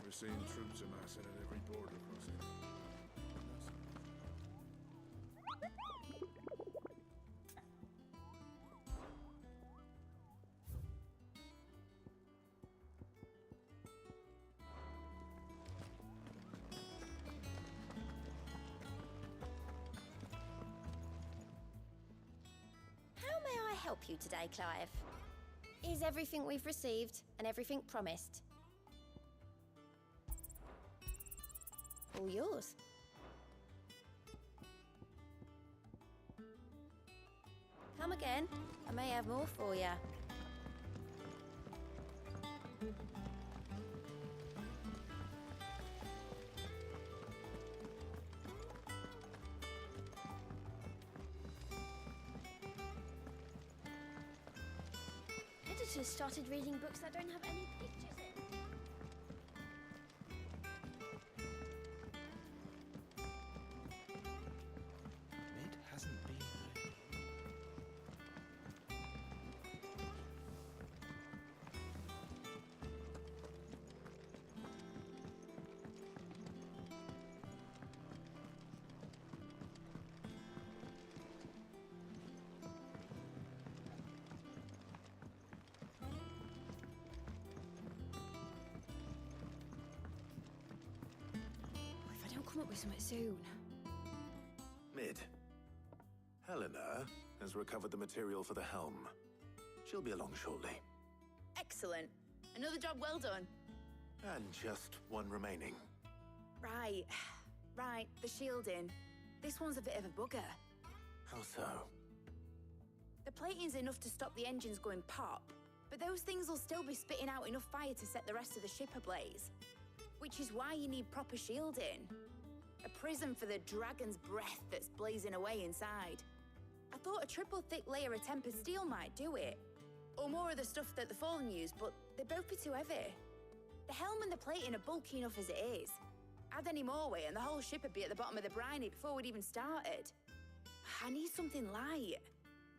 We're seeing troops amassing at every border crossing. How may I help you today, Clive? Is everything we've received and everything promised? All yours. Come again. I may have more for you. Editors started reading books that don't have any pictures in. Mid hasn't been. If I don't come up with something soon. Mid. Helena has recovered the material for the helm. She'll be along shortly. Excellent. Another job well done. And just one remaining. Right. Right, the shielding. This one's a bit of a bugger. How so? The plating's enough to stop the engines going pop, but those things will still be spitting out enough fire to set the rest of the ship ablaze. Which is why you need proper shielding. A prison for the dragon's breath that's blazing away inside. I thought a triple thick layer of tempered steel might do it. Or more of the stuff that the Fallen use, but they'd both be too heavy. The helm and the plating are bulky enough as it is. Add any more weight and the whole ship would be at the bottom of the briny before we'd even started. I need something light.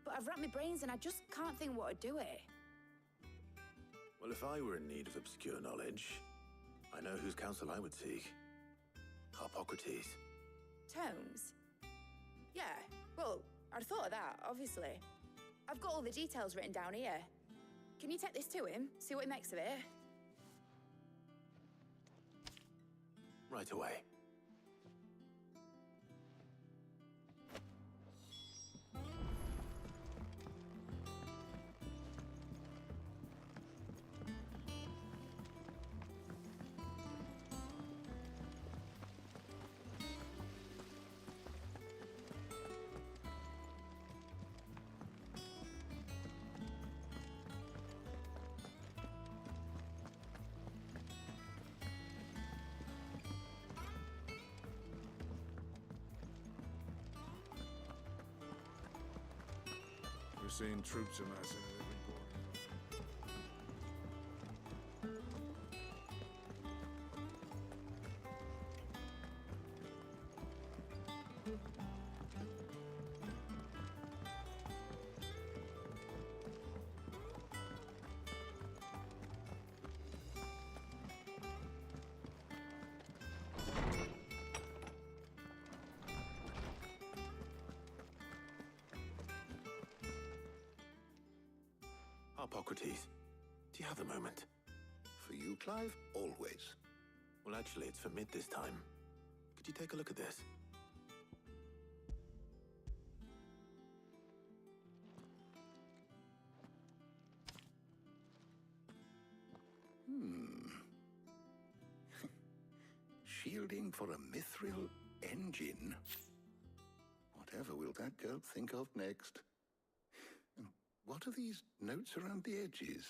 But I've racked my brains and I just can't think what would do it. Well, if I were in need of obscure knowledge, I know whose counsel I would seek. Harpocrates. Tomes? Yeah, well, I'd thought of that, obviously. I've got all the details written down here. Can you take this to him, see what he makes of it? Right away. We're seeing troops amassing at every border crossing. Harpocrates, do you have a moment? For you, Clive? Always. Well, actually, it's for Mid this time. Could you take a look at this? shielding for a mithril engine. Whatever will that girl think of next? And what are these notes around the edges?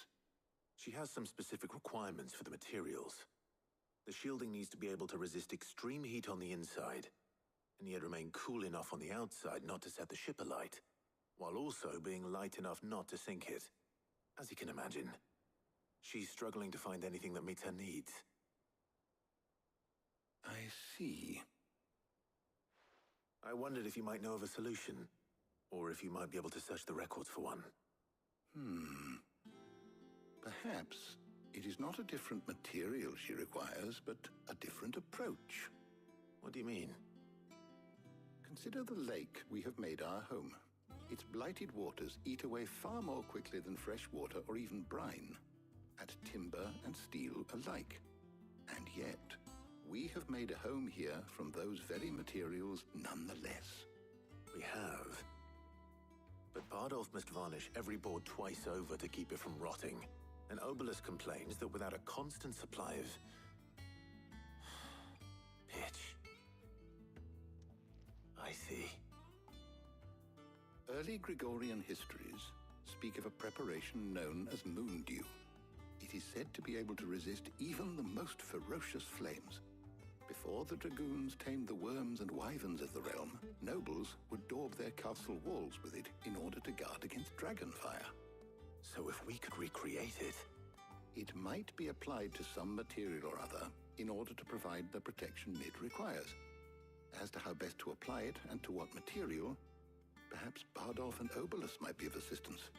She has some specific requirements for the materials. The shielding needs to be able to resist extreme heat on the inside, and yet remain cool enough on the outside not to set the ship alight, while also being light enough not to sink it. As you can imagine, she's struggling to find anything that meets her needs. I see. I wondered if you might know of a solution, or if you might be able to search the records for one. Perhaps it is not a different material she requires, but a different approach. What do you mean? Consider the lake we have made our home. Its blighted waters eat away far more quickly than fresh water or even brine, at timber and steel alike. And yet, we have made a home here from those very materials nonetheless. We have. But Bardolph must varnish every board twice over to keep it from rotting. And Obelus complains that without a constant supply of pitch. I see. Early Gregorian histories speak of a preparation known as moondew. It is said to be able to resist even the most ferocious flames. Before the dragoons tamed the worms and wyverns of the realm, nobles would daub their castle walls with it in order to guard against dragonfire. So if we could recreate it... It might be applied to some material or other in order to provide the protection Mid requires. As to how best to apply it and to what material, perhaps Bardolph and Obelus might be of assistance.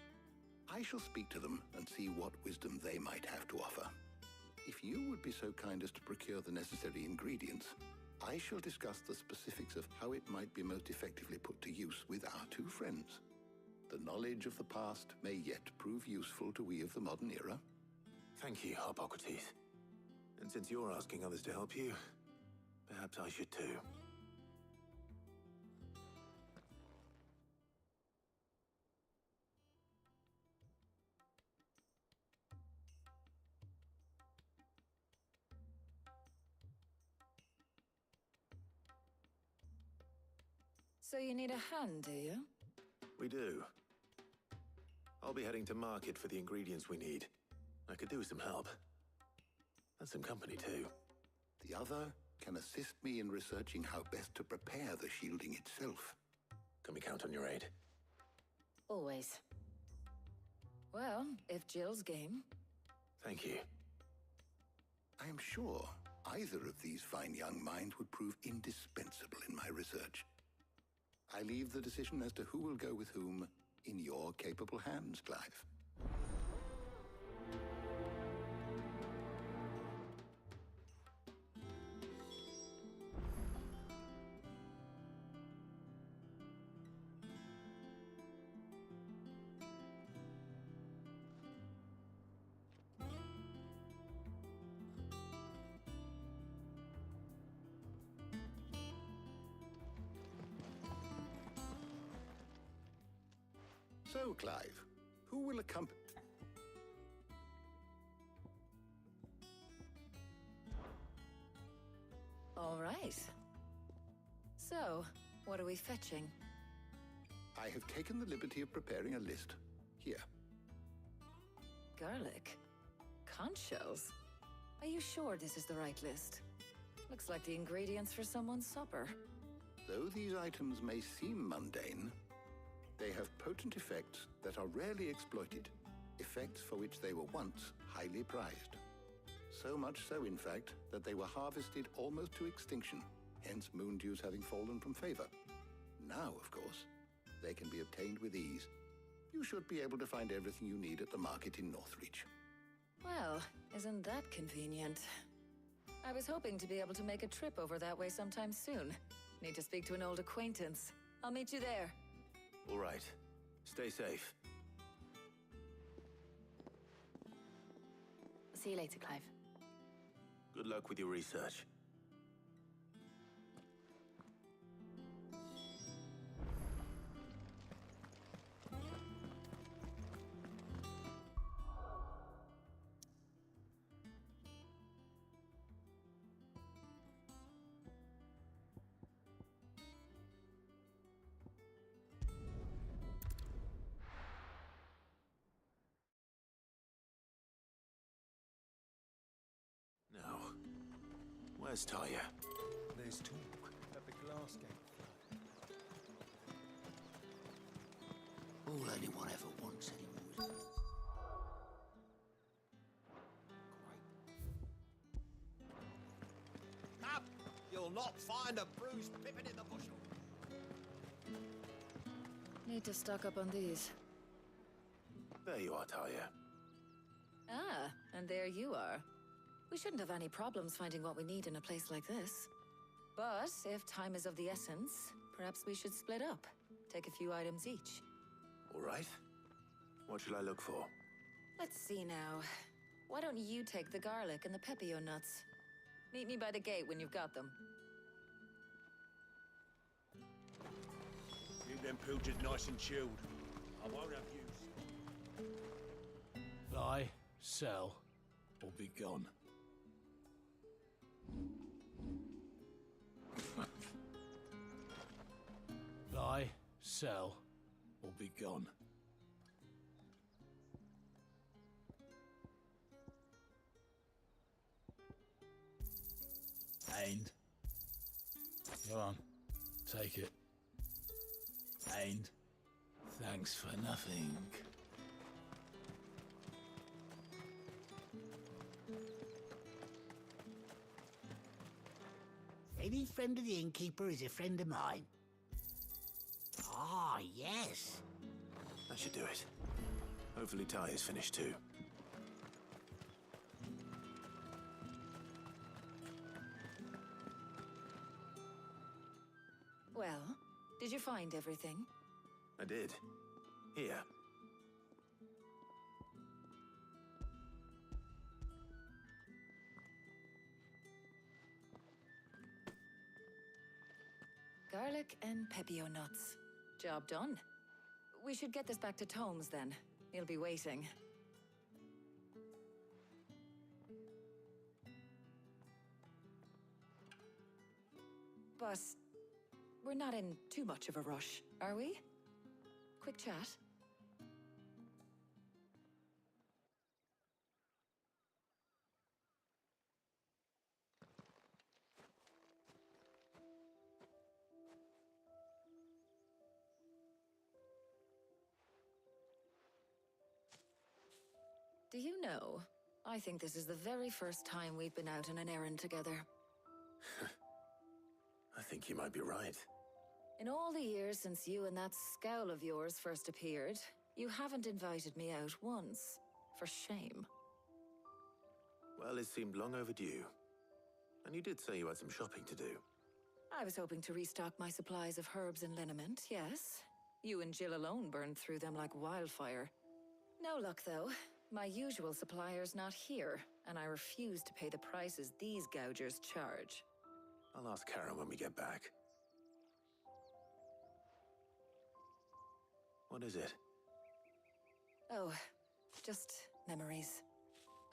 I shall speak to them and see what wisdom they might have to offer. If you would be so kind as to procure the necessary ingredients, I shall discuss the specifics of how it might be most effectively put to use with our two friends. The knowledge of the past may yet prove useful to we of the modern era. Thank you, Harpocrates. And since you're asking others to help you, perhaps I should too. So you need a hand, do you? We do. I'll be heading to market for the ingredients we need. I could do with some help. And some company, too. The other can assist me in researching how best to prepare the shielding itself. Can we count on your aid? Always. Well, if Jill's game. Thank you. I am sure either of these fine young minds would prove indispensable in my research. I leave the decision as to who will go with whom in your capable hands, Clive. So, Clive, who will accompany... All right. So, what are we fetching? I have taken the liberty of preparing a list. Here. Garlic? Conch shells? Are you sure this is the right list? Looks like the ingredients for someone's supper. Though these items may seem mundane, they have potent effects that are rarely exploited, effects for which they were once highly prized. So much so, in fact, that they were harvested almost to extinction, hence moondews having fallen from favor. Now, of course, they can be obtained with ease. You should be able to find everything you need at the market in Northreach. Well, isn't that convenient? I was hoping to be able to make a trip over that way sometime soon. Need to speak to an old acquaintance. I'll meet you there. All right. Stay safe. I'll see you later, Clive. Good luck with your research. Where's Talia? There's talk that the glass gate flood. All anyone ever wants anymore is... Up! You'll not find a bruised pippin in the bushel. Need to stock up on these. There you are, Talia. Ah, and there you are. We shouldn't have any problems finding what we need in a place like this. But if time is of the essence, perhaps we should split up. Take a few items each. All right. What shall I look for? Let's see now. Why don't you take the garlic and the pepio nuts? Meet me by the gate when you've got them. Keep them pilchers nice and chilled. I won't have use. Buy, sell, or be gone. Buy, sell, or be gone. And go on, take it. And thanks for nothing. Any friend of the innkeeper is a friend of mine. Ah, yes. That should do it. Hopefully Talia's finished too. Well, did you find everything? I did. Here. Garlic and pepio nuts. Job done. We should get this back to Tomes then. He'll be waiting. But we're not in too much of a rush, are we? Quick chat. Do you know, I think this is the very first time we've been out on an errand together. I think you might be right. In all the years since you and that scowl of yours first appeared, you haven't invited me out once. For shame. Well, it seemed long overdue. And you did say you had some shopping to do. I was hoping to restock my supplies of herbs and liniment, yes. You and Jill alone burned through them like wildfire. No luck, though. My usual supplier's not here, and I refuse to pay the prices these gougers charge. I'll ask Karen when we get back. What is it? Oh, just memories.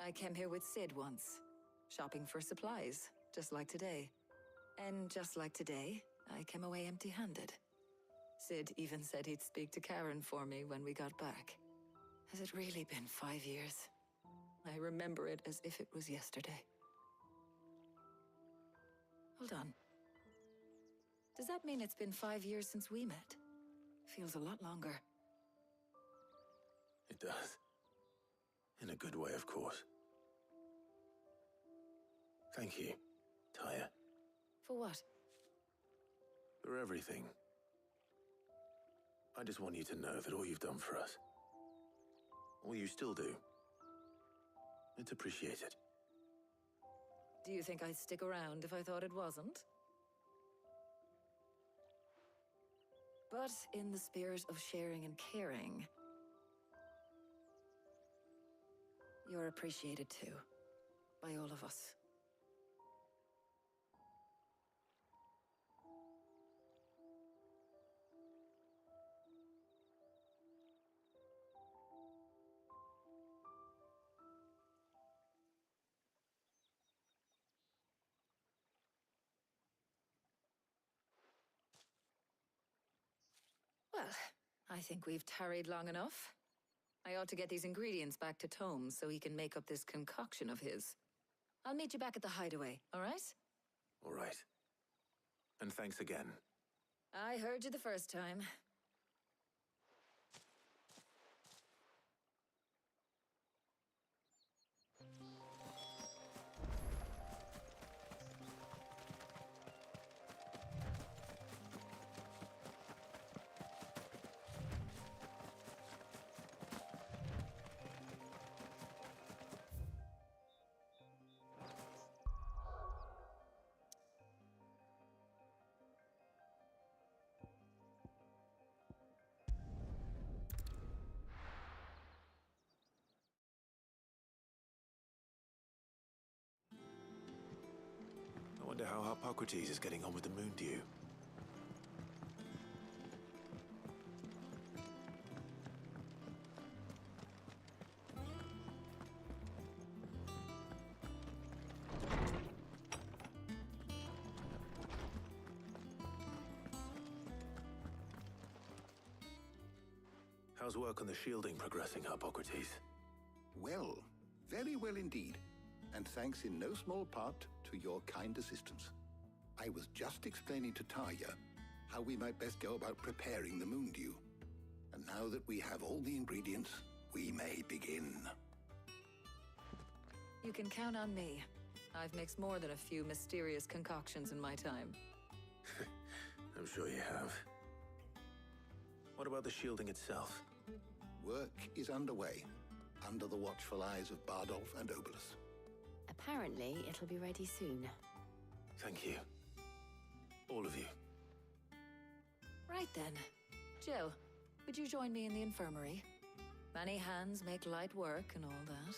I came here with Sid once, shopping for supplies, just like today. And just like today, I came away empty-handed. Sid even said he'd speak to Karen for me when we got back. Has it really been 5 years? I remember it as if it was yesterday. Hold on. Does that mean it's been 5 years since we met? Feels a lot longer. It does. In a good way, of course. Thank you, Taya. For what? For everything. I just want you to know that all you've done for us, all you still do, it's appreciated. Do you think I'd stick around if I thought it wasn't? But in the spirit of sharing and caring, you're appreciated too, by all of us. Well, I think we've tarried long enough. I ought to get these ingredients back to Tomes so he can make up this concoction of his. I'll meet you back at the hideaway, all right? All right. And thanks again. I heard you the first time. I wonder how Hippocrates is getting on with the moon dew. How's work on the shielding progressing, Hippocrates? Well, very well indeed. And thanks in no small part to your kind assistance. I was just explaining to Tarja how we might best go about preparing the moon dew. And now that we have all the ingredients, we may begin. You can count on me. I've mixed more than a few mysterious concoctions in my time. I'm sure you have. What about the shielding itself? Work is underway, under the watchful eyes of Bardolph and Obolus. Apparently, it'll be ready soon. Thank you. All of you. Right then. Jill, would you join me in the infirmary? Many hands make light work and all that.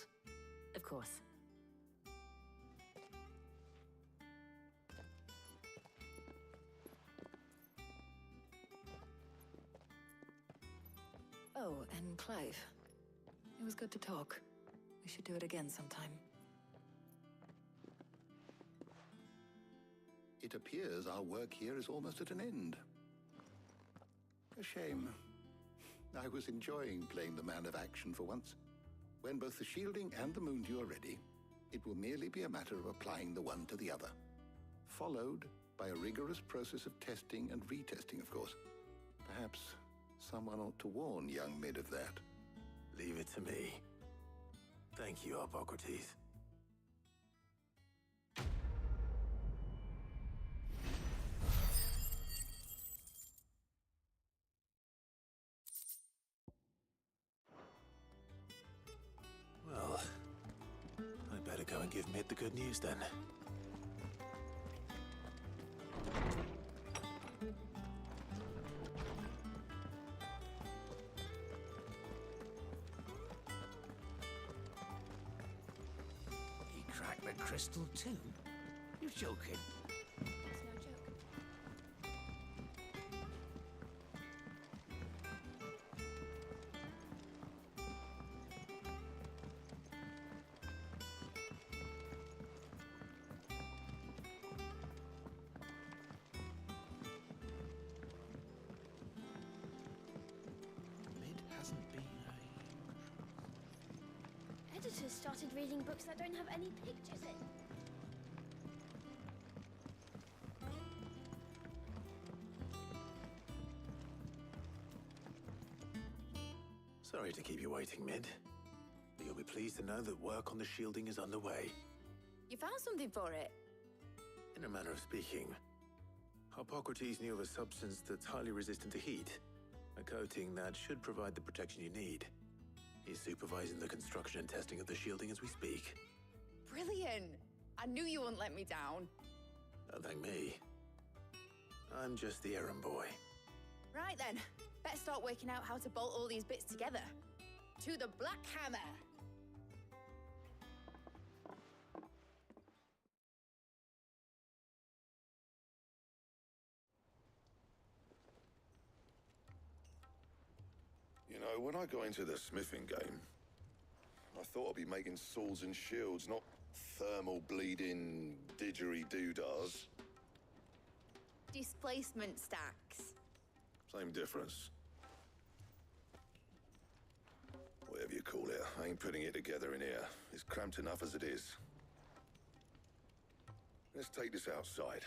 Of course. Oh, and Clive. It was good to talk. We should do it again sometime. It appears our work here is almost at an end. A shame. I was enjoying playing the man of action for once. When both the shielding and the moon dew are ready, it will merely be a matter of applying the one to the other. Followed by a rigorous process of testing and retesting, of course. Perhaps someone ought to warn young Mid of that. Leave it to me. Thank you, Hippocrates. Well, I better go and give Mid the good news then. He cracked the crystal too? You're joking. It's no joke. Mid hasn't been Editors started reading books that don't have any pictures in. Sorry to keep you waiting, Mid. But you'll be pleased to know that work on the shielding is underway. You found something for it? In a manner of speaking, Hippocrates knew of a substance that's highly resistant to heat, a coating that should provide the protection you need. He's supervising the construction and testing of the shielding as we speak. Brilliant! I knew you wouldn't let me down. Don't thank me. I'm just the errand boy. Right then, better start working out how to bolt all these bits together. To the Black Hammer! You know, when I got into the smithing game, I thought I'd be making swords and shields, not thermal bleeding didgeridoo-dahs. Displacement stacks. Same difference. Whatever you call it, I ain't putting it together in here. It's cramped enough as it is. Let's take this outside.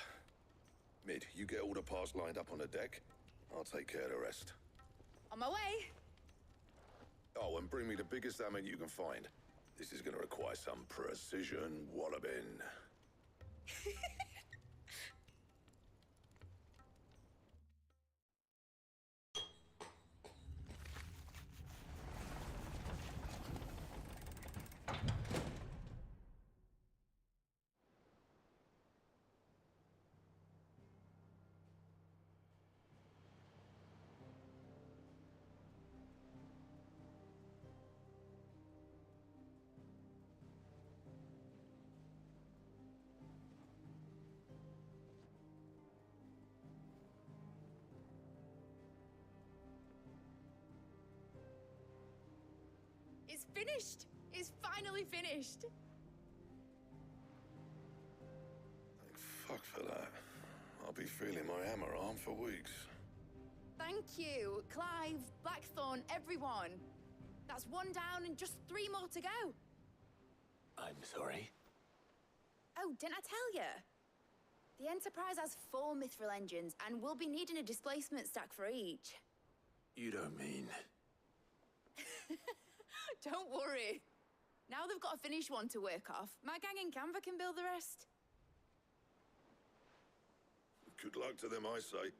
Mid, you get all the parts lined up on the deck. I'll take care of the rest. On my way. Oh, and bring me the biggest hammer you can find. This is gonna require some precision walloping. It's finished. It's finally finished. Thank fuck for that. I'll be feeling my hammer arm for weeks. Thank you, Clive, Blackthorn, everyone. That's one down and just 3 more to go. I'm sorry. Oh, didn't I tell you? The Enterprise has 4 mithril engines, and we'll be needing a displacement stack for each. You don't mean... Don't worry. Now they've got a finished one to work off. My gang in Canva can build the rest. Good luck to them, I say.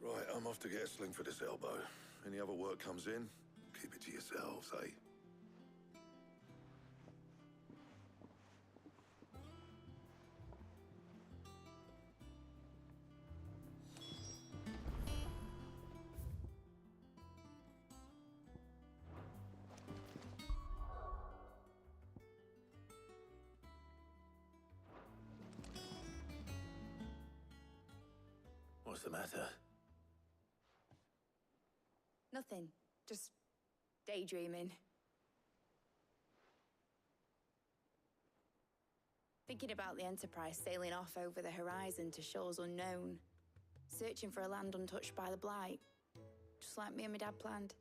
Right, I'm off to get a sling for this elbow. Any other work comes in, keep it to yourselves, eh? What's the matter? Nothing. Just daydreaming. Thinking about the Enterprise sailing off over the horizon to shores unknown, searching for a land untouched by the Blight, just like me and my dad planned.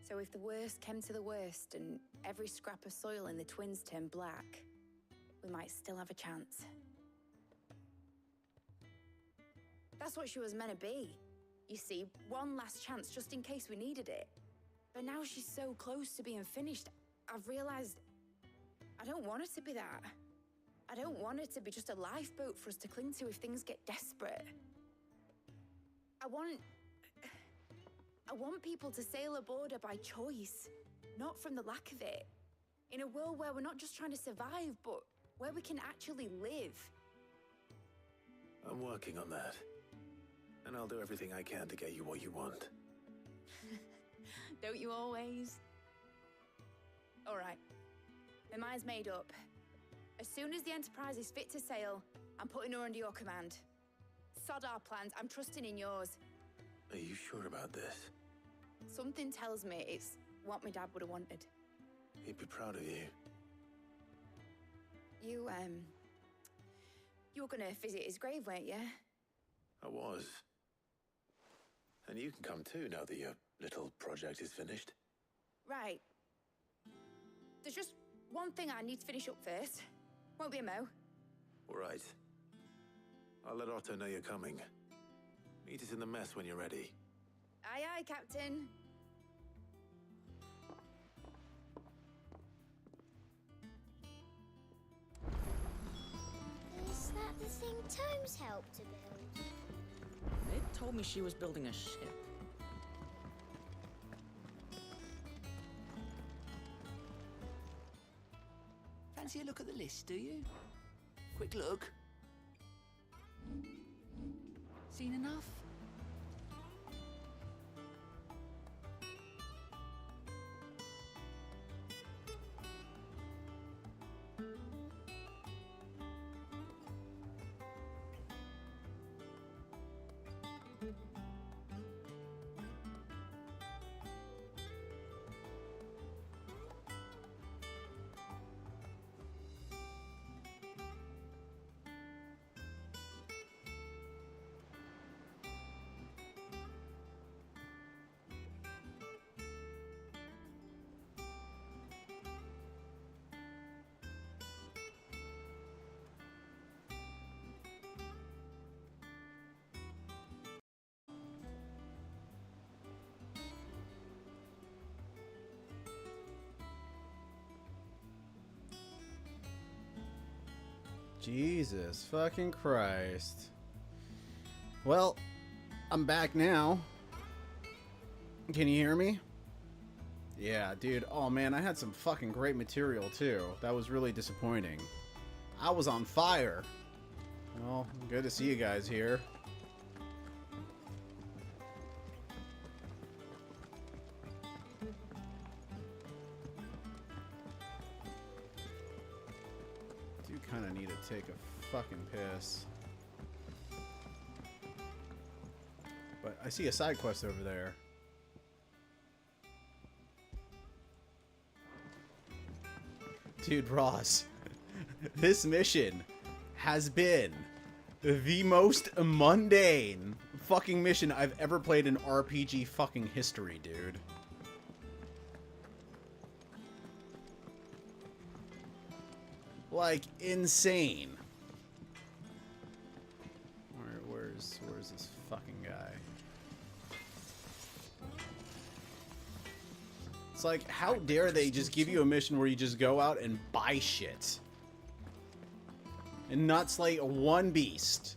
So if the worst came to the worst and every scrap of soil in the Twins turned black, we might still have a chance. That's what she was meant to be. You see, one last chance just in case we needed it. But now she's so close to being finished, I've realized I don't want it to be that. I don't want it to be just a lifeboat for us to cling to if things get desperate. I want people to sail aboard her by choice, not from the lack of it. In a world where we're not just trying to survive, but where we can actually live. I'm working on that. And I'll do everything I can to get you what you want. Don't you always? All right. My mind's made up. As soon as the Enterprise is fit to sail, I'm putting her under your command. Sod our plans, I'm trusting in yours. Are you sure about this? Something tells me it's what my dad would have wanted. He'd be proud of you. You were gonna visit his grave, weren't you? I was. And you can come too now that your little project is finished. Right. There's just one thing I need to finish up first. Won't be a mo. All right. I'll let Otto know you're coming. Meet us in the mess when you're ready. Aye, aye, Captain. Is that the thing Tomes helped to build? Mid told me she was building a ship. Fancy a look at the list, do you? Quick look. Seen enough? Jesus fucking Christ. Well, I'm back now. Can you hear me? Yeah, dude. Oh man, I had some fucking great material too. That was really disappointing. I was on fire. Well, good to see you guys here. Do kind of need to take a fucking piss. But I see a side quest over there. Dude, Ross, this mission has been the most mundane fucking mission I've ever played in RPG fucking history, dude. Like, insane. Where's this fucking guy? It's like, how dare they just give you a mission where you just go out and buy shit and not slay one beast?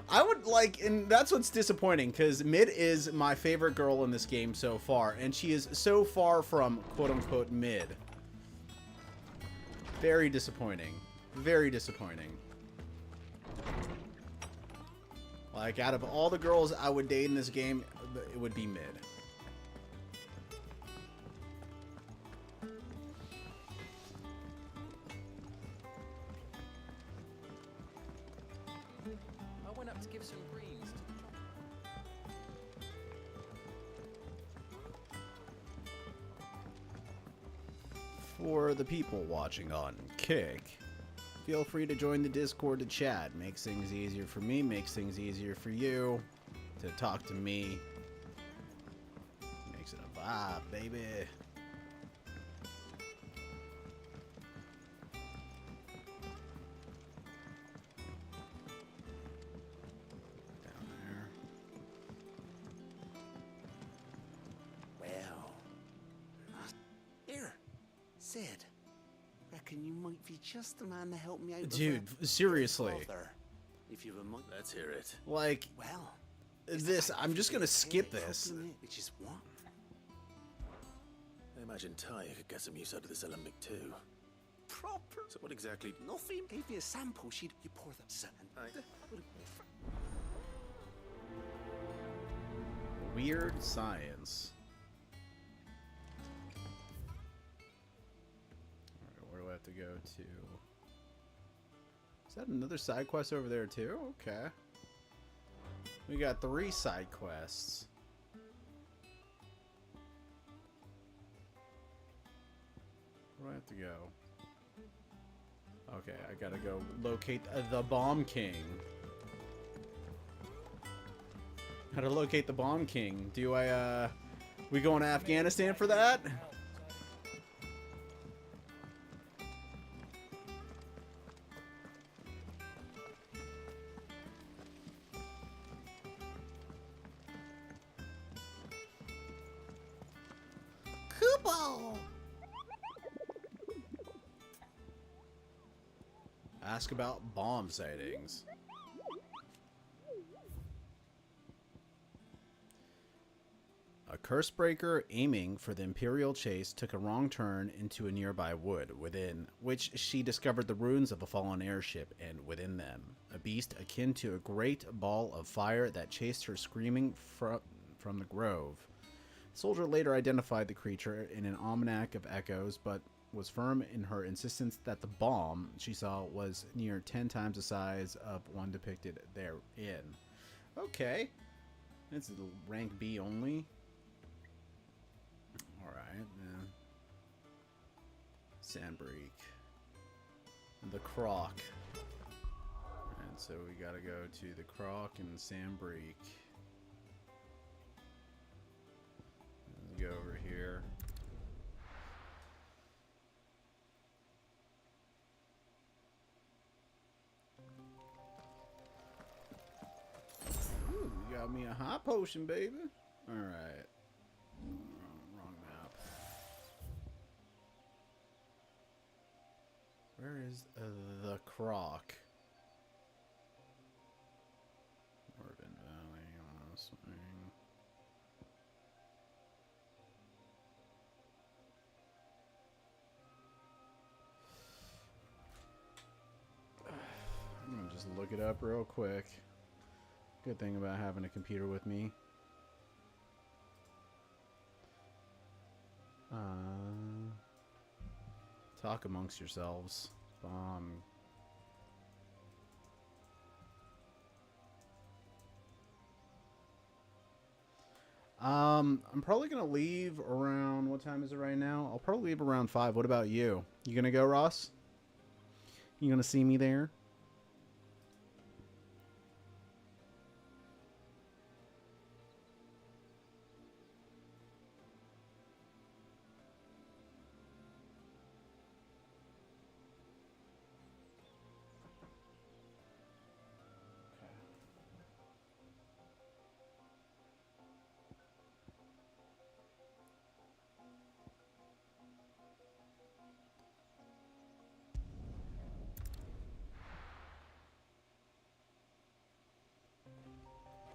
I would like, and that's what's disappointing, because Mid is my favorite girl in this game so far, and she is so far from quote-unquote Mid. Very disappointing. Very disappointing. Like, out of all the girls I would date in this game, it would be Mid. I went up to give some greens to the For the people watching on Kick, feel free to join the Discord to chat. Makes things easier for me, makes things easier for you to talk to me. Makes it a vibe, baby. Down there. Well. Here, Sid. Reckon you might be just the man to help me out. Dude, seriously. If you remind, let's hear it. Like, well, this, I'm just gonna skip this. which is what? I imagine Ty could get some use out of this alembic too. Proper. So what exactly? Nothing. Gave me a sample. You pour that sun. Weird science. Alright, where do I have to go to? Is that another side quest over there too? Okay. We got 3 side quests. Where do I have to go? Okay, I gotta go locate the Bomb King. How to locate the Bomb King? Do I, we going to Afghanistan for that? Kubo! Ask about bomb sightings. A Cursebreaker aiming for the Imperial chase took a wrong turn into a nearby wood, within which she discovered the ruins of a fallen airship, and within them, a beast akin to a great ball of fire that chased her screaming from the grove. The soldier later identified the creature in an almanac of echoes, but was firm in her insistence that the bomb she saw was near 10 times the size of one depicted therein. Okay. It's rank B only. Alright, Sandbreak. The Croc. And so we gotta go to the Croc and Sandbreak. Let's go over here. Ooh, you got me a hot potion, baby. Alright. Wrong map. Where is the Croc? Northern Valley, Swing. I'm gonna just look it up real quick. Good thing about having a computer with me. Talk amongst yourselves. I'm probably gonna leave around, what time is it right now? I'll probably leave around 5. What about you? You gonna go, Ross? You gonna see me there?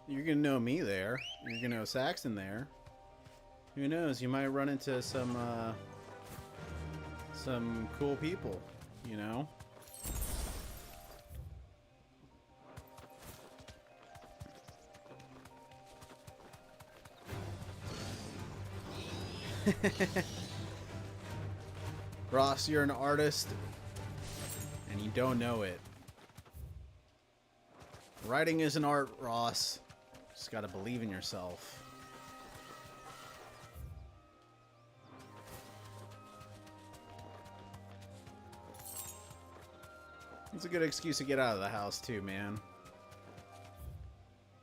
You're gonna know me there. You're gonna know Saxon there. Who knows? You might run into some cool people, you know? Ross, you're an artist, and you don't know it. Writing is an art, Ross. Just gotta believe in yourself. It's a good excuse to get out of the house, too, man.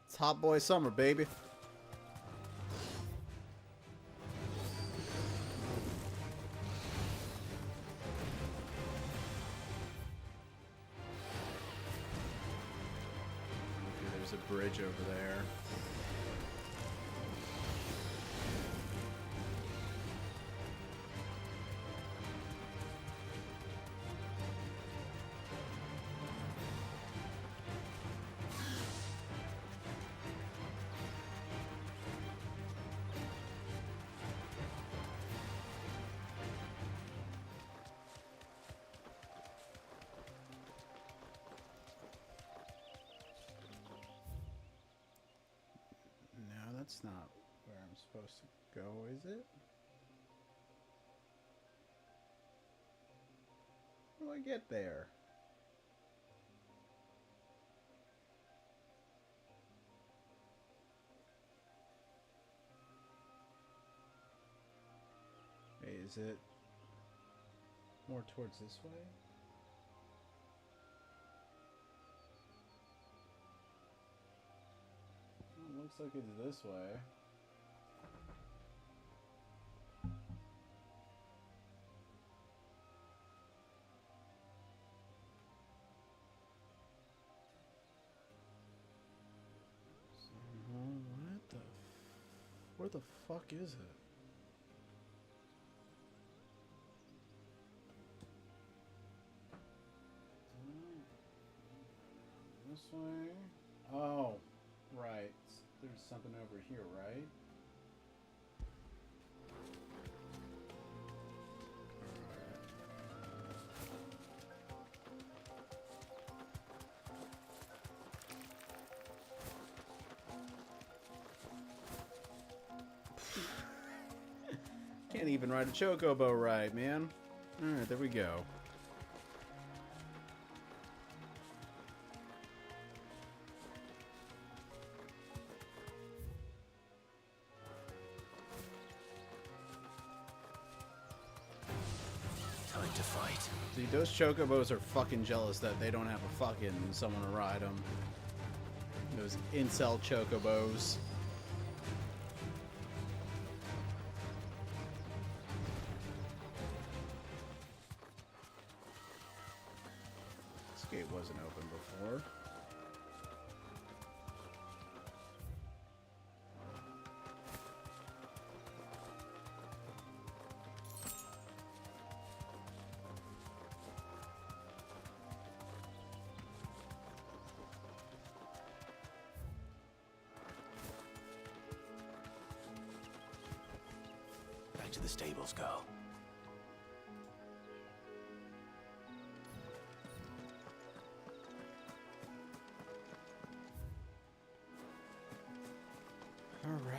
It's hot boy summer, baby. There's a bridge over there. That's not where I'm supposed to go, is it? How do I get there? Wait, is it more towards this way? Looks like it's this way. Where the fuck is it? This way? Oh, right. There's something over here, right? Can't even ride a chocobo ride, man. Alright, there we go. To fight. See, those chocobos are fucking jealous that they don't have a fucking someone to ride them. Those incel chocobos. This gate wasn't open before. to the stables, girl. All right.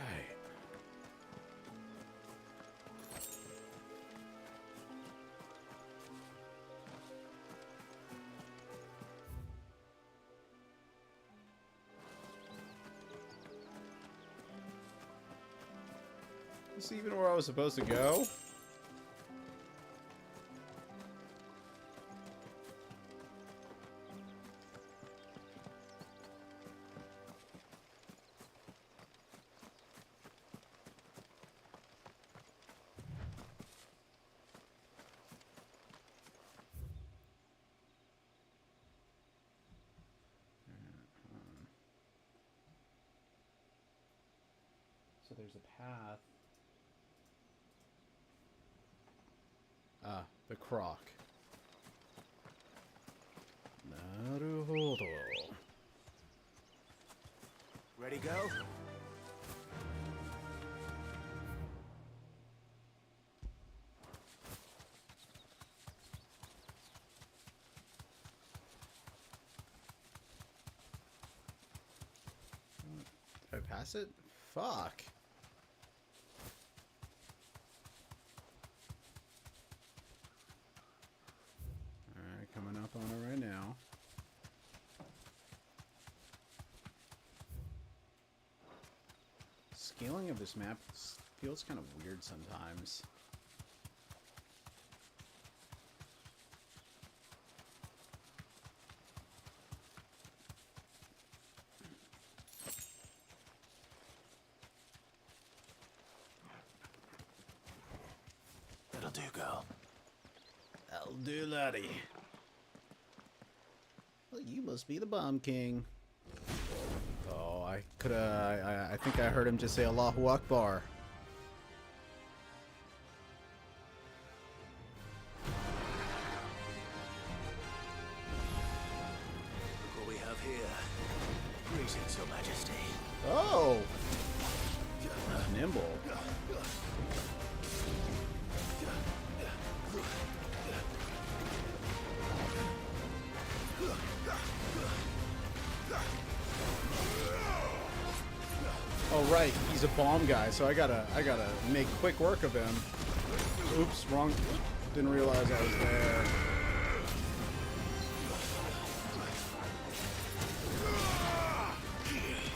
Is this even where I was supposed to go? So there's a path. Ah, the croc. Naruhodo. Ready, go? Did I pass it? Fuck. Coming up on it right now. Scaling of this map feels kind of weird sometimes. That'll do, girl. That'll do, laddie. Well, you must be the Bomb King. Oh, I think I heard him just say Allahu Akbar. Look what we have here. Greetings, Your Majesty. Oh! Nimble. Oh right, he's a bomb guy, so I gotta make quick work of him. Oops, wrong. Didn't realize I was there.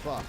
Fuck.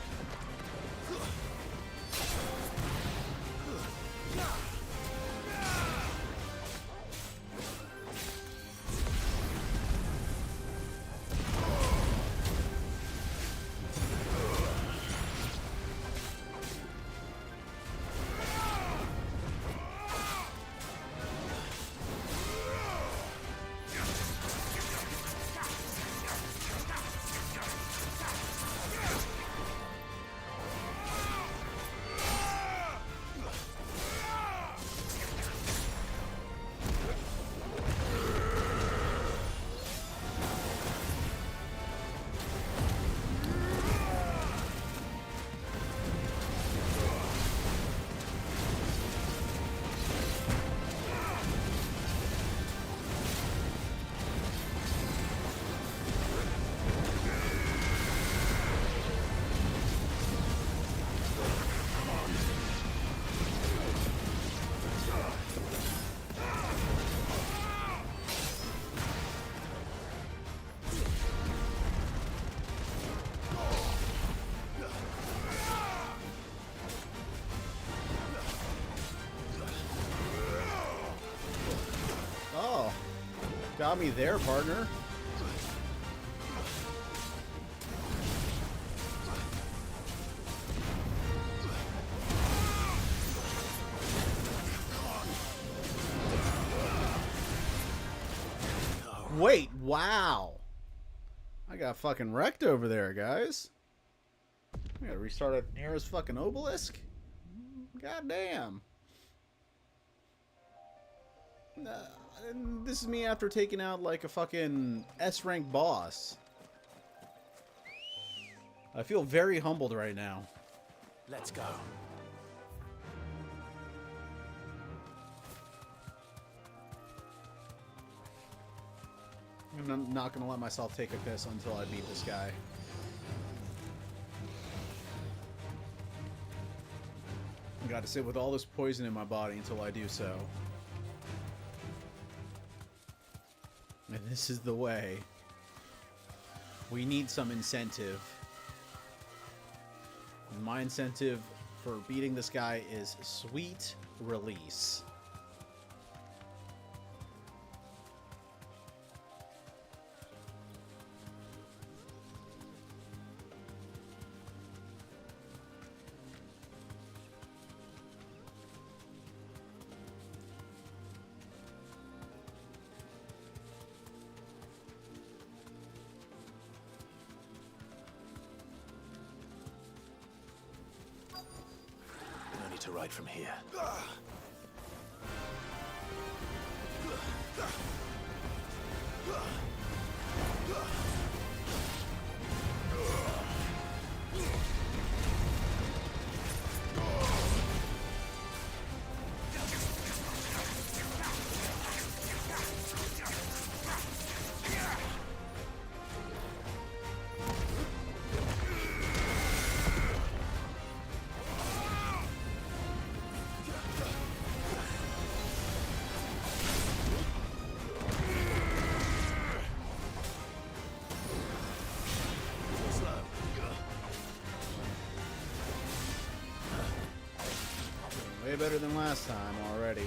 Got me there, partner. Wait, wow. I got fucking wrecked over there, guys. I gotta restart at Nero's fucking obelisk? God damn. This is me after taking out like a fucking S-rank boss. I feel very humbled right now. Let's go. I'm not gonna let myself take a piss until I beat this guy. I gotta sit with all this poison in my body until I do so. And this is the way. We need some incentive. And my incentive for beating this guy is sweet release. No need to ride from here. Way better than last time already.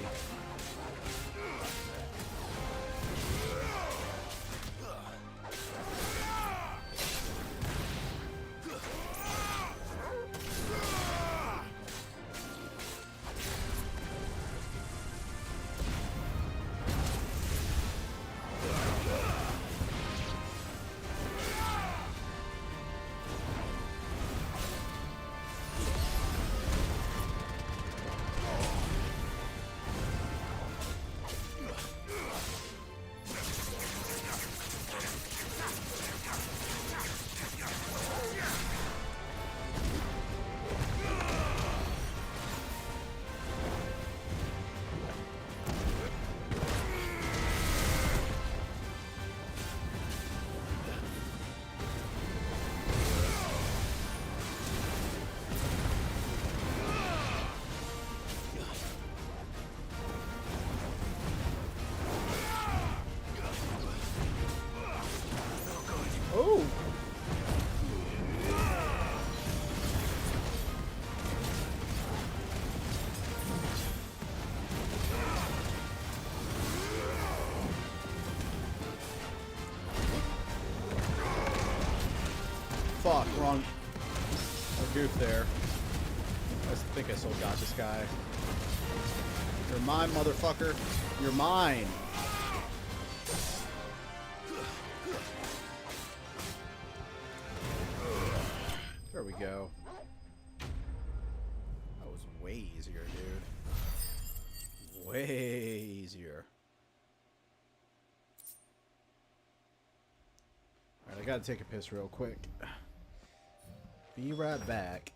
Oh! Fuck, wrong. A goof there. I think I still got this guy. You're mine, motherfucker. You're mine. There we go. That was way easier, dude. Way easier. Alright, I gotta take a piss real quick. Be right back.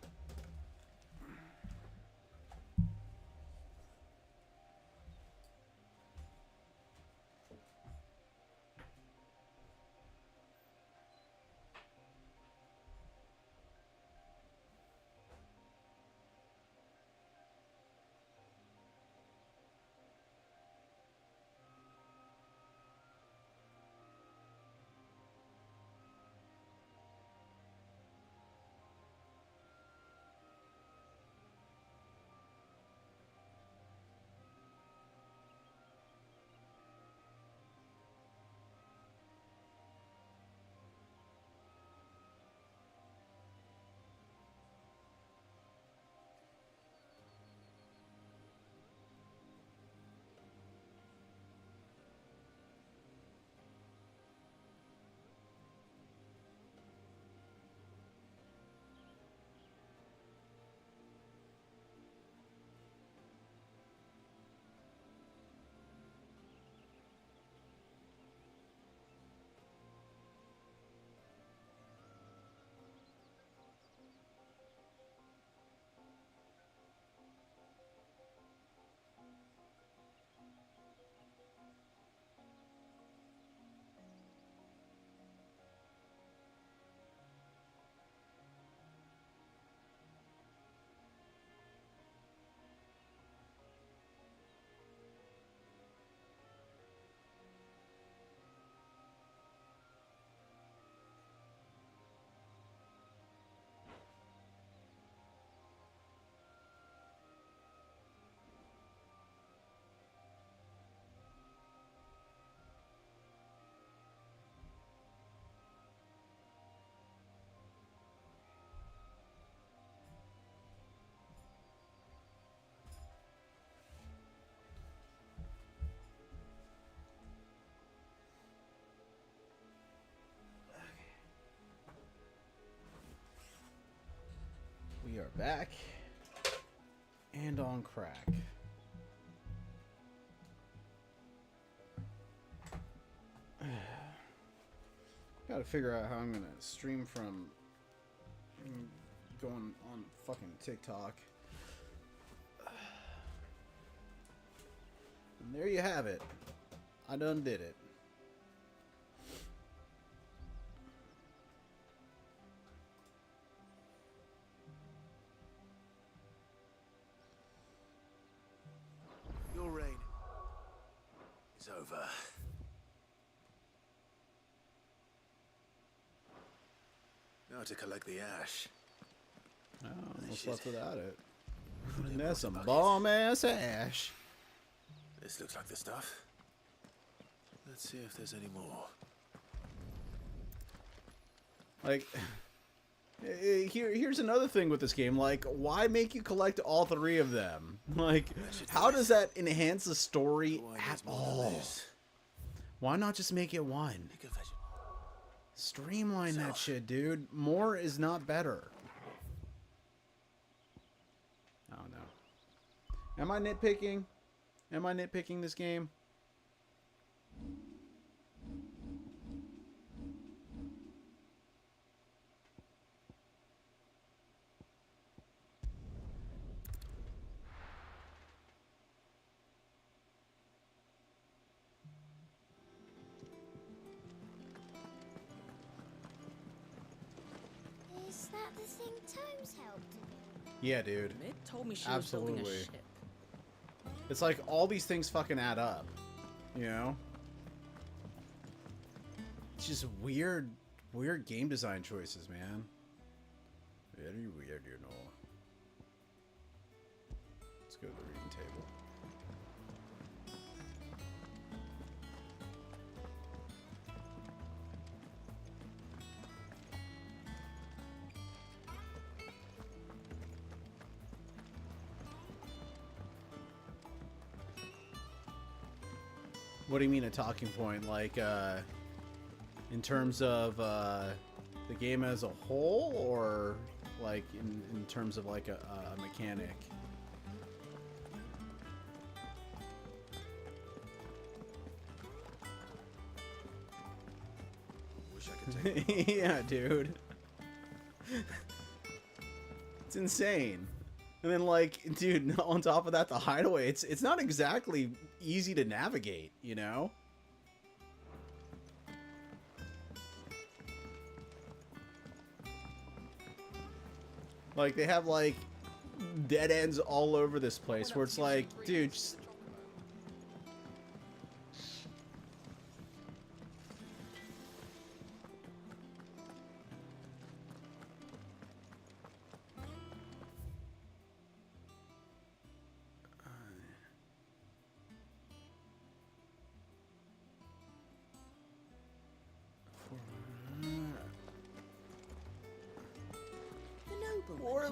We are back and on crack. Gotta figure out how I'm gonna stream from going on fucking TikTok. And there you have it. I done did it. Your reign is over. Now to collect the ash. Oh, what's left without it? And that's some bomb-ass ash. This looks like the stuff. Let's see if there's any more. Like, here's another thing with this game. Like, why make you collect all three of them? Like, how does that enhance the story at all? Why not just make it one? Streamline that shit, dude. More is not better. Oh, no. Am I nitpicking? Am I nitpicking this game? Is that the thing Tomes helped? Yeah, dude. Mid told me she was building a ship. It's like all these things fucking add up, you know? It's just weird game design choices, man. Very weird, you know. Let's go to the reading table. What do you mean a talking point? Like, in terms of the game as a whole, or like in terms of like a mechanic? Wish I could take Yeah, dude. It's insane. And then, like, dude, on top of that, the hideaway, it's not exactly easy to navigate, you know? Like, they have, like, dead ends all over this place where it's like, dude, just...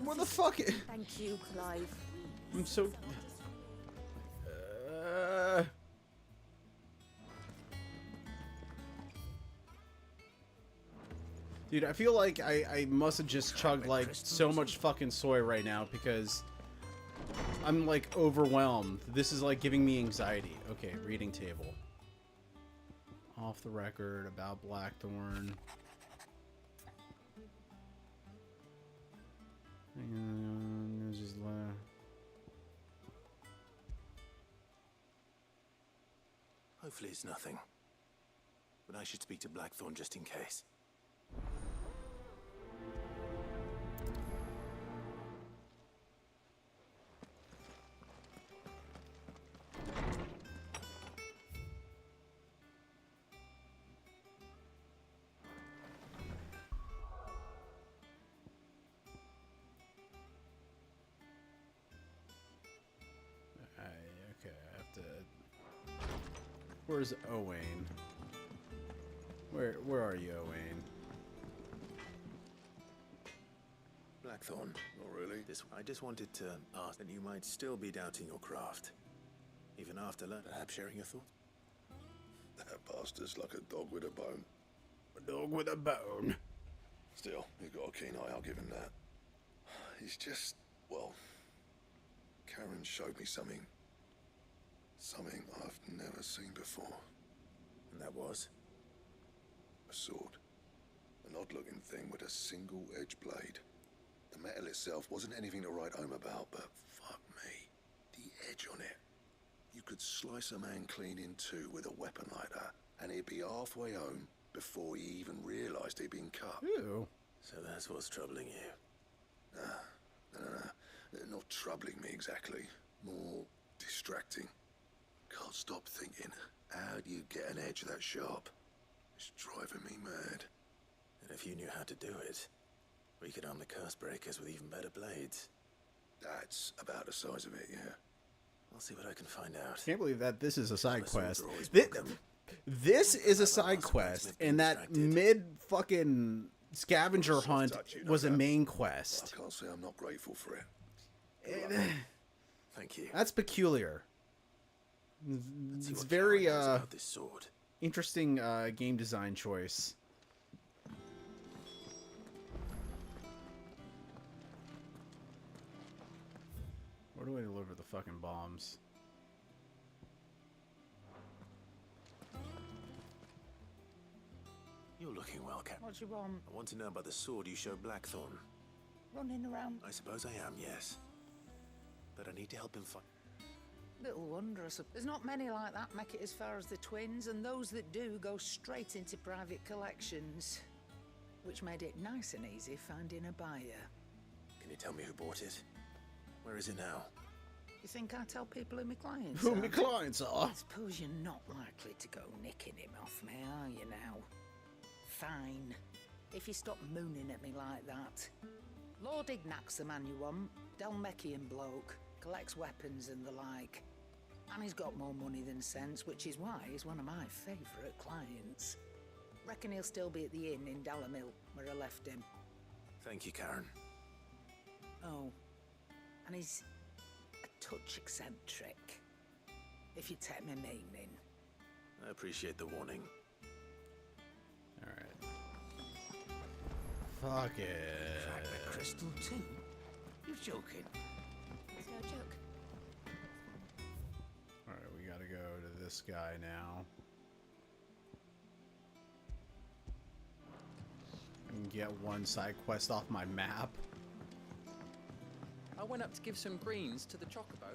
Where the fuck? Thank you, Clive. I'm so. Dude, I feel like I must have just chugged like so much fucking soy right now because I'm like overwhelmed. This is like giving me anxiety. Okay, reading table. Off the record about Blackthorn. Just Hopefully it's nothing. But I should speak to Blackthorn just in case. Where's Owain? Where are you, Owain? Blackthorn. Not really. I just wanted to ask that you might still be doubting your craft. Even after perhaps sharing your thoughts. That bastard's like a dog with a bone. A dog with a bone. Still, he's got a keen eye, I'll give him that. It's just, well, Karen showed me something. Something I've never seen before. And that was? A sword. An odd-looking thing with a single-edged blade. The metal itself wasn't anything to write home about, but fuck me, the edge on it. You could slice a man clean in two with a weapon like that, and he'd be halfway home before he even realised he'd been cut. Ew. So that's what's troubling you? No. Not troubling me exactly. More distracting. Can't stop thinking, how do you get an edge that sharp? It's driving me mad. And if you knew how to do it, we could arm the curse breakers with even better blades. That's about the size of it, yeah. I'll see what I can find out. Can't believe that this is a side The quest. swords are always This, broken. this is a side quest, and that mid fucking scavenger hunt was a main quest. I can't say I'm not grateful for it. Thank you. That's peculiar. Let's see It's what very Karen knows about this sword. interesting game design choice. Where do I deliver the fucking bombs? You're looking well, Cap. What do you want? I want to know about the sword you showed Blackthorn. Running around. I suppose I am, yes. But I need to help him find... Little wonder, I suppose. There's not many like that make it as far as the twins, and those that do go straight into private collections. Which made it nice and easy finding a buyer. Can you tell me who bought it? Where is it now? You think I tell people who my clients Who are? my clients are? I suppose you're not likely to go nicking him off me, are you now? Fine. If you stop mooning at me like that. Lord Ignac's the man you want. Dalmekian bloke. Collects weapons and the like. And he's got more money than sense, which is why he's one of my favourite clients. Reckon he'll still be at the inn in Dalamil, where I left him. Thank you, Karen. Oh. And he's a touch eccentric. If you take my meaning. I appreciate the warning. Alright. Fuck it. Fragment crystal too? You're joking. It's no joke. Alright, we gotta go to this guy now. And get one side quest off my map. I went up to give some greens to the chocobo.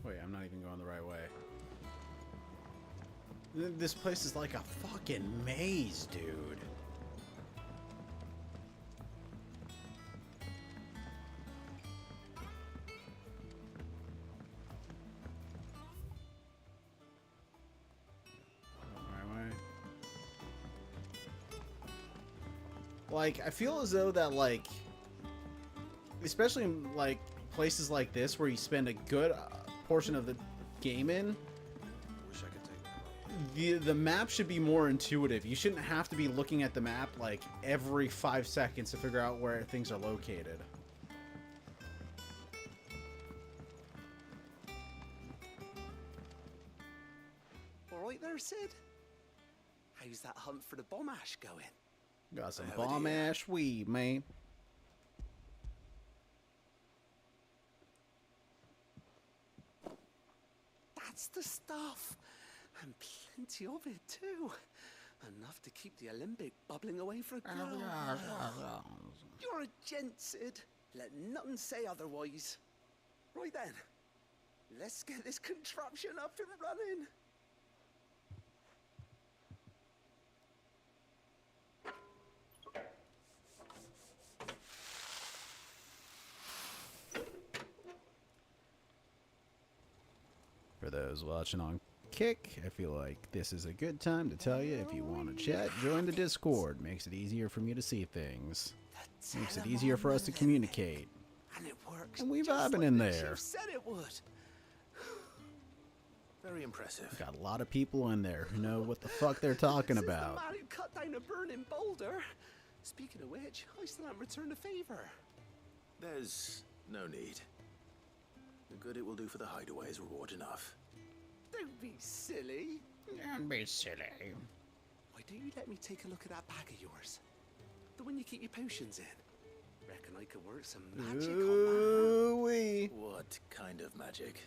Wait, I'm not even going the right way. This place is like a fucking maze, dude. Like, I feel as though that, like, especially in, like, places like this where you spend a good portion of the game in, Wish I could take the map should be more intuitive. You shouldn't have to be looking at the map, like, every 5 seconds to figure out where things are located. All right there, Sid? How's that hunt for the bomb ash going? Got some I have bomb idea. ash weed, man. That's the stuff. And plenty of it, too. Enough to keep the Olympic bubbling away for a girl. You're a gent, Sid. Let nothing say otherwise. Right then. Let's get this contraption up and running. For those watching on Kick, I feel like this is a good time to tell you if you want to chat, join the Discord. Makes it easier for me to see things. Makes it easier for us to communicate. And it works. And we just vibing like in the there. chief said it would. Very impressive. Got a lot of people in there who know what the fuck they're talking Since about. the man who cut down a burning boulder. Speaking of which, I still haven't returned the favor. There's no need. The good it will do for the hideaway is reward enough. Don't be silly. Don't be silly. Why don't you let me take a look at that bag of yours? The one you keep your potions in. Reckon I could work some magic on that. Ooh-wee. What kind of magic?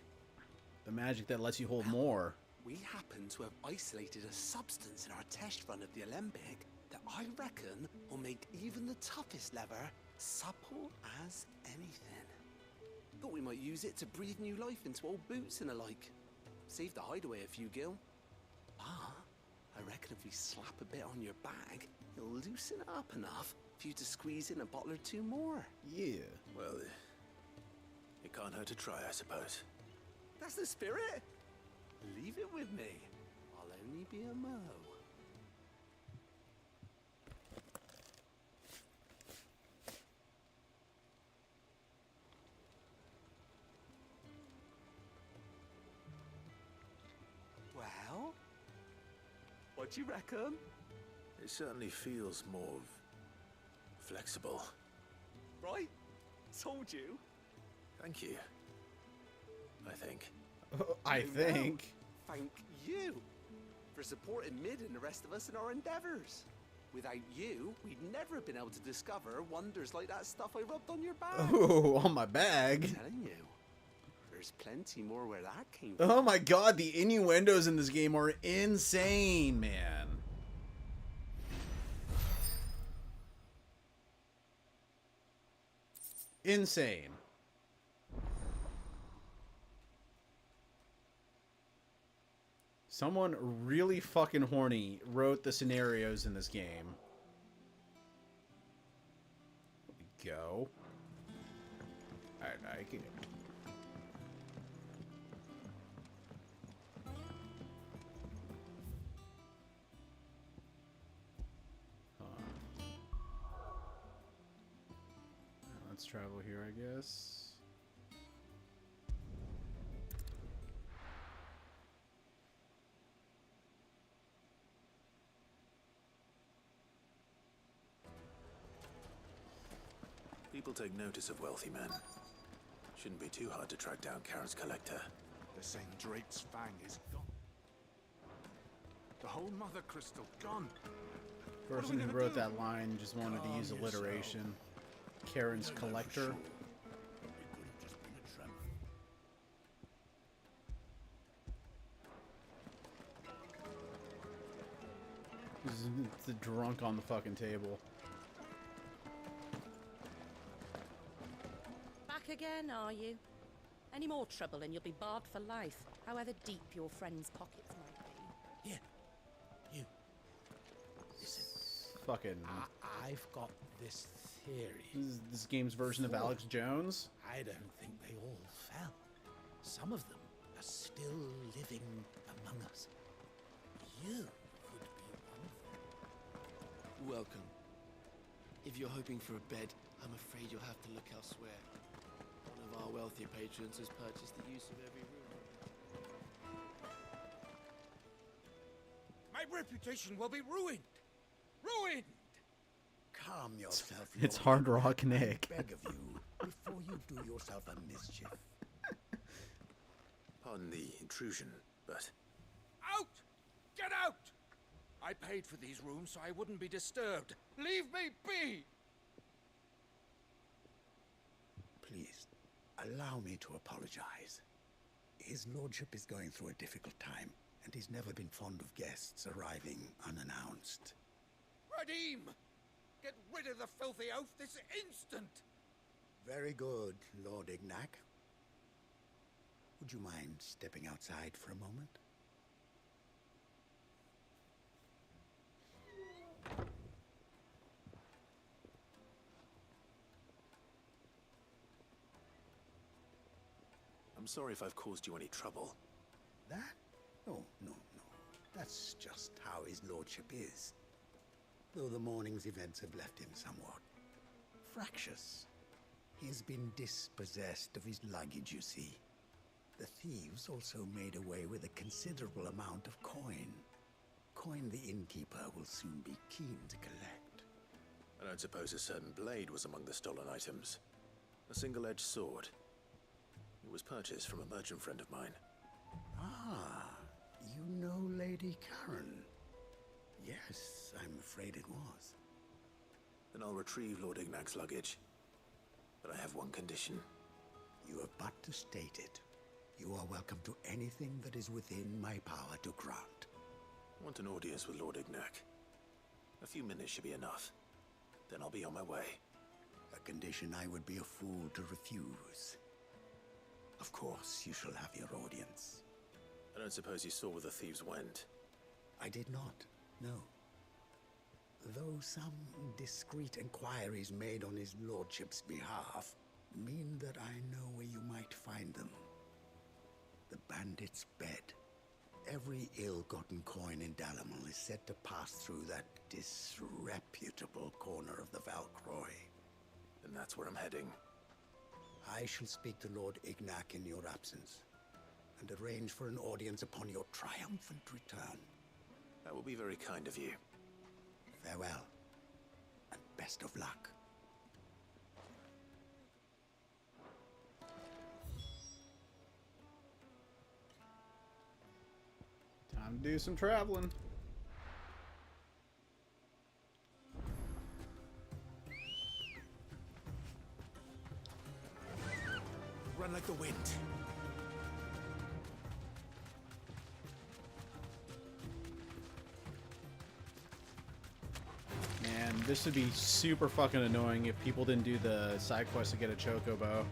The magic that lets you hold more. We happen to have isolated a substance in our test run of the Alembic that I reckon will make even the toughest leather supple as anything. Thought we might use it to breathe new life into old boots and the like. Save the hideaway a few gil. Ah, I reckon if we slap a bit on your bag, it'll loosen it up enough for you to squeeze in a bottle or two more. Yeah. Well, it can't hurt to try, I suppose. That's the spirit. Leave it with me. I'll only be a mo. Well, what do you reckon? It certainly feels more flexible. Right? Told you. Thank you. I think. I think. Thank you for supporting Mid and the rest of us in our endeavors. Without you, we'd never have been able to discover wonders like that stuff I rubbed on your bag. Oh, on my bag. I'm telling you, there's plenty more where that came from. Oh my god, the innuendos in this game are insane, man. Insane. Someone really fucking horny wrote the scenarios in this game. There we go. I like it. Let's travel here, I guess. People take notice of wealthy men. Shouldn't be too hard to track down Karen's collector. They're saying Drake's Fang is gone. The whole Mother Crystal gone. Person who wrote that line just wanted to use alliteration. Karen's collector. It's the drunk on the fucking table. Back again, are you? Any more trouble and you'll be barred for life, however deep your friend's pockets might be. Here. You. Listen. Fucking. I've got this theory. This game's version of Alex Jones? I don't think they all fell. Some of them are still living among us. You could be one of them. Welcome. If you're hoping for a bed, I'm afraid you'll have to look elsewhere. One of our wealthier patrons has purchased the use of every room. My reputation will be ruined. Ruined! Calm yourself. It's Hard Rock Nick. I beg of you, before you do yourself a mischief. Pardon the intrusion, but... Out! Get out! I paid for these rooms so I wouldn't be disturbed. Leave me be! Please, allow me to apologize. His lordship is going through a difficult time, and he's never been fond of guests arriving unannounced. Radim! Get rid of the filthy oaf this instant! Very good, Lord Ignac. Would you mind stepping outside for a moment? I'm sorry if I've caused you any trouble. That? Oh, no. That's just how his lordship is. Though the morning's events have left him somewhat fractious. He's been dispossessed of his luggage, you see. The thieves also made away with a considerable amount of coin. Coin the innkeeper will soon be keen to collect. I don't suppose a certain blade was among the stolen items. A single-edged sword. It was purchased from a merchant friend of mine. Ah, you know Lady Karen? Yes, I'm afraid it was. Then I'll retrieve Lord Ignac's luggage. But I have one condition. You have but to state it. You are welcome to anything that is within my power to grant. I want an audience with Lord Ignac. A few minutes should be enough. Then I'll be on my way. A condition I would be a fool to refuse. Of course, you shall have your audience. I don't suppose you saw where the thieves went. I did not, no. Though some discreet inquiries made on his lordship's behalf mean that I know where you might find them. The bandit's bed. Every ill-gotten coin in Dalamil is said to pass through that disreputable corner of the Valcroy. And that's where I'm heading. I shall speak to Lord Ignac in your absence, and arrange for an audience upon your triumphant return. That will be very kind of you. Farewell, and best of luck. Time to do some traveling. Run like the wind. Man, this would be super fucking annoying if people didn't do the side quest to get a chocobo.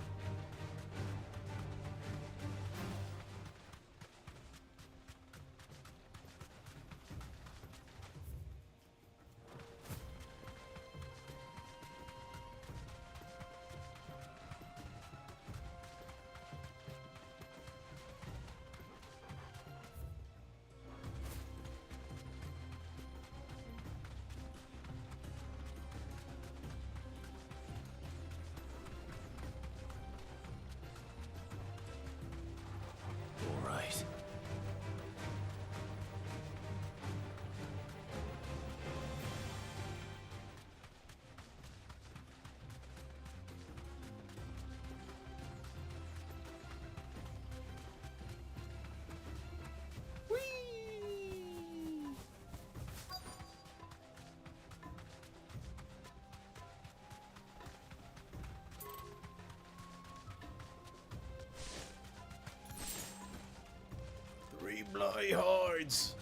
Three bloody hides.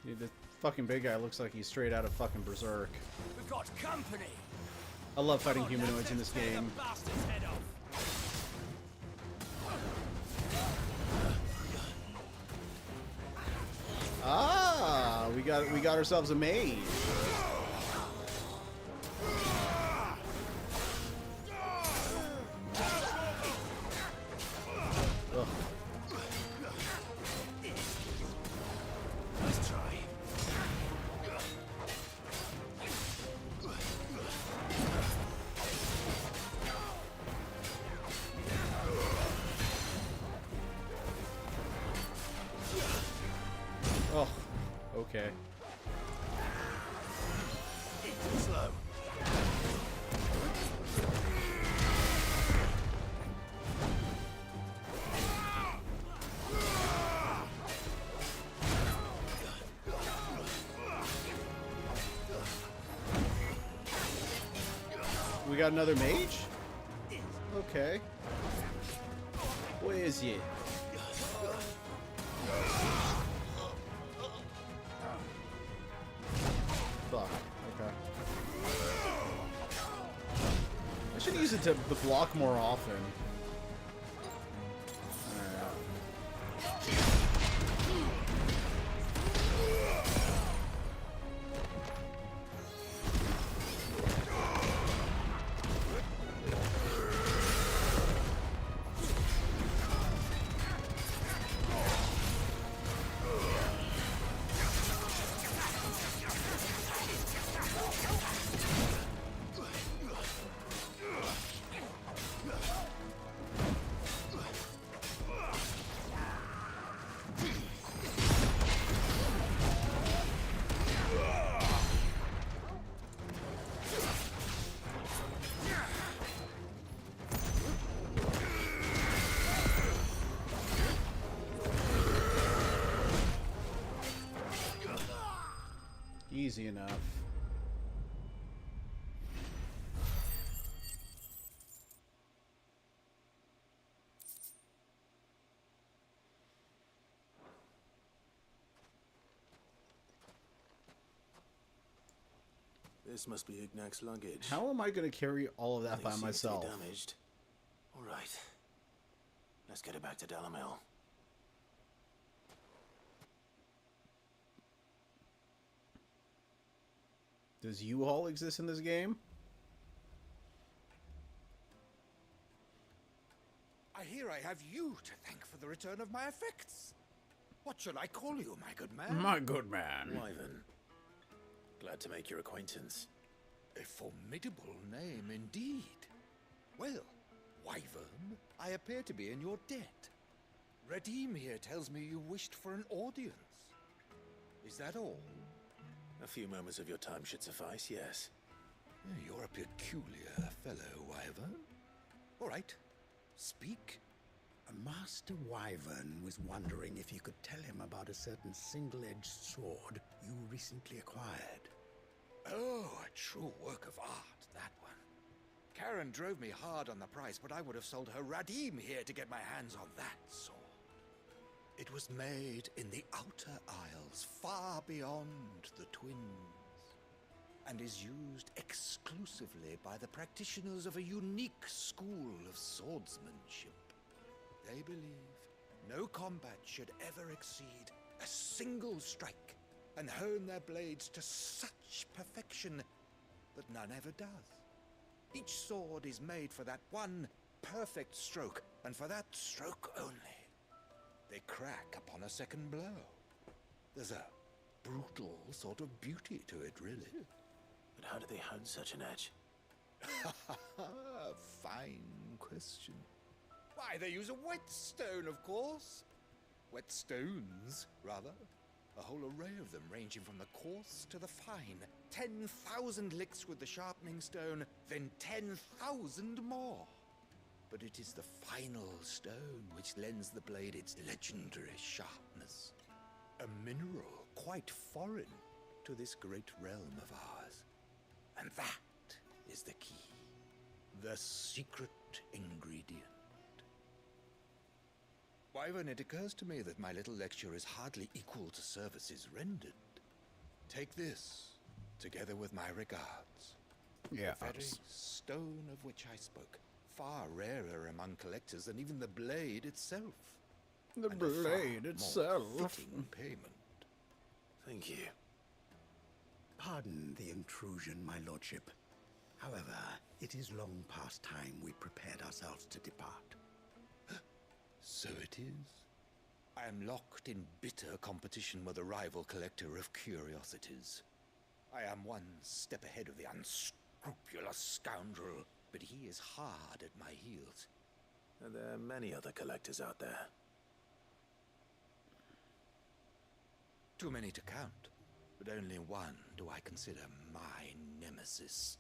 Dude, the fucking big guy looks like he's straight out of fucking Berserk. We've got company. I love fighting humanoids in this game. Bastard's head off. Ah, we got ourselves a mage. Ugh. Nice try. Oh, okay. Slow. We got another mage? Okay. Where is he? Fuck. Okay. I should use it to block more often. easy enough. This must be Ignac's luggage. How am I going to carry all of that by Nothing seems to be myself? damaged. All right. Let's get it back to Dalamel. Does U-Haul exist in this game? I hear I have you to thank for the return of my effects. What should I call you, my good man? My good man. Wyvern. Glad to make your acquaintance. A formidable name indeed. Well, Wyvern, I appear to be in your debt. Radim here tells me you wished for an audience. Is that all? A few moments of your time should suffice, yes. You're a peculiar fellow, Wyvern. All right, speak. Master Wyvern was wondering if you could tell him about a certain single-edged sword you recently acquired. Oh, a true work of art, that one. Karen drove me hard on the price, but I would have sold her Radim here to get my hands on that sword. It was made in the Outer Isles, far beyond the Twins, and is used exclusively by the practitioners of a unique school of swordsmanship. They believe no combat should ever exceed a single strike, and hone their blades to such perfection that none ever does. Each sword is made for that one perfect stroke, and for that stroke only. They crack upon a second blow. There's a brutal sort of beauty to it, really. But how do they hone such an edge? Fine question. Why, they use a whetstone, of course. Whetstones, rather. A whole array of them, ranging from the coarse to the fine. 10,000 licks with the sharpening stone, then 10,000 more. But it is the final stone which lends the blade its legendary sharpness. A mineral quite foreign to this great realm of ours. And that is the key. The secret ingredient. Wyvern, it occurs to me that my little lecture is hardly equal to services rendered. Take this, together with my regards. Yeah. The very stone of which I spoke, far rarer among collectors than even the blade itself. The And a far blade more itself. fitting payment. Thank you. Pardon the intrusion, my lordship. However, it is long past time we prepared ourselves to depart. So it is. I am locked in bitter competition with a rival collector of curiosities. I am one step ahead of the unscrupulous scoundrel, but he is hard at my heels. Are there many other collectors out there? Too many to count, but only one do I consider my nemesis.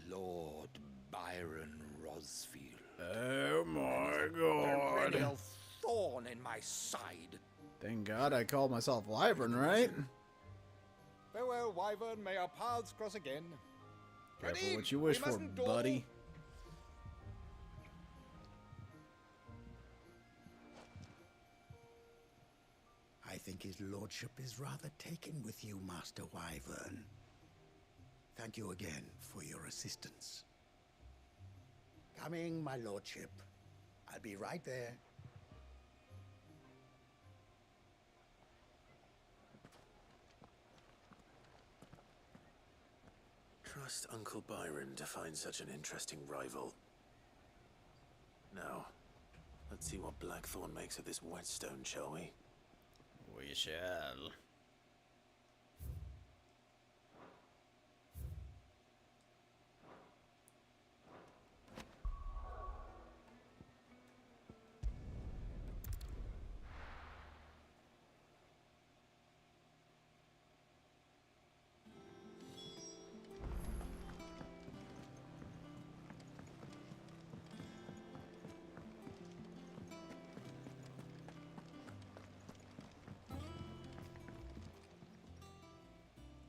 Lord Byron Rosfield. Oh my A god. perennial thorn in my side. Thank God I called myself Wyvern, right? Farewell, Wyvern. May our paths cross again. Careful Radim, what you wish we for, mustn't dawdle. buddy. I think his lordship is rather taken with you, Master Wyvern. Thank you again for your assistance. Coming, my lordship. I'll be right there. Trust Uncle Byron to find such an interesting rival. Now, let's see what Blackthorn makes of this whetstone, shall we? We shall.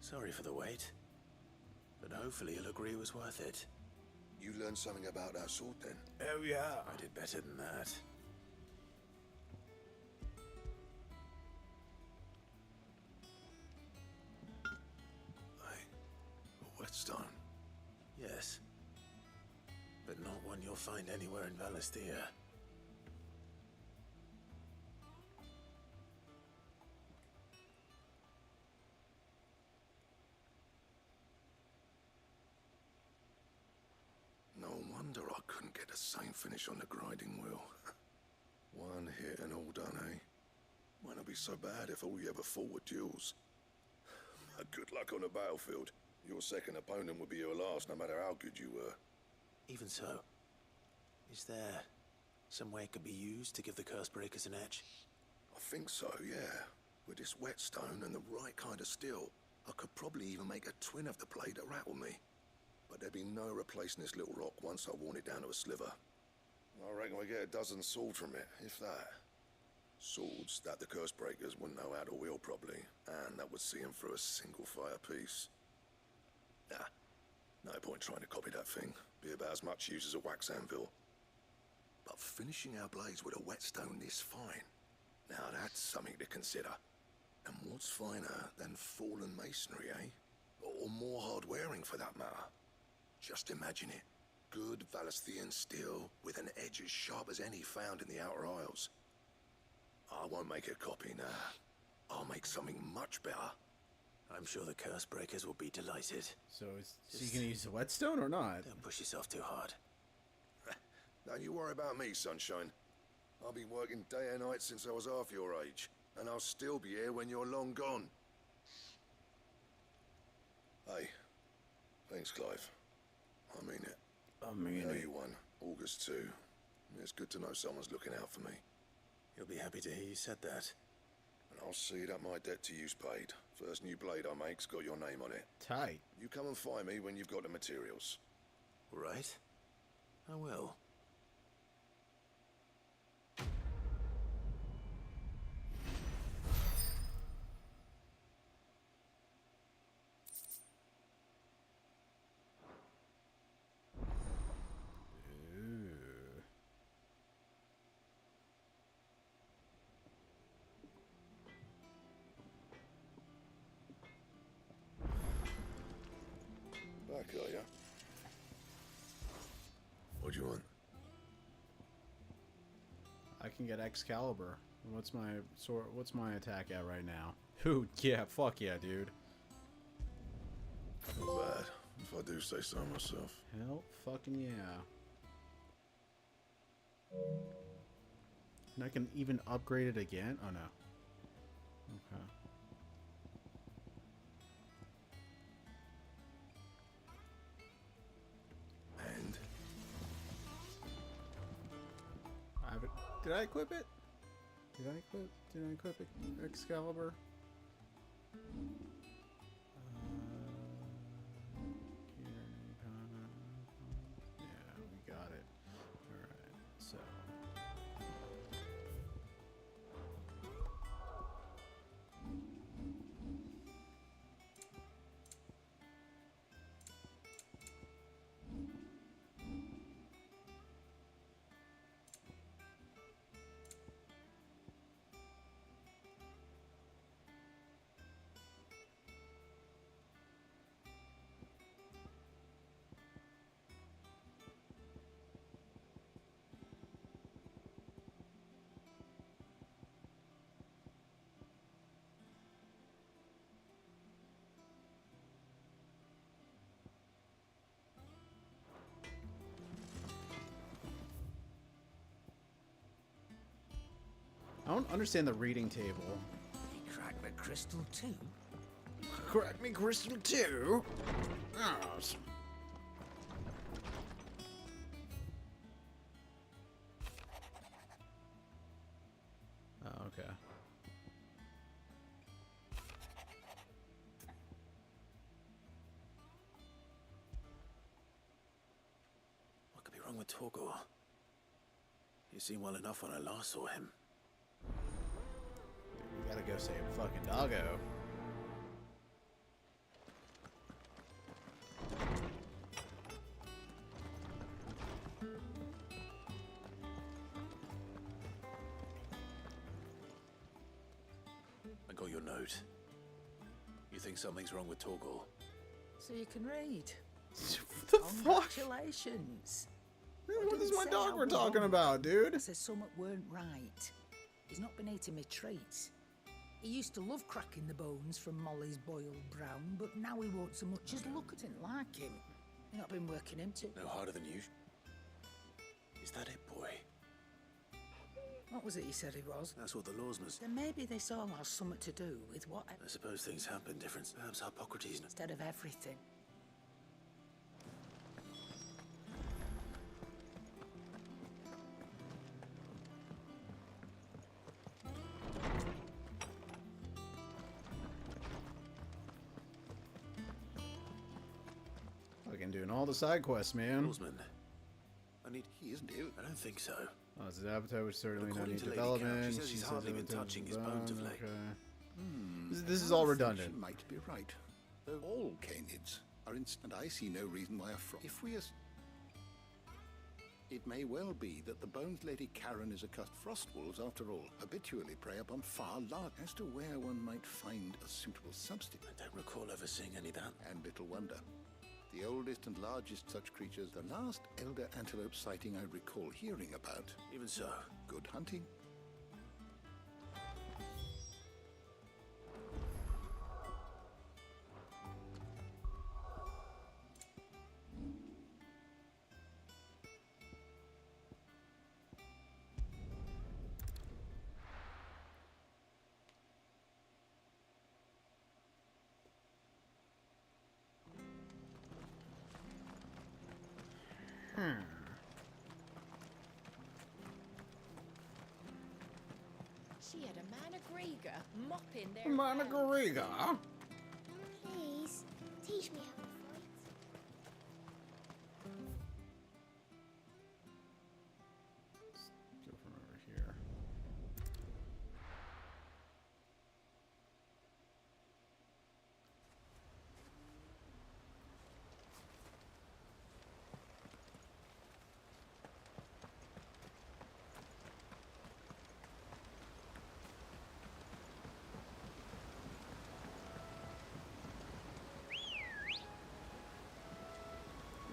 Sorry for the wait. But hopefully you'll agree it was worth it. You learned something about that sword then? Oh yeah, I did better than that. A whetstone? Yes. But not one you'll find anywhere in Valisthea. No wonder I couldn't get the same finish on the grinding wheel. One hit and all done, eh? Might not be so bad if all you ever fought were duels. Good luck on the battlefield. Your second opponent would be your last, no matter how good you were. Even so, is there some way it could be used to give the Cursebreakers an edge? I think so, yeah. With this whetstone and the right kind of steel, I could probably even make a twin of the blade that rattled me. But there'd be no replacing this little rock once I worn it down to a sliver. I reckon we get a dozen swords from it, if that. Swords that the Cursebreakers wouldn't know how to wield properly, and that would see them through a single fire piece. Nah, no point trying to copy that thing. Be about as much use as a wax anvil. But finishing our blades with a whetstone this fine, now that's something to consider. And what's finer than fallen masonry, eh? Or more hard-wearing, for that matter. Just imagine it. Good Valisthean steel with an edge as sharp as any found in the Outer Isles. I won't make a copy, nah. I'll make something much better. I'm sure the Cursebreakers will be delighted. So is he gonna use the whetstone or not? Don't push yourself too hard. Don't you worry about me, Sunshine. I've been working day and night since I was half your age, and I'll still be here when you're long gone. Hey, thanks, Clive. I mean it. I mean I owe it. you one. August 2. It's good to know someone's looking out for me. You'll be happy to hear you said that. And I'll see that my debt to you's paid. First new blade I make's got your name on it. Tight. You come and find me when you've got the materials. Right? I will. Back, are ya? What do you want? I can get Excalibur. What's my sword? What's my attack at right now? Ooh, yeah, fuck yeah, dude. Not bad, if I do say so myself. Hell, fucking yeah. And I can even upgrade it again? Oh no. Okay. And? I have it. Did I equip it? Did I equip Excalibur? Yeah, we got it. Alright, so. I don't understand the reading table. Crack the crystal too? Crack me crystal too? Yes. Oh, okay. What could be wrong with Torgor? He seemed well enough when I last saw him. We gotta go save fucking doggo. note. You think something's wrong with Torgal? So you can read. What the fuck? Congratulations. What is my Say dog I we're was talking wrong. about, dude? Says something weren't right. He's not been eating me treats. He used to love cracking the bones from Molly's boiled brown, but now he won't so much as look at it like him. You've not been working him to. No harder than you. Is that it, boy? What was it he said he was? That's what the laws must. Then maybe this all has something to do with what... I suppose things have been different. Perhaps Hippocrates... Instead of everything. Fucking doing all the side quests, man. Lawsman. He isn't ill. I don't think so. Oh, his appetite would certainly not According need to Lady development. Cow, she says he's hardly been touching his bones of late. This is all redundant. She might be right. Though all canids are and I see no reason why if we it may well be that the Bones Lady Karen is a frost wolves, after all, habitually prey upon far large. As to where one might find a suitable substitute, I don't recall ever seeing any of that. And little wonder. The oldest and largest such creatures, the last elder antelope sighting I recall hearing about. Even so. Good hunting. She had a Managriga mopping their Managriga? Please, teach me how to fight. Go from over here.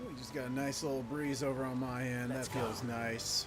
We just got a nice little breeze over on my end. That feels nice.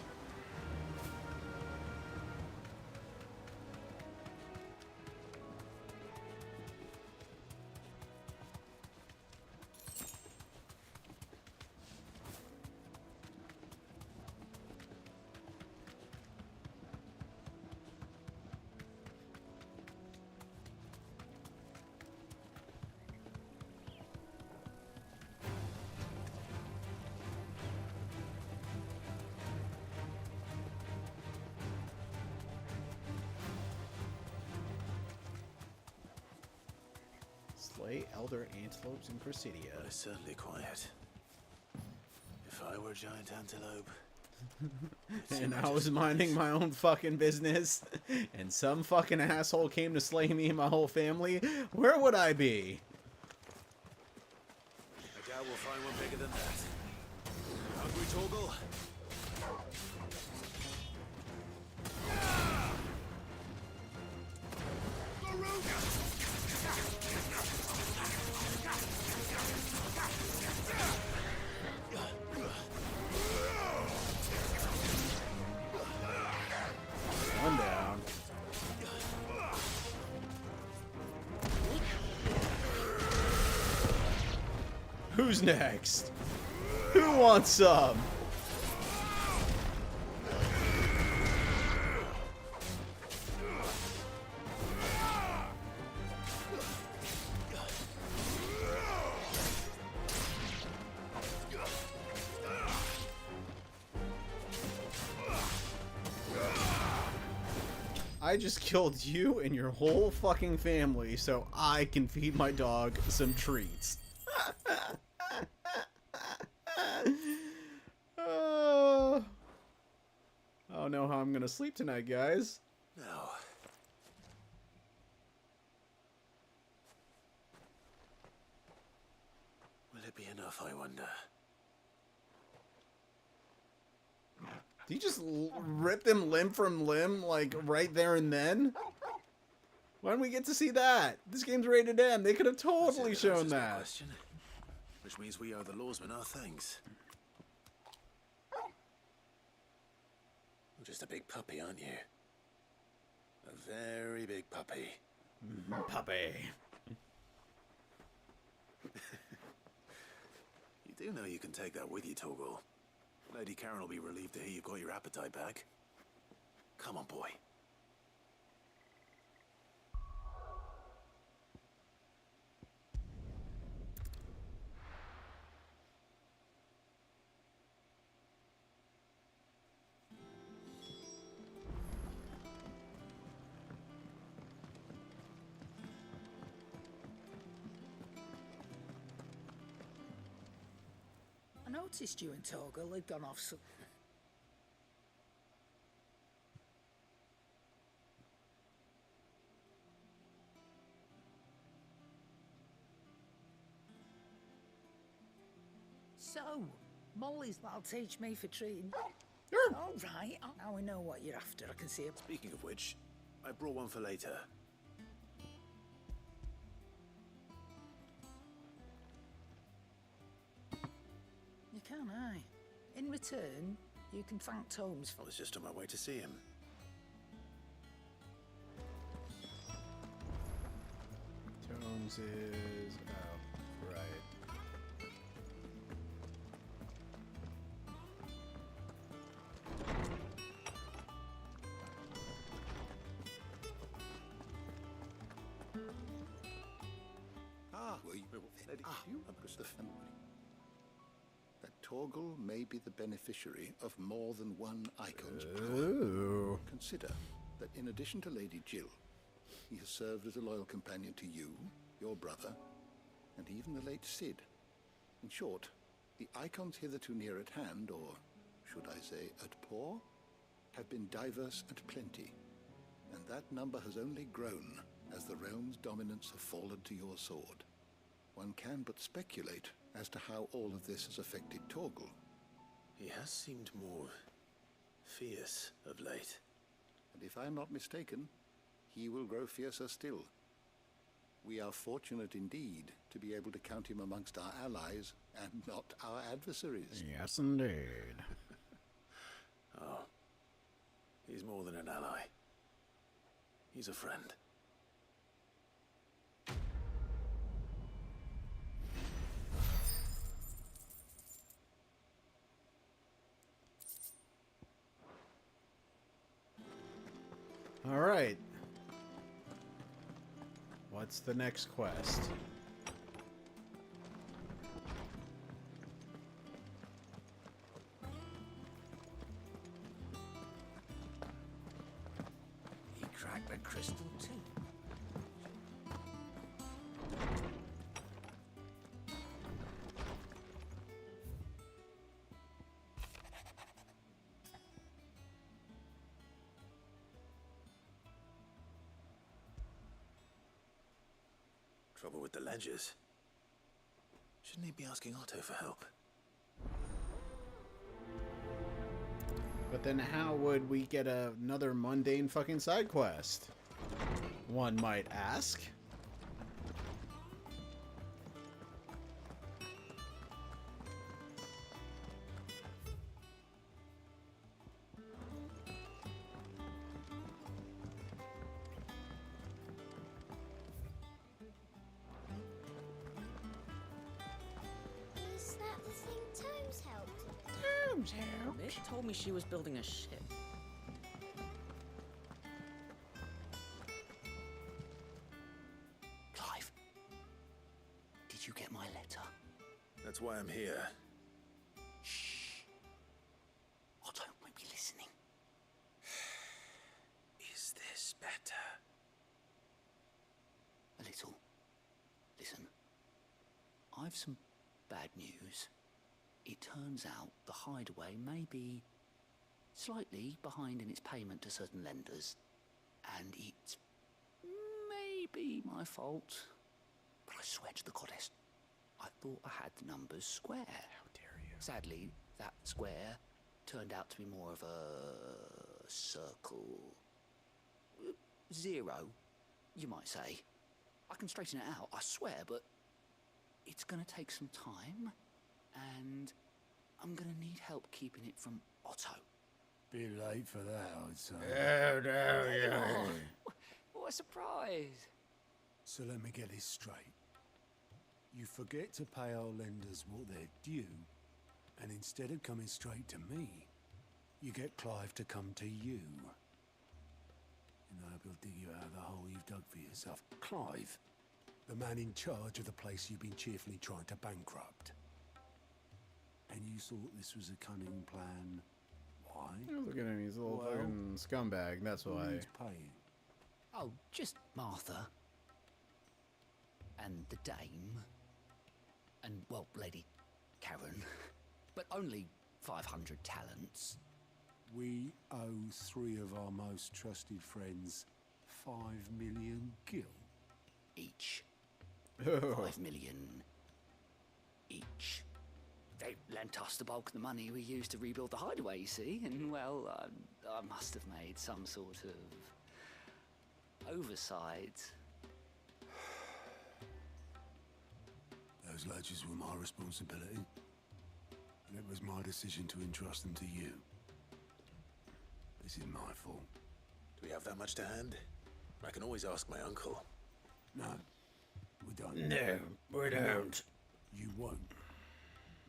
Slay elder antelopes in Cressidia. Well, it's certainly quiet. If I were a giant antelope... And I was minding my own fucking business, and some fucking asshole came to slay me and my whole family, where would I be? I doubt we'll find one bigger than that. Hungry, Torgal? One down. Who's next? Who wants some? I just killed you and your whole fucking family so I can feed my dog some treats. I don't know how I'm gonna sleep tonight, guys. No. Will it be enough, I wonder? Did you just rip them limb from limb, like, right there and then? Why didn't we get to see that? This game's rated M. They could have totally That's shown just a that. question. Which means we owe the lawsmen our thanks. You're just a big puppy, aren't you? A very big puppy. Puppy. You do know you can take that with you, Torgal. Lady Karen will be relieved to hear you've got your appetite back. Come on, boy. I noticed you and Torgal had gone off so... So, Molly's that'll teach me for treating. All right, now we know what you're after. I can see it. Speaking of which, I brought one for later. You can, aye. In return, you can thank Tomes for... I was just on my way to see him. Tomes is... Oh, right. The family. That Torgal may be the beneficiary of more than one Icon's power. Consider that in addition to Lady Jill, he has served as a loyal companion to you, your brother, and even the late Cid. In short, the Icons hitherto near at hand, or should I say at paw, have been diverse and plenty, and that number has only grown as the realm's dominance have fallen to your sword. One can but speculate as to how all of this has affected Torgal. He has seemed more fierce of late. And if I am not mistaken, he will grow fiercer still. We are fortunate indeed to be able to count him amongst our allies and not our adversaries. Yes, indeed. Oh, he's more than an ally. He's a friend. All right. What's the next quest? He cracked the crystal too. Trouble with the ledgers. Shouldn't he be asking Otto for help? But then how would we get another mundane fucking side quest? One might ask. Is that the thing Tomes helped? Tomes helped? It told me she was building a ship. Clive, did you get my letter? That's why I'm here. Shh. Otto won't be listening. Is this better? A little. Listen, I've some bad news. It turns out the Hideaway may be slightly behind in its payment to certain lenders, and it's maybe my fault. But I swear to the goddess, I thought I had the numbers square. How dare you? Sadly, that square turned out to be more of a circle. Zero. you might say. I can straighten it out, I swear, but it's gonna take some time, and I'm gonna need help keeping it from Otto. Bit late for that, I'd say. What a surprise! So let me get this straight. You forget to pay our lenders what they're due, and instead of coming straight to me, you get Clive to come to you. And I hope he'll dig you out of the hole you've dug for yourself. Clive, the man in charge of the place you've been cheerfully trying to bankrupt. And you thought this was a cunning plan. Why? Look at him, he's a little Well, fucking scumbag, that's why. Who's paying? Oh, just Martha. And the dame. And, well, Lady Karen. But only 500 talents. We owe 3 of our most trusted friends 5 million gil. Each. 5 million each. They lent us the bulk of the money we used to rebuild the hideaway, you see, and, well, I must have made some sort of oversight. Those ledgers were my responsibility, and it was my decision to entrust them to you. This is my fault. Do we have that much to hand? I can always ask my uncle. No, we don't. No, we don't. You won't.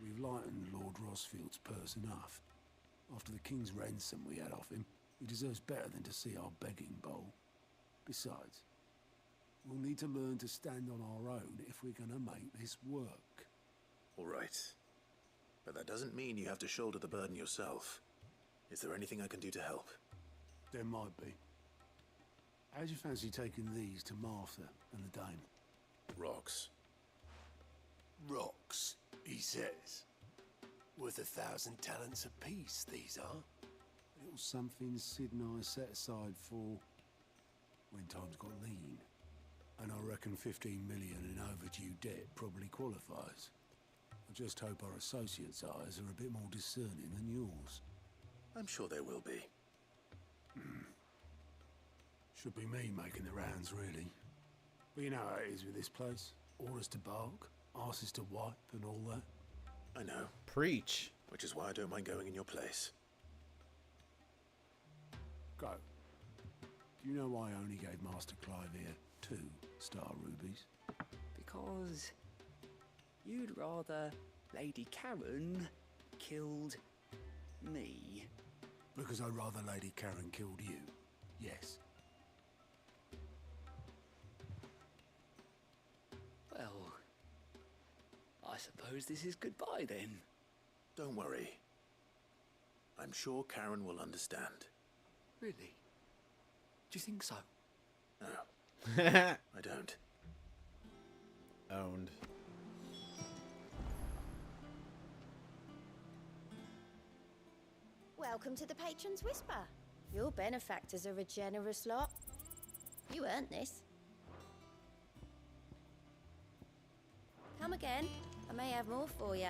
We've lightened Lord Rosfield's purse enough. After the king's ransom we had off him, he deserves better than to see our begging bowl. Besides, we'll need to learn to stand on our own if we're gonna make this work. All right. But that doesn't mean you have to shoulder the burden yourself. Is there anything I can do to help? There might be. How'd you fancy taking these to Martha and the dame? Rocks. Rocks, he says. Worth 1,000 talents apiece, these are. Little something Sid and I set aside for when times got lean. And I reckon 15 million in overdue debt probably qualifies. I just hope our associates' eyes are a bit more discerning than yours. I'm sure there will be. Should be me making the rounds, really. But you know how it is with this place. Orders to bark, arses to wipe, and all that. I know. Preach. Which is why I don't mind going in your place. Go. Do you know why I only gave Master Clive here 2 star rubies? Because you'd rather Lady Karen killed me. Because I'd rather Lady Karen killed you. Yes. Well, I suppose this is goodbye then. Don't worry. I'm sure Karen will understand. Really? Do you think so? No. I don't. Owned. Welcome to the Patron's Whisper. Your benefactors are a generous lot. You earned this. Come again. I may have more for you.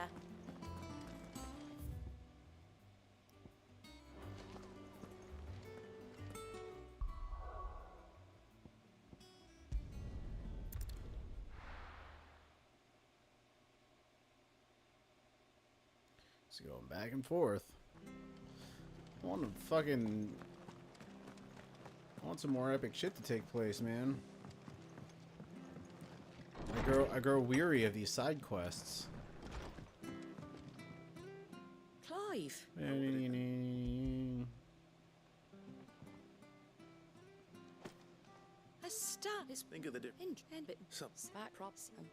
It's going back and forth. I want some more epic shit to take place, man. I grow weary of these side quests. Clive. A star is Think of the some back props and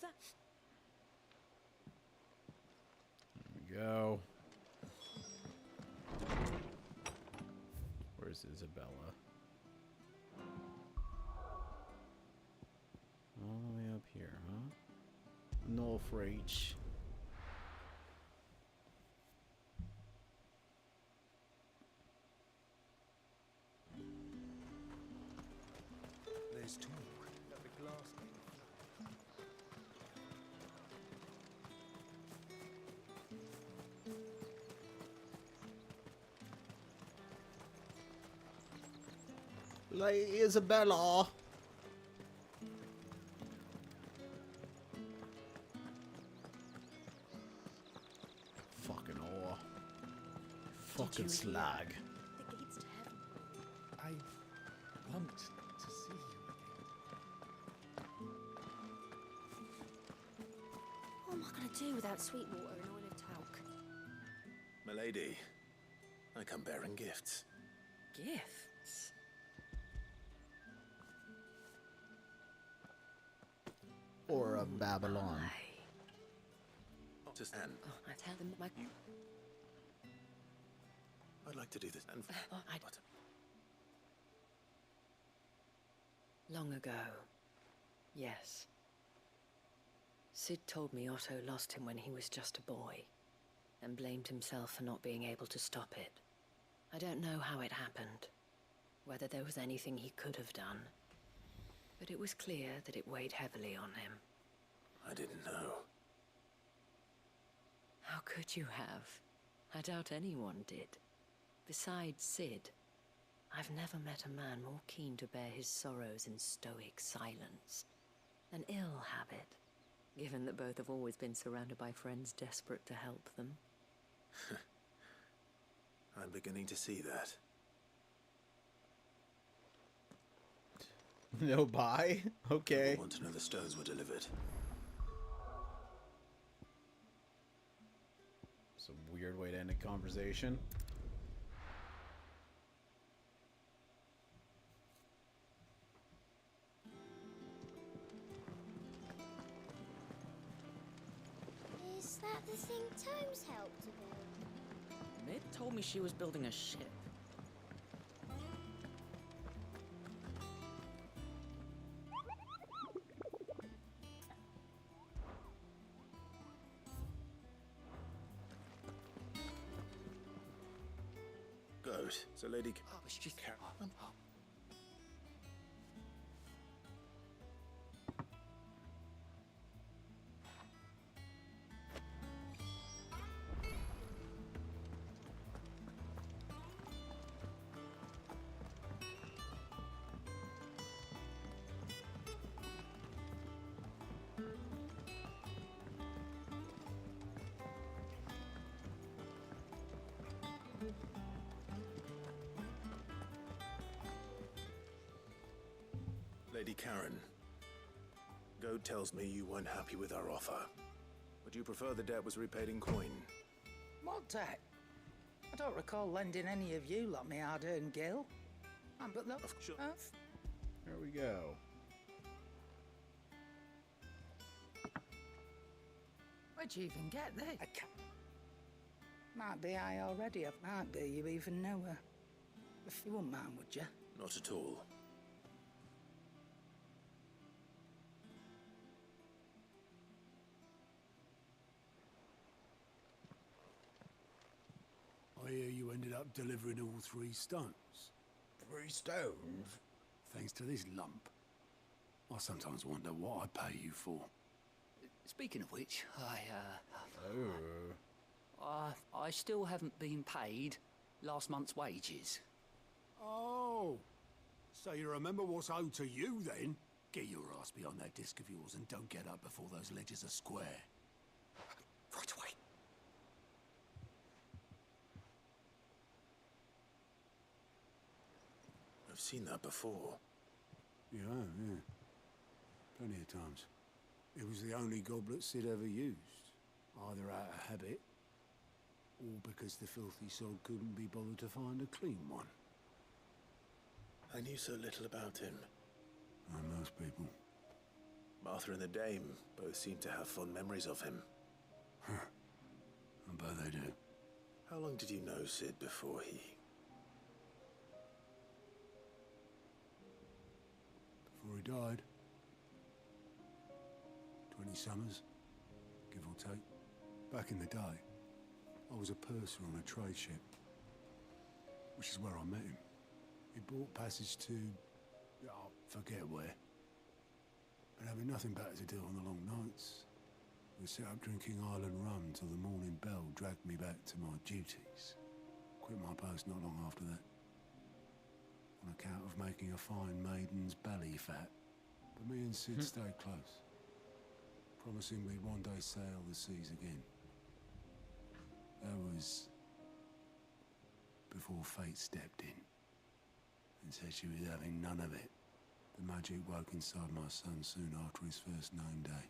that. There we go. Where's Isabella? All the way up here, huh? Northreach. There's talk that the glass Lady Isabella. Fucking slag. The gates to heaven. I want to see you again. What am I going to do without Sweetwater and Oil of Talc? Milady, I come bearing gifts. Gifts? Or of Babylon. Just Anne. Oh, I tell them that my... I'd like to do this. And Long ago, yes. Sid told me Otto lost him when he was just a boy, and blamed himself for not being able to stop it. I don't know how it happened, whether there was anything he could have done, but it was clear that it weighed heavily on him. I didn't know. How could you have? I doubt anyone did. Besides Sid, I've never met a man more keen to bear his sorrows in stoic silence. An ill habit, given that both have always been surrounded by friends desperate to help them. I'm beginning to see that. No buy? Okay. I want to know the stones were delivered. It's a weird way to end a conversation. Is that the thing Tomes helped to build? Mid told me she was building a ship. Good. So Lady... I was just... Lady Karen, Goad tells me you weren't happy with our offer. Would you prefer the debt was repaid in coin? What debt? I don't recall lending any of you lot me hard-earned gil. But look, Sure. There we go. Where'd you even get this? I can't. Might be I already have, might be you even know her. If you wouldn't mind, would you? Not at all. I hear you ended up delivering all 3 stones. 3 stones? Thanks to this lump. I sometimes wonder what I pay you for. Speaking of which, I still haven't been paid last month's wages. Oh, so you remember what's owed to you then? Get your ass behind that disc of yours and don't get up before those ledgers are square. Right away. I've seen that before. Yeah. Plenty of times. It was the only goblet Sid ever used. Either out of habit, or because the filthy sod couldn't be bothered to find a clean one. I knew so little about him. Like most people. Martha and the Dame both seem to have fond memories of him. I bet they do. How long did you know Sid before he... Before he died. 20 summers, give or take. Back in the day, I was a purser on a trade ship, which is where I met him. He bought passage to... I forget where. But having nothing better to do on the long nights, we set up drinking Island rum till the morning bell dragged me back to my duties. Quit my post not long after that. On account of making a fine maiden's belly fat. But me and Sid stayed close, promising we'd one day sail the seas again. That was before fate stepped in and said she was having none of it. The magic woke inside my son soon after his first name day,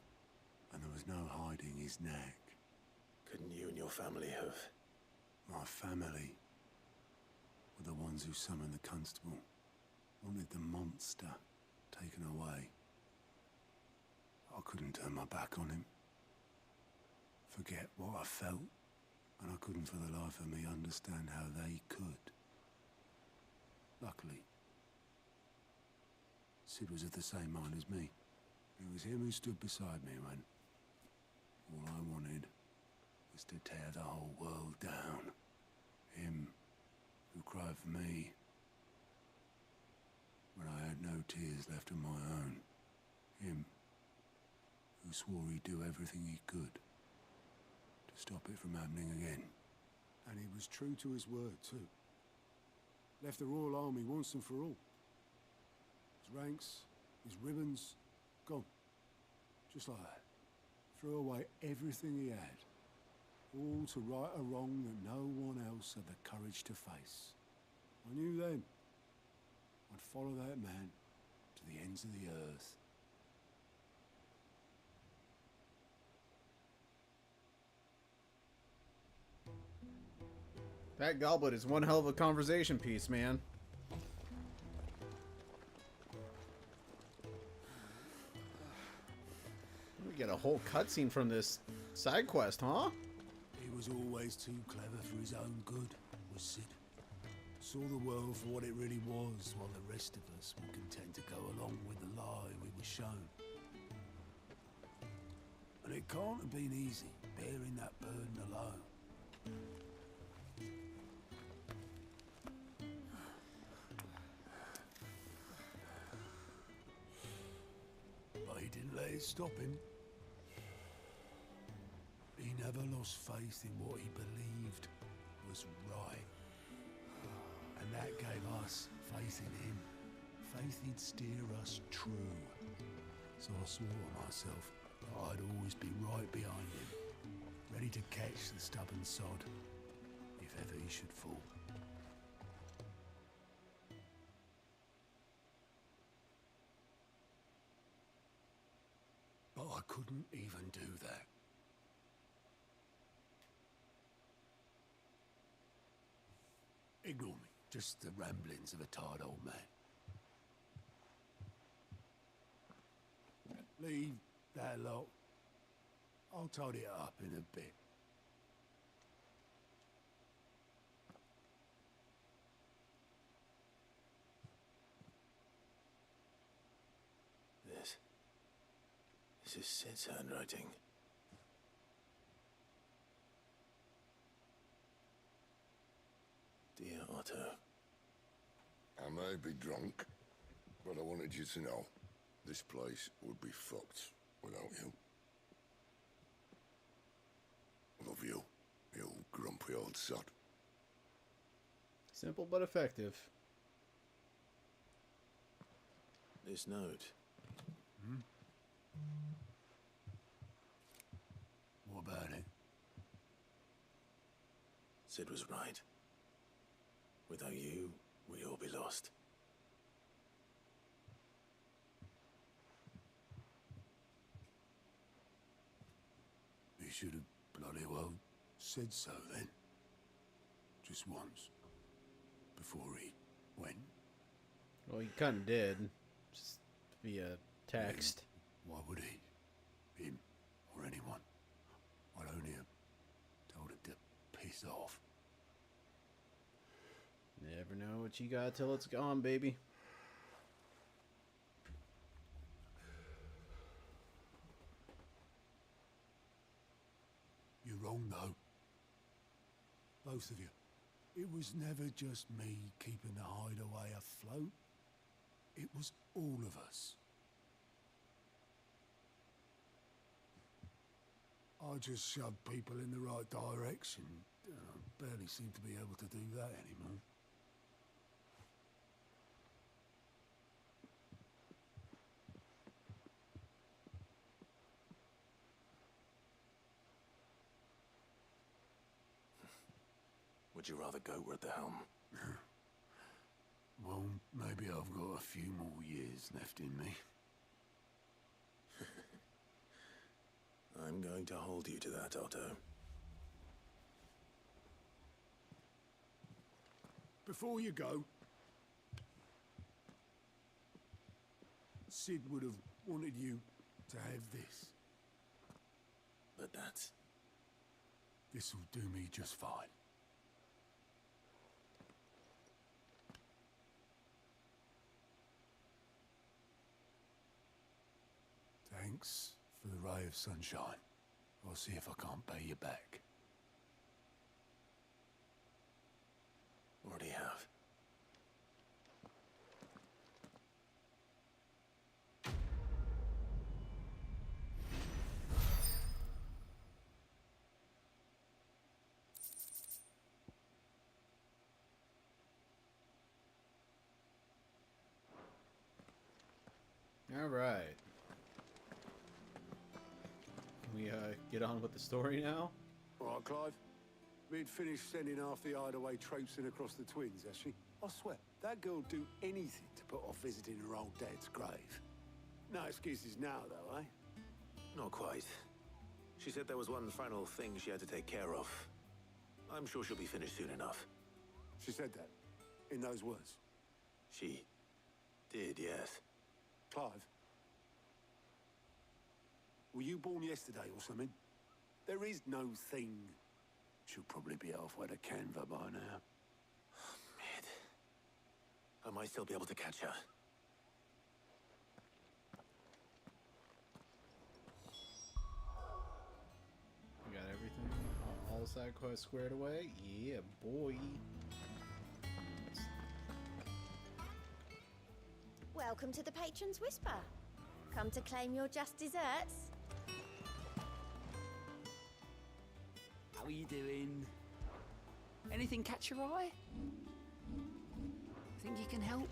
and there was no hiding his knack. Couldn't you and your family have? My family were the ones who summoned the constable, wanted the monster taken away. I couldn't turn my back on him, forget what I felt, and I couldn't for the life of me understand how they could. Luckily, Sid was of the same mind as me. It was him who stood beside me when all I wanted was to tear the whole world down. Him who cried for me when I had no tears left of my own. Him who swore he'd do everything he could to stop it from happening again. And he was true to his word, too. Left the Royal Army once and for all. His ranks, his ribbons, gone. Just like that. Threw away everything he had. All to right a wrong that no one else had the courage to face. I knew then I'd follow that man to the ends of the earth. That goblet is one hell of a conversation piece, man. We get a whole cutscene from this side quest, huh? He was always too clever for his own good, was Sid. Saw the world for what it really was, while the rest of us were content to go along with the lie we were shown. And it can't have been easy, bearing that burden alone. But he didn't let it stop him. He never lost faith in what he believed was right. And that gave us faith in him. Faith he'd steer us true. So I swore to myself that I'd always be right behind him, ready to catch the stubborn sod, if ever he should fall. But I couldn't even do that. Ignore me, just the ramblings of a tired old man. Leave that lot. I'll tidy it up in a bit. This is Sid's handwriting. Dear Otto. I may be drunk, but I wanted you to know this place would be fucked without you. Love you, you grumpy old sod. Simple but effective. This note. What about it? Sid was right. Without you, we'd all be lost. He should have bloody well said so then. Just once. Before he went. Well, he kind of did. Just via text. Why would he? Him or anyone? I'd only have told him to piss off. Never know what you got till it's gone, baby. You're wrong, though. Both of you. It was never just me keeping the hideaway afloat. It was all of us. I just shoved people in the right direction. I barely seem to be able to do that anymore. would you rather go at the helm? Well, maybe I've got a few more years left in me. I'm going to hold you to that, Otto. Before you go, Sid would have wanted you to have this. But this'll do me just fine. Thanks for the ray of sunshine. I'll see if I can't pay you back. Already have. All right. Can we get on with the story now? All right, Clive. We'd finished sending half the hideaway traipsing across the twins, has she? I swear, that girl'd do anything to put off visiting her old dad's grave. No excuses now, though, eh? Not quite. She said there was one final thing she had to take care of. I'm sure she'll be finished soon enough. She said that? In those words? She did, yes. Clive? Were you born yesterday or something? There is no thing. She'll probably be halfway to Canva by now. Mid. I might still be able to catch her. We got everything, all side quests squared away. Yeah, boy. Welcome to the Patron's Whisper. Come to claim your just desserts? How are you doing? Anything catch your eye? Think you can help?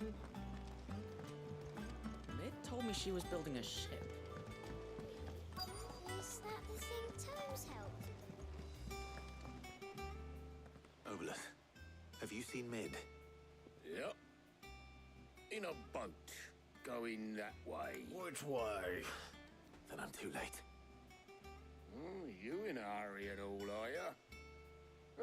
Mid told me she was building a ship. Is that the thing Tomes helped? Obolus, have you seen Mid? Yep. In a boat. Going that way. Which way? Then I'm too late. You in a hurry at all, are you?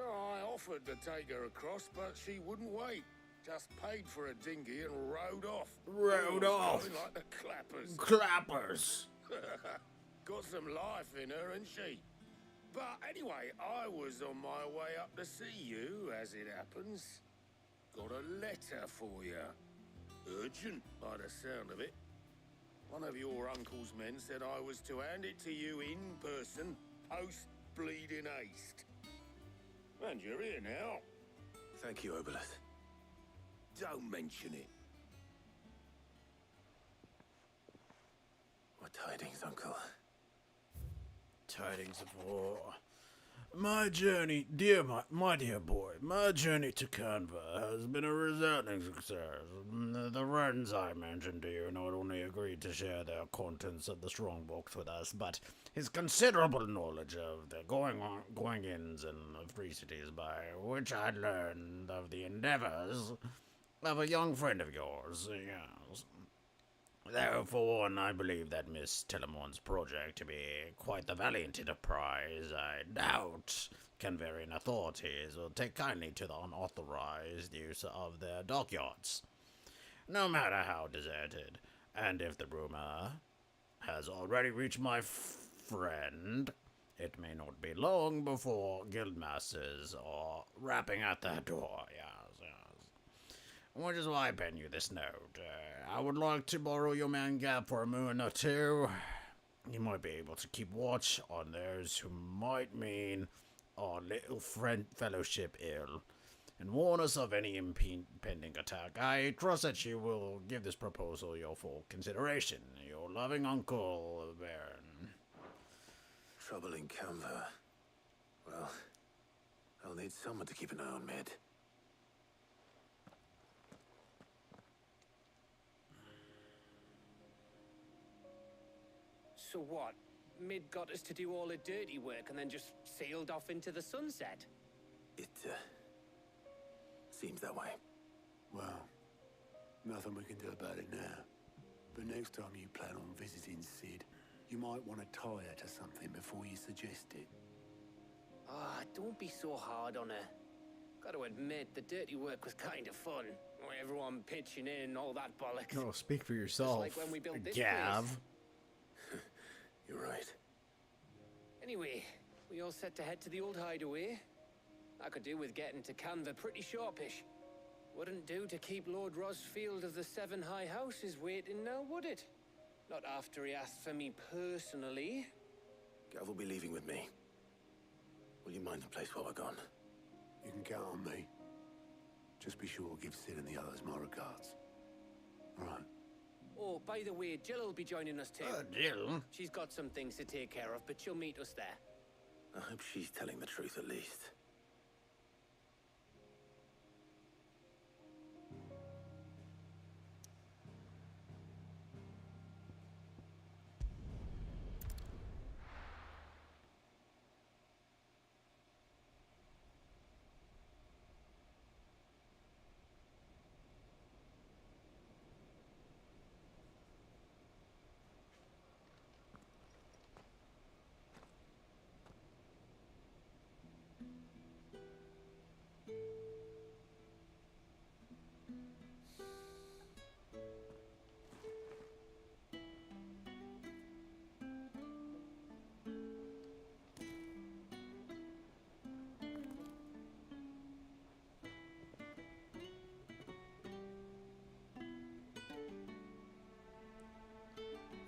I offered to take her across, but she wouldn't wait. Just paid for a dinghy and rowed off. Rowed off? Going like the clappers. Clappers. Got some life in her, and she. But anyway, I was on my way up to see you, as it happens. Got a letter for you. Urgent, by the sound of it. One of your uncle's men said I was to hand it to you in person, post-bleeding haste. And you're here now. Thank you, Obolus. Don't mention it. What tidings, Uncle? Tidings of war. My journey, my dear boy, my journey to Canva has been a resounding success. The friends I mentioned to you not only agreed to share their contents of the strongbox with us, but his considerable knowledge of the going-ins and the free cities, by which I learned of the endeavors of a young friend of yours. Yes. Though, for one, I believe that Miss Telemon's project to be quite the valiant enterprise, I doubt Canvarian authorities will take kindly to the unauthorized use of their dockyards, no matter how deserted. And if the rumor has already reached my friend, it may not be long before guildmasters are rapping at their door. Yes. Which is why I pen you this note. I would like to borrow your man Gab for a moon or two. You might be able to keep watch on those who might mean our little fellowship ill, and warn us of any impending attack. I trust that you will give this proposal your full consideration. Your loving uncle, Baron. Trouble in Canva. Well, I'll need someone to keep an eye on Mid. So what? Mid got us to do all the dirty work and then just sailed off into the sunset. It, seems that way. Well, nothing we can do about it now. But next time you plan on visiting Sid, you might want to tie her to something before you suggest it. Ah, don't be so hard on her. Got to admit, the dirty work was kind of fun. Everyone pitching in, all that bollocks. Oh, speak for yourself, Just like when we built this Gav. place. You're right. Anyway, we all set to head to the old hideaway. I could do with getting to Canva pretty sharpish. Wouldn't do to keep Lord Rosfield of the Seven High Houses waiting now, would it? Not after he asked for me personally. Gav will be leaving with me. Will you mind the place while we're gone? You can count on me. Just be sure to give Sid and the others my regards. All right. Oh, by the way, Jill will be joining us too. Jill? She's got some things to take care of, but she'll meet us there. I hope she's telling the truth at least.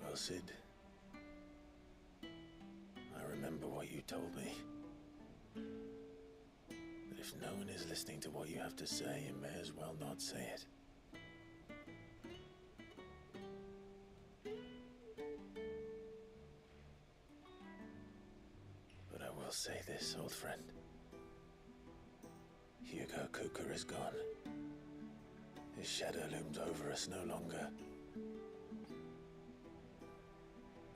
Well, Sid, I remember what you told me. But if no one is listening to what you have to say, you may as well not say it. But I will say this, old friend. Hugo Cooker is gone. His shadow looms over us no longer.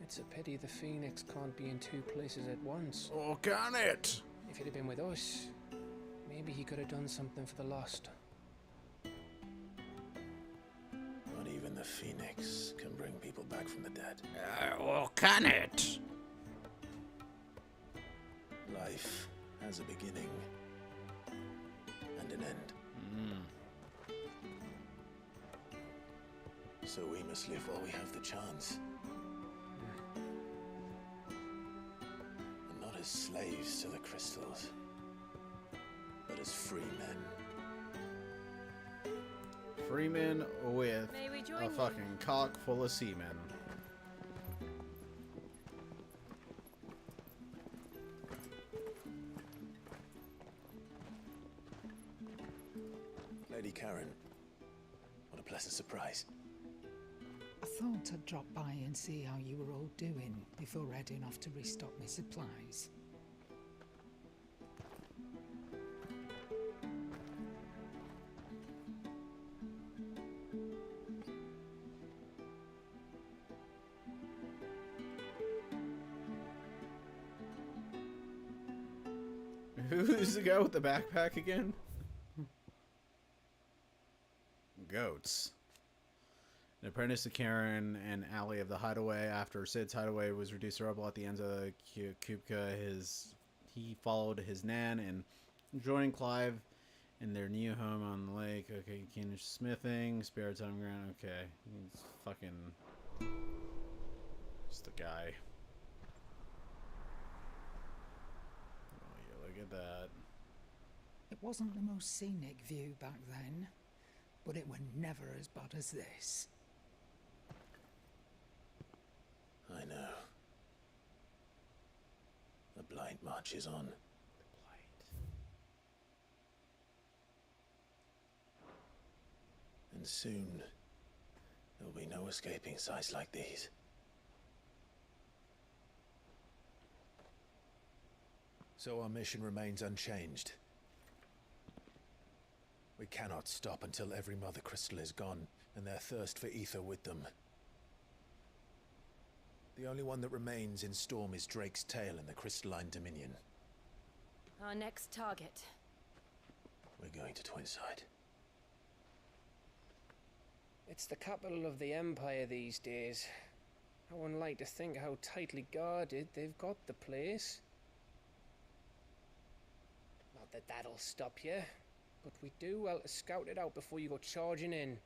It's a pity the Phoenix can't be in two places at once. Or can it? If he'd have been with us, maybe he could have done something for the Lost. Not even the Phoenix can bring people back from the dead. Or can it? Life has a beginning and an end. So we must live while we have the chance. And not as slaves to the crystals, but as free men. Free men with May we join a you? fucking cock full of semen. Lady Karen, what a pleasant surprise. I thought I'd drop by and see how you were all doing before heading off to restock my supplies. Who's the guy with the backpack again? Goats. An apprentice to Karen and Allie of the Hideaway. After Sid's hideaway was reduced to rubble at the ends of the Kupka, he followed his nan and joined Clive in their new home on the lake. Okay, Keenish smithing, spare time ground. Okay, he's fucking just the guy. Oh yeah, look at that. It wasn't the most scenic view back then, but it were never as bad as this. I know. The blight marches on. And soon, there'll be no escaping sights like these. So our mission remains unchanged. We cannot stop until every Mother Crystal is gone, and their thirst for ether with them. The only one that remains in Storm is Drake's Tail in the Crystalline Dominion. Our next target. We're going to Twinside. It's the capital of the Empire these days. I wouldn't like to think how tightly guarded they've got the place. Not that that'll stop you, but we do well to scout it out before you go charging in.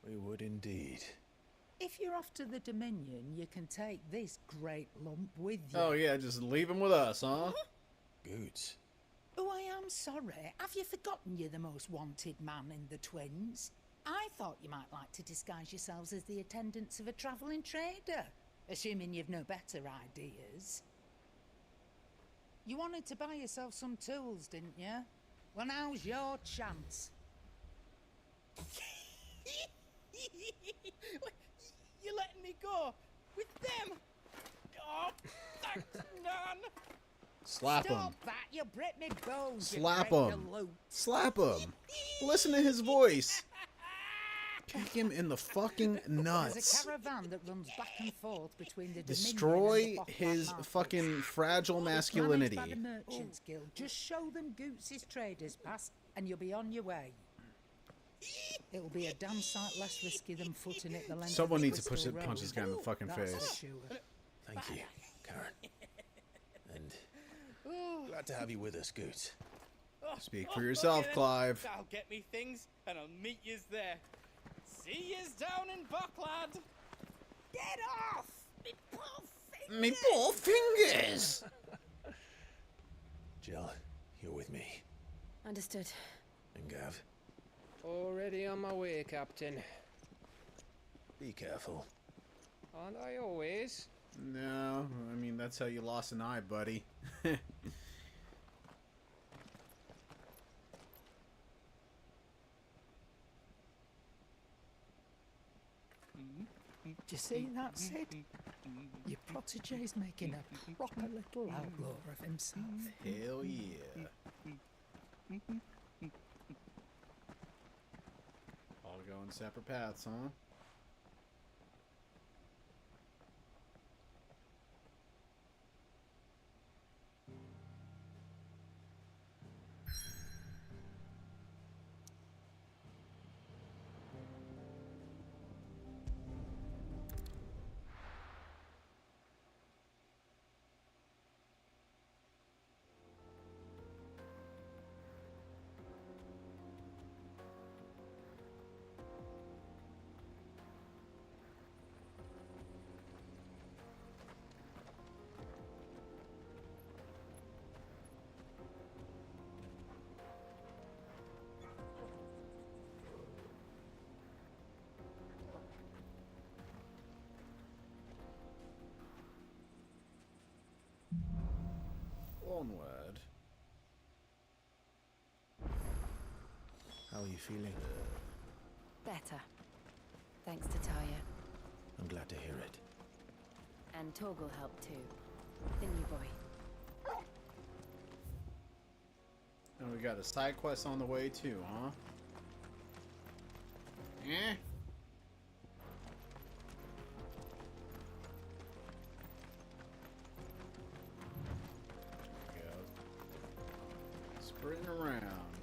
We would indeed. If you're off to the Dominion, you can take this great lump with you. Oh yeah, just leave him with us, huh? Goods. Oh, I am sorry. Have you forgotten you're the most wanted man in the Twins? I thought you might like to disguise yourselves as the attendants of a travelling trader, assuming you've no better ideas. You wanted to buy yourself some tools, didn't you? Well, now's your chance. You're letting me go with them? Oh, thanks, Nan. Slap him. Stop that! You break me bones. Slap you him. Slap him. Listen to his voice. Kick him in the fucking There's nuts. a caravan that runs back and forth between the Destroy Dominion and the his Bockland fucking fragile Markets. masculinity. Managed by the Merchants Guild. Just show them Goots' traders pass, and you'll be on your way. It'll be a damn sight less risky than footing it the length Someone of the needs to Crystal punch this Road. guy in the fucking That's face. for sure. Thank you, Karen. And glad to have you with us, Goots. Speak for yourself, Clive. I'll get me things, and I'll meet yous there. See yous down in Buckland. Get off! Me poor fingers! Me poor fingers! Jill, you're with me. Understood. And Gav, Already on my way, Captain. be careful. Aren't I always? No, I mean, that's how you lost an eye, buddy. Do you see that, Sid? Your protege's making a proper little outlaw of himself. Hell yeah. All going separate paths, huh? Onward. How are you feeling? Better. Thanks to Taya. I'm glad to hear it. And Torgal helped too. The new boy. And we got a side quest on the way too, huh? Eh? Sprinting around.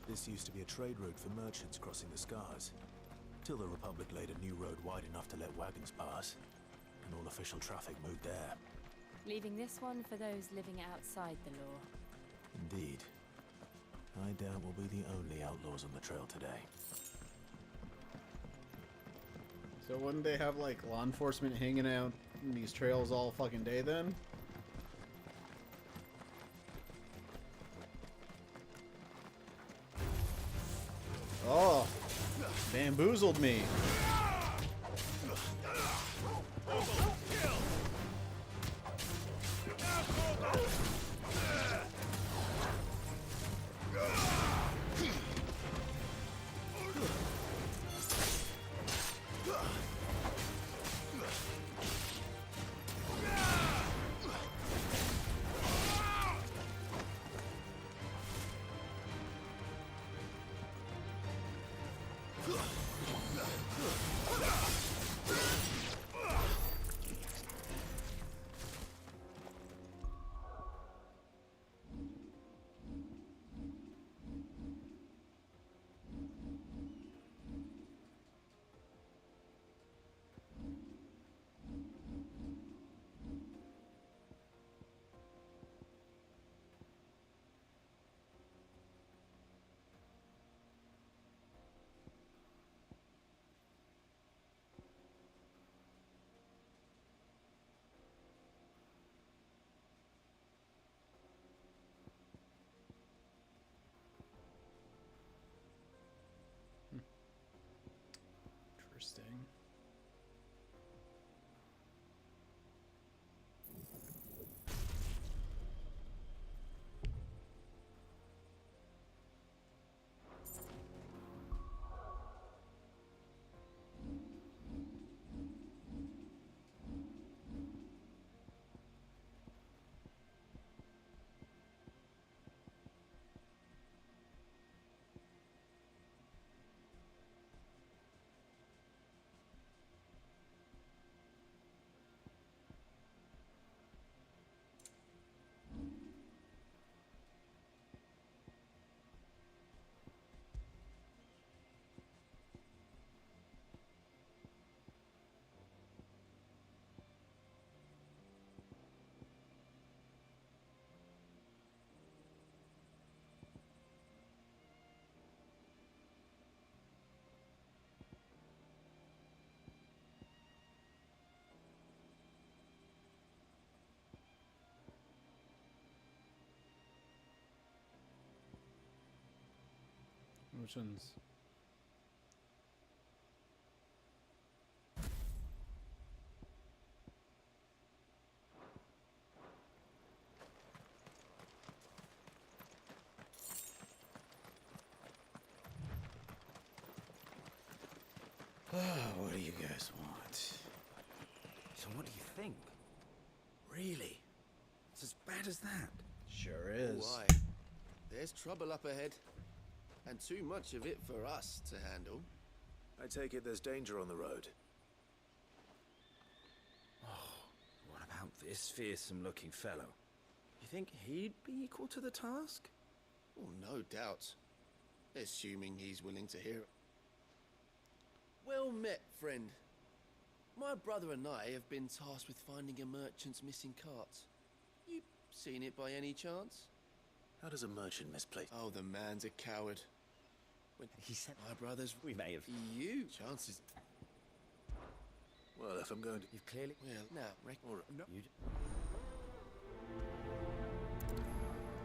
This used to be a trade route for merchants crossing the Scars. Till the Republic laid a new road wide enough to let wagons pass. And all official traffic moved there. Leaving this one for those living outside the law. Indeed. I doubt we'll be the only outlaws on the trail today. So wouldn't they have like law enforcement hanging out in these trails all fucking day then? Oh, bamboozled me. assumptions. What do you guys want? So what do you think? Really? It's as bad as that? Sure is. Why? There's trouble up ahead. And too much of it for us to handle. I take it there's danger on the road. What about this fearsome-looking fellow? You think he'd be equal to the task? Oh, no doubt. Assuming he's willing to hear it. Well met, friend. My brother and I have been tasked with finding a merchant's missing cart. You seen it by any chance? How does a merchant misplace? Oh, the man's a coward. When he said my brothers, we may have. You chances. Well, if I'm going to, You've clearly. Well, now, No.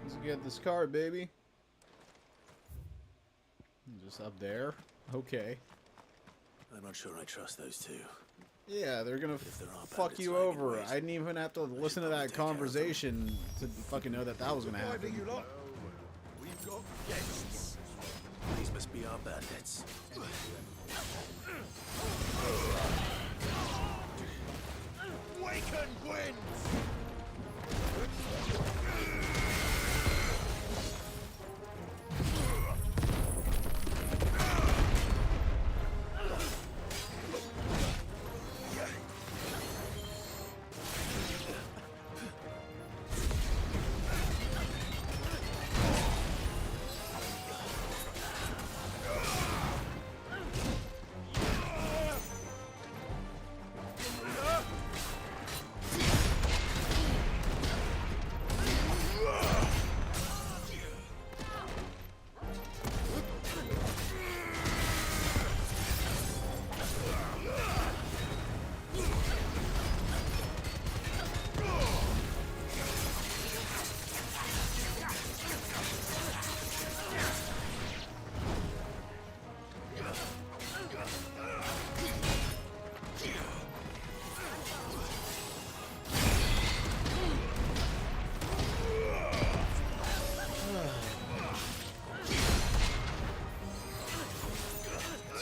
Let's get this card, baby. Just up there. Okay. I'm not sure I trust those two. Yeah, they're gonna there are fuck bandits you hiding over. ways, I didn't even have to listen to that conversation to fucking know that that was gonna happen. We've got guests. These must be our bandits. Waken, Gwyn!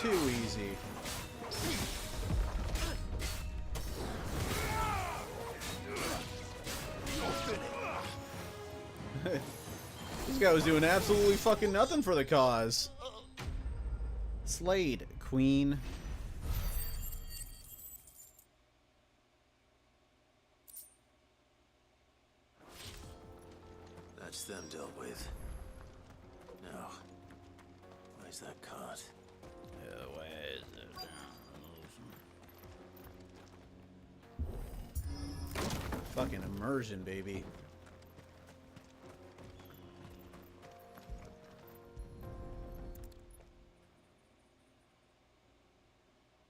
Too easy. This guy was doing absolutely fucking nothing for the cause. Slade, Queen. That's them dealt with. Now, where's that cart? Where is it? Fucking immersion, baby.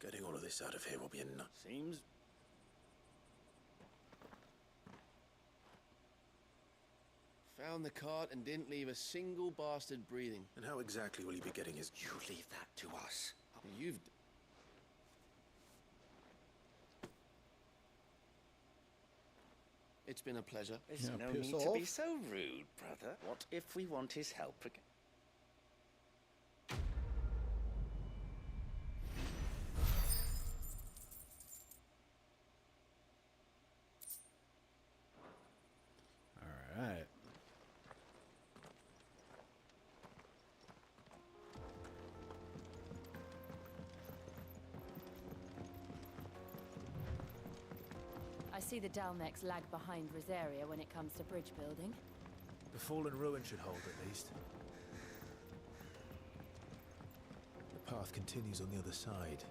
Getting all of this out of here will be enough. Seems. Found the cart and didn't leave a single bastard breathing. And how exactly will he be getting his... You leave that to us. You've... It's been a pleasure. There's no need to be so rude, brother. What if we want his help again? All right. I see the Dalmex lag behind Rosaria when it comes to bridge building. The fallen ruin should hold, at least. The path continues on the other side.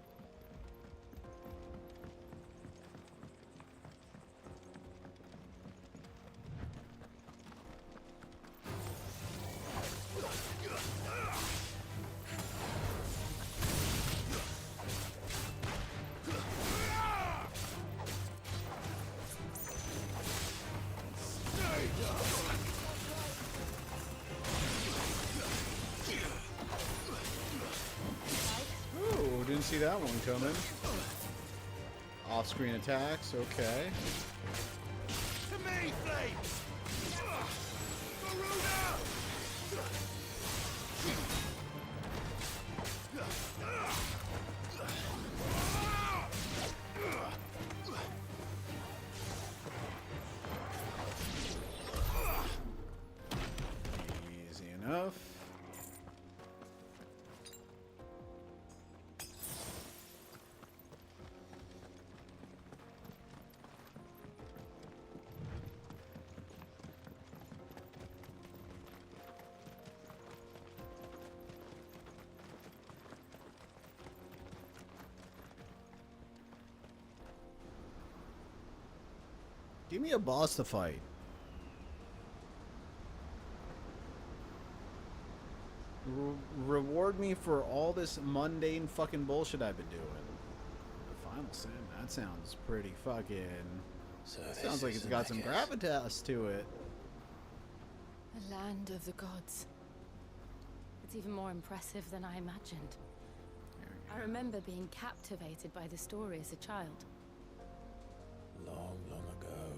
see that one coming. Off-screen attacks, okay. To me, Flame! Easy enough. Give me a boss to fight. Reward me for all this mundane fucking bullshit I've been doing. The final sim, that sounds pretty fucking... sounds like it's got some gravitas to it. The land of the gods. It's even more impressive than I imagined. I remember being captivated by the story as a child. Long, long ago,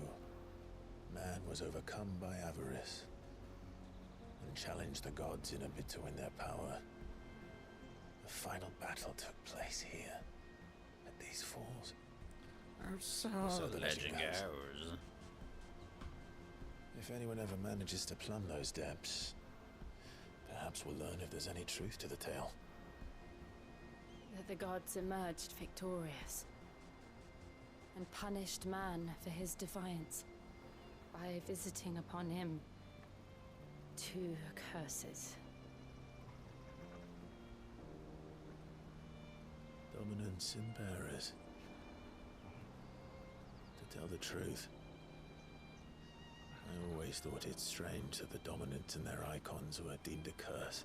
man was overcome by avarice and challenged the gods in a bid to win their power. The final battle took place here, at these falls. So the legend goes. If anyone ever manages to plumb those depths, perhaps we'll learn if there's any truth to the tale. That the gods emerged victorious and punished man for his defiance by visiting upon him 2 curses. Dominance and bearers. To tell the truth, I always thought it strange that the dominant and their icons were deemed a curse.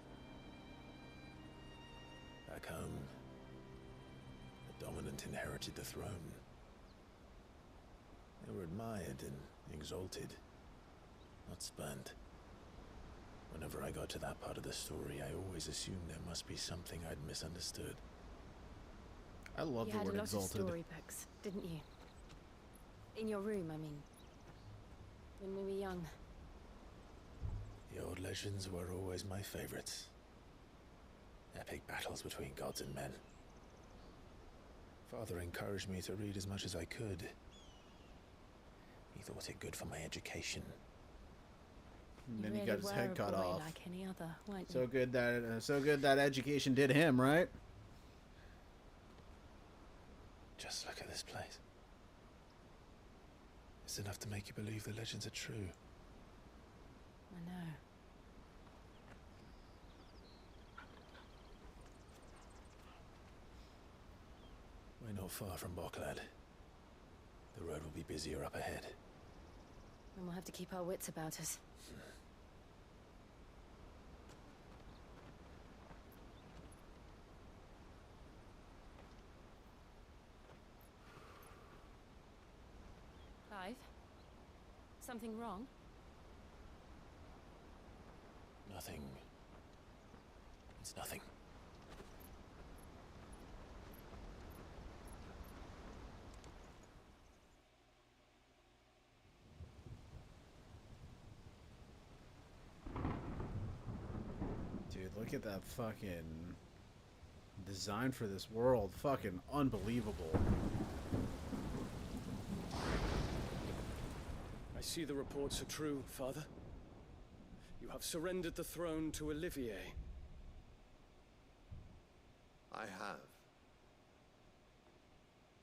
Back home, the dominant inherited the throne. They were admired and exalted, not spurned. Whenever I got to that part of the story, I always assumed there must be something I'd misunderstood. I love the word You had a lot exalted. of storybooks, didn't you? In your room, I mean. When we were young. The old legends were always my favorites. Epic battles between gods and men. Father encouraged me to read as much as I could. He thought it good for my education. And then You he got his really head were a cut boy off. like any other, weren't So you? good that education did him, right? Just look at this place. It's enough to make you believe the legends are true. I know. We're not far from Boklad. The road will be busier up ahead. And we'll have to keep our wits about us. Clive? Something wrong? Nothing. It's nothing. Dude, look at that fucking design for this world. Fucking unbelievable. I see the reports are true, Father. You have surrendered the throne to Olivier. I have.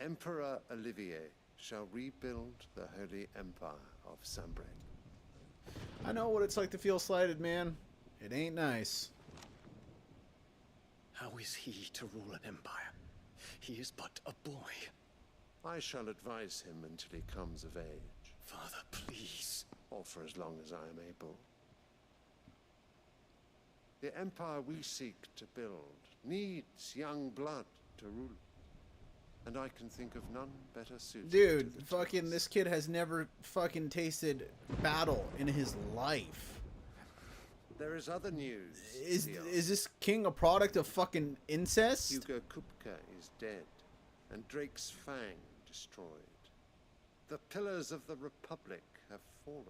Emperor Olivier shall rebuild the Holy Empire of Sanbreque. I know what it's like to feel slighted, man. It ain't nice. How is he to rule an empire? He is but a boy. I shall advise him until he comes of age. Father, please. Or for as long as I am able. The empire we seek to build needs young blood to rule. And I can think of none better suited. Dude, fucking this kid has never fucking tasted battle in his life. There is other news. Is this king a product of fucking incest? Hugo Kupka is dead, and Drake's Fang destroyed. The pillars of the Republic have fallen.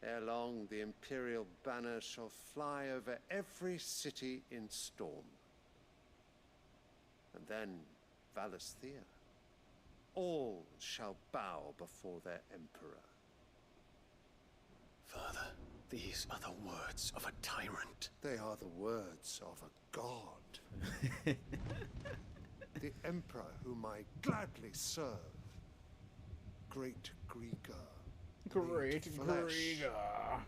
Ere long, the Imperial banner shall fly over every city in Storm. And then Valisthea. All shall bow before their Emperor. Father, these are the words of a tyrant. They are the words of a god. The Emperor whom I gladly serve. Great Grieger. Great Flesh. Grieger.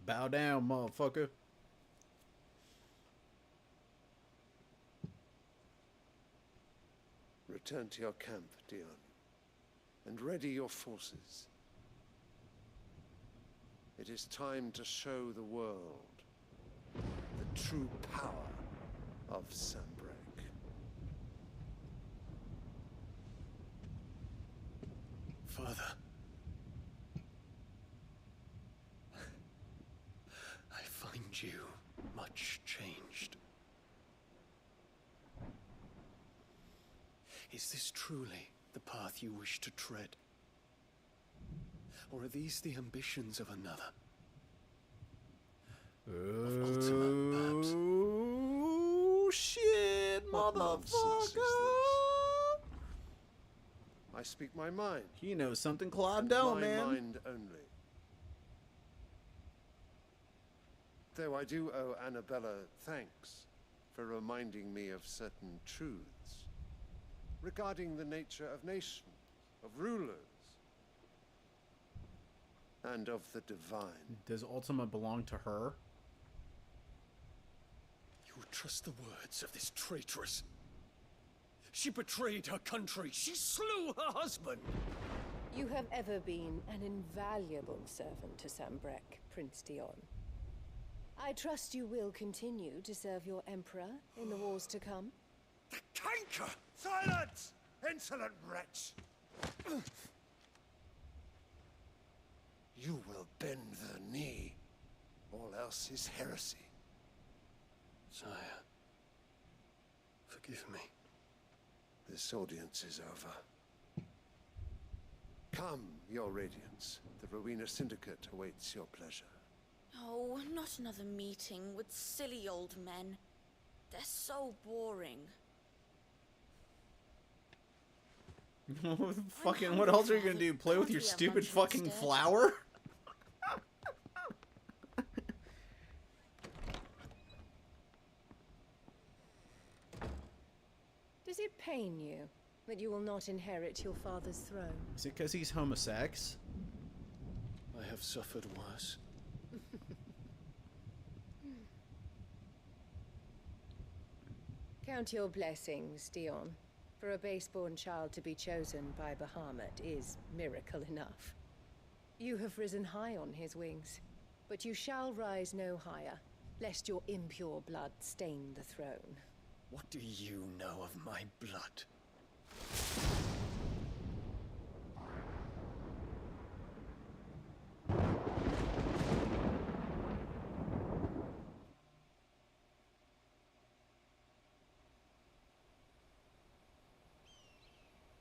Bow down, motherfucker. Return to your camp, Dion, and ready your forces. It is time to show the world the true power of Sanbreque. Father. I find you much changed. Is this truly the path you wish to tread? Or are these the ambitions of another? Of Ultima, perhaps? Oh, shit, What nonsense is motherfucker. this? I speak my mind. He knows something Claude and don't, my man. mind only. Though I do owe Annabella thanks for reminding me of certain truths regarding the nature of nations, of rulers, and of the divine. Does Ultima belong to her? You would trust the words of this traitress. She betrayed her country. She slew her husband. You have ever been an invaluable servant to Sanbreque, Prince Dion. I trust you will continue to serve your Emperor in the wars to come. The canker! Silence! Insolent wretch! You will bend the knee. All else is heresy. Sire, forgive me. This audience is over. Come, your Radiance. The Rowena Syndicate awaits your pleasure. Oh, not another meeting with silly old men. They're so boring. Fucking, what else are you gonna do? Play with your stupid fucking flower? Does it pain you that you will not inherit your father's throne? Is it because he's homosex? I have suffered worse. Count your blessings, Dion. For a base-born child to be chosen by Bahamut is miracle enough. You have risen high on his wings, but you shall rise no higher, lest your impure blood stain the throne. What do you know of my blood?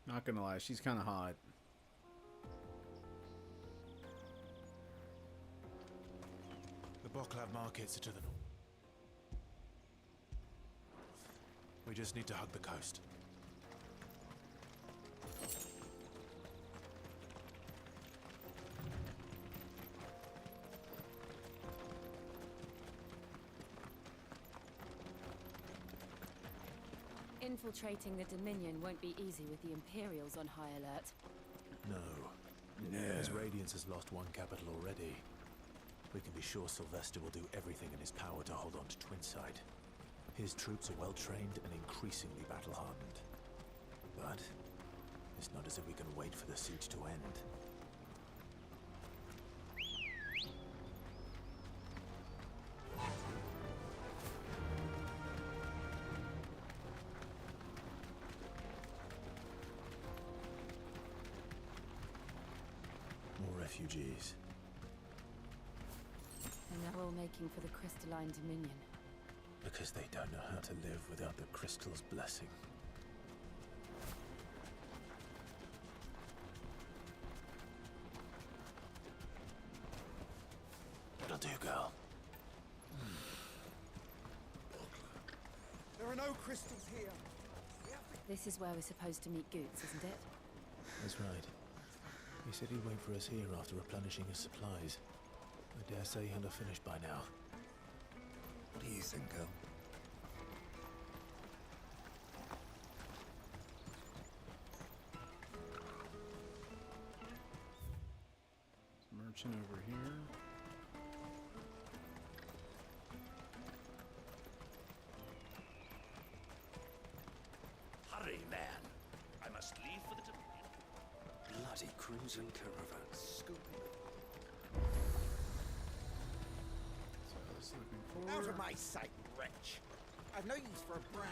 Not gonna lie, she's kind of hot. The Boklab markets are to the north. We just need to hug the coast. Infiltrating the Dominion won't be easy with the Imperials on high alert. No. As Radiance has lost one capital already, we can be sure Sylvester will do everything in his power to hold on to Twinside. His troops are well-trained and increasingly battle-hardened. But it's not as if we can wait for the siege to end. refugees. And they're all making for the Crystalline Dominion. Because they don't know how to live without the crystal's blessing. That'll do, girl. There are no crystals here. This is where we're supposed to meet Goots, isn't it? That's right. He said he'd wait for us here after replenishing his supplies. I dare say he'll have finished by now. What do you think, girl? Merchant over here. Hurry, man. I must leave for the Dominion. Bloody crimson caravan. Scooping. So I was looking for. Out of my sight, wretch. I've no use for a brand.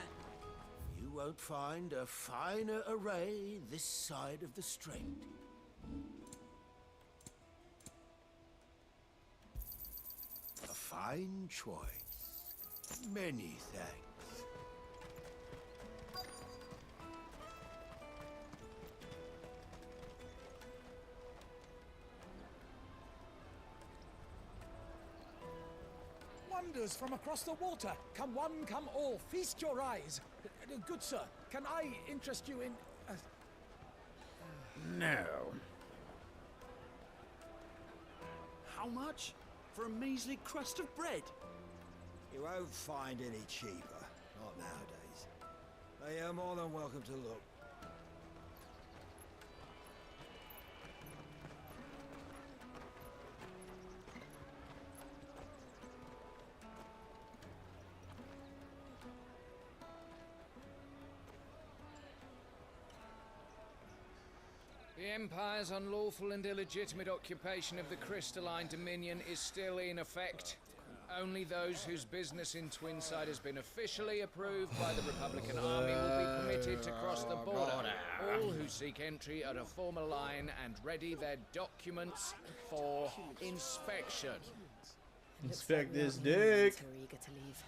You won't find a finer array this side of the strait. A fine choice. Many thanks. Wonders from across the water. Come one, come all. Feast your eyes. Good sir, can I interest you in... No. How much? For a measly crust of bread? You won't find any cheaper. Not nowadays. They are more than welcome to look. The Empire's unlawful and illegitimate occupation of the Crystalline Dominion is still in effect. Only those whose business in Twinside has been officially approved by the Republican Army will be permitted to cross the border. All who seek entry are to form a line and ready their documents for inspection. Inspect this dick. Are eager to leave.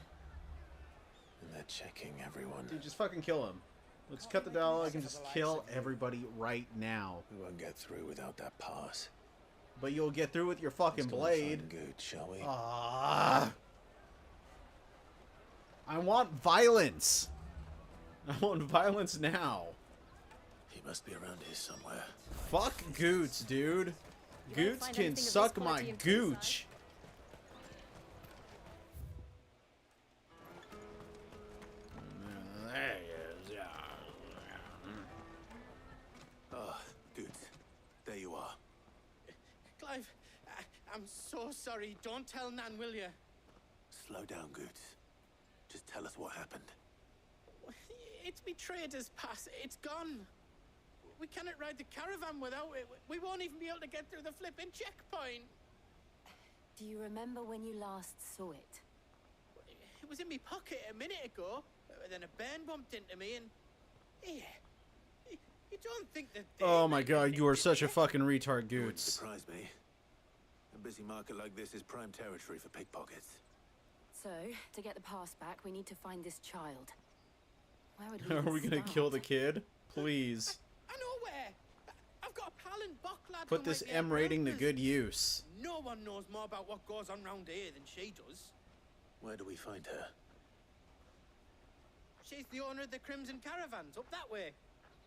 And they're checking everyone. Dude, just fucking kill him. Let's cut the dialogue and just kill everybody right now. We won't get through without that pass. But you'll get through with your fucking blade. Good, shall we? Ah! I want violence. I want violence now. He must be around here somewhere. Fuck Goots, dude. Goots can suck my gooch. There he is. Oh, good. There you are. Clive, I'm so sorry. Don't tell Nan, will you? Slow down, Goots. Just tell us what happened. It's me trader's pass. It's gone. We cannot ride the caravan without it. We won't even be able to get through the flipping checkpoint. Do you remember when you last saw it? It was in my pocket a minute ago. Then a bairn bumped into me and... Yeah. You don't think that... Oh my god, you are such a fucking retard, Wouldn't Goots. surprise me. A busy market like this is prime territory for pickpockets. So, to get the pass back, we need to find this child. Where would Are we gonna start? kill the kid? Please. I know where. I've got a pal in Bucklad. Put who this might be M able to rating to help us. good use. No one knows more about what goes on round here than she does. Where do we find her? She's the owner of the Crimson Caravans, up that way.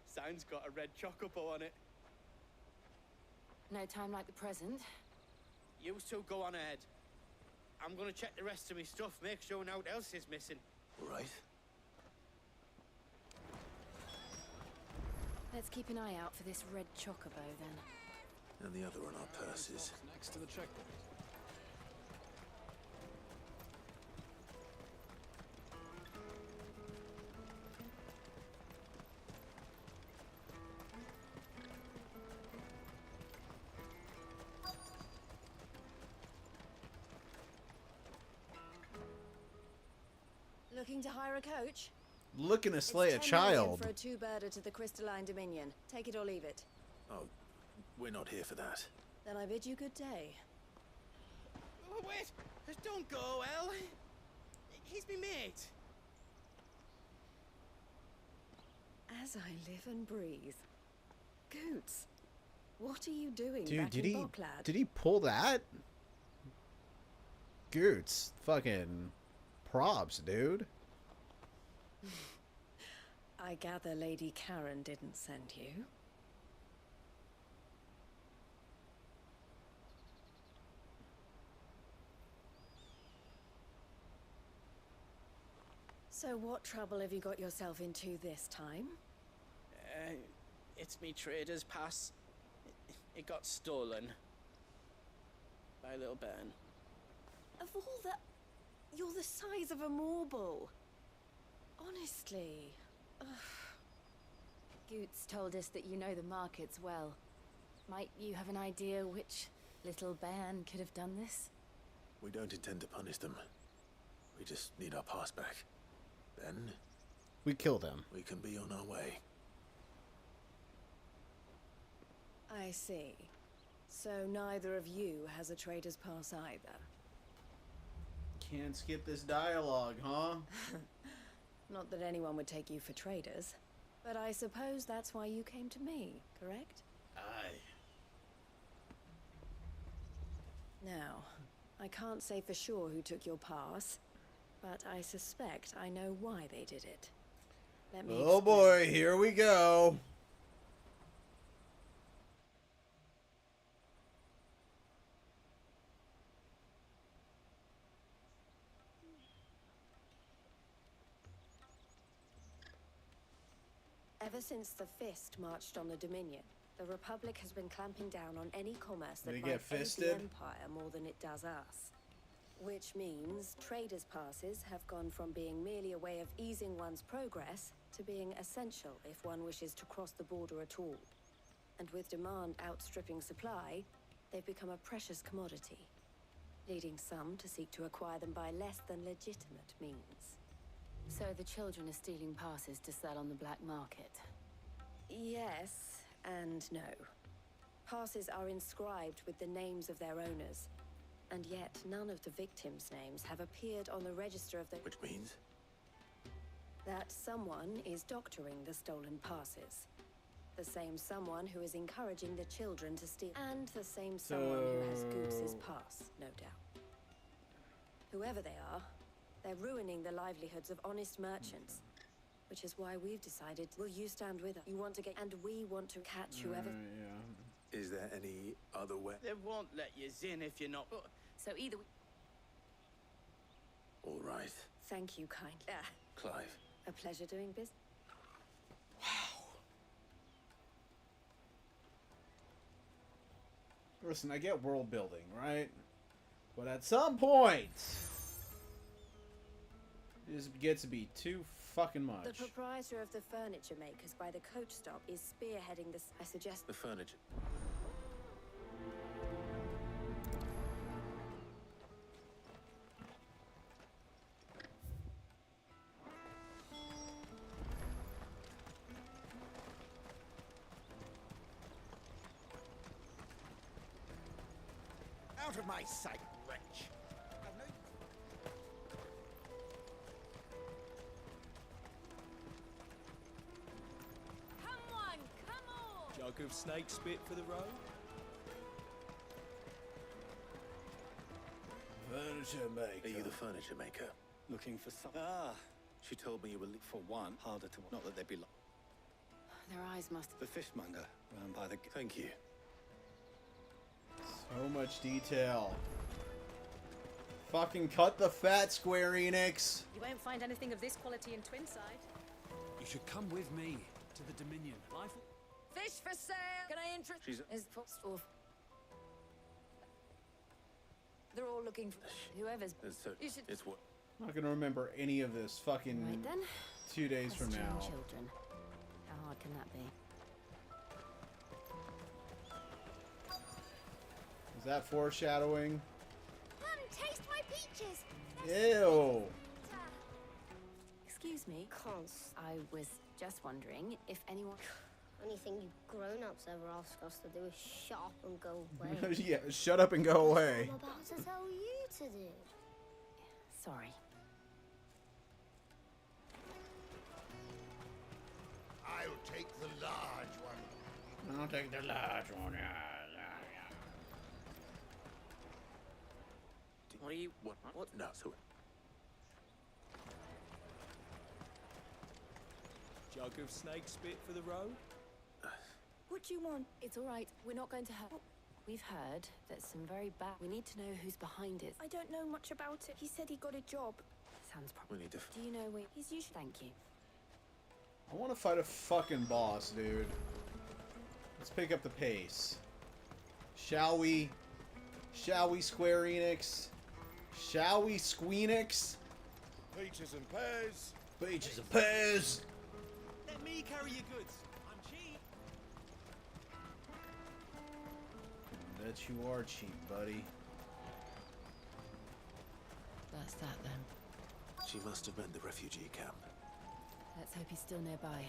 Sign's got a red chocobo on it. No time like the present. You two go on ahead. I'm gonna check the rest of my stuff, make sure no one else is missing. Right. Let's keep an eye out for this red chocobo then. And the other on our purses. Next to the checkpoint. Looking to hire a coach? Looking to slay a It's 10 million child. for a two-birder to the Crystalline Dominion. Take it or leave it. Oh, we're not here for that. Then I bid you good day. Oh, wait! Don't go, El! He's me mate! As I live and breathe. Goots, what are you doing Dude, back in Bocklad? did he pull that? Goots, fucking props, dude. I gather Lady Karen didn't send you. So what trouble have you got yourself into this time? It's me trader's pass. It got stolen. By a little bairn. Of all the... You're the size of a marble. Honestly. Ugh. Goots told us that you know the markets well. Might you have an idea which little bairn could have done this? We don't intend to punish them. We just need our pass back. Then... we kill them. we can be on our way. I see. So neither of you has a trader's pass either. Can't skip this dialogue, huh? Not that anyone would take you for traders, but I suppose that's why you came to me, correct? Aye. Now, I can't say for sure who took your pass, but I suspect I know why they did it. Let me Oh boy, here we go. Ever since the Fist marched on the Dominion, the Republic has been clamping down on any commerce that They might get aid fisted? the Empire more than it does us. Which means traders' passes have gone from being merely a way of easing one's progress to being essential if one wishes to cross the border at all. And with demand outstripping supply, they've become a precious commodity, leading some to seek to acquire them by less than legitimate means. So the children are stealing passes to sell on the black market. Yes and no. Passes are inscribed with the names of their owners, and yet none of the victims' names have appeared on the register of the... Which means? That someone is doctoring the stolen passes. The same someone who is encouraging the children to steal. And the same someone who has Goots' pass, no doubt. Whoever they are, they're ruining the livelihoods of honest merchants. Which is why we've decided, will you stand with us? You want to get... and we want to catch whoever... Is there any other way? They won't let you in if you're not... So either we... All right. Thank you kindly. Clive. A pleasure doing business. Listen, I get world building, right? But at some point, this gets to be too fucking much. The proprietor of the furniture makers by the coach stop is spearheading this. I suggest The furniture. Out of my sight, wretch! Come on, come on! Jug of snake spit for the road? Furniture maker. Are you the furniture maker? Looking for some... Ah, She told me you were... for one, harder to... Not that they'd be... Their eyes must... The fishmonger, round by the... Thank you. So much detail. Fucking cut the fat, Square Enix. You won't find anything of this quality in Twinside. You should come with me to the Dominion. Life... Fish for sale! Can I interest... She's... Is for... They're all looking for... Whoever's... You should... It's what... I'm not gonna remember any of this fucking Right then. 2 days from Question now. children. How hard can that be? Is that foreshadowing? Come taste my peaches. Ew. Excuse me. I was just wondering if anyone... Only thing you grown-ups ever ask us to do is shut up and go away. Yeah, shut up and go away. I'm about to tell you to do. Sorry. I'll take the large one. I'll take the large one. What are you... What? No, so... Jug of snake spit for the road? What do you want? It's all right. We're not going to hurt. We've heard that some very bad... We need to know who's behind it. I don't know much about it. He said he got a job. Sounds We need to... Do you know where... He's usually... Thank you. I want to fight a fucking boss, dude. Let's pick up the pace. Shall we? Shall we, Square Enix? Shall we, Squeenix? Peaches and pears. Peaches and pears. Let me carry your goods. I'm cheap. Bet you are cheap, buddy. That's that then. She must have been the refugee camp. Let's hope he's still nearby.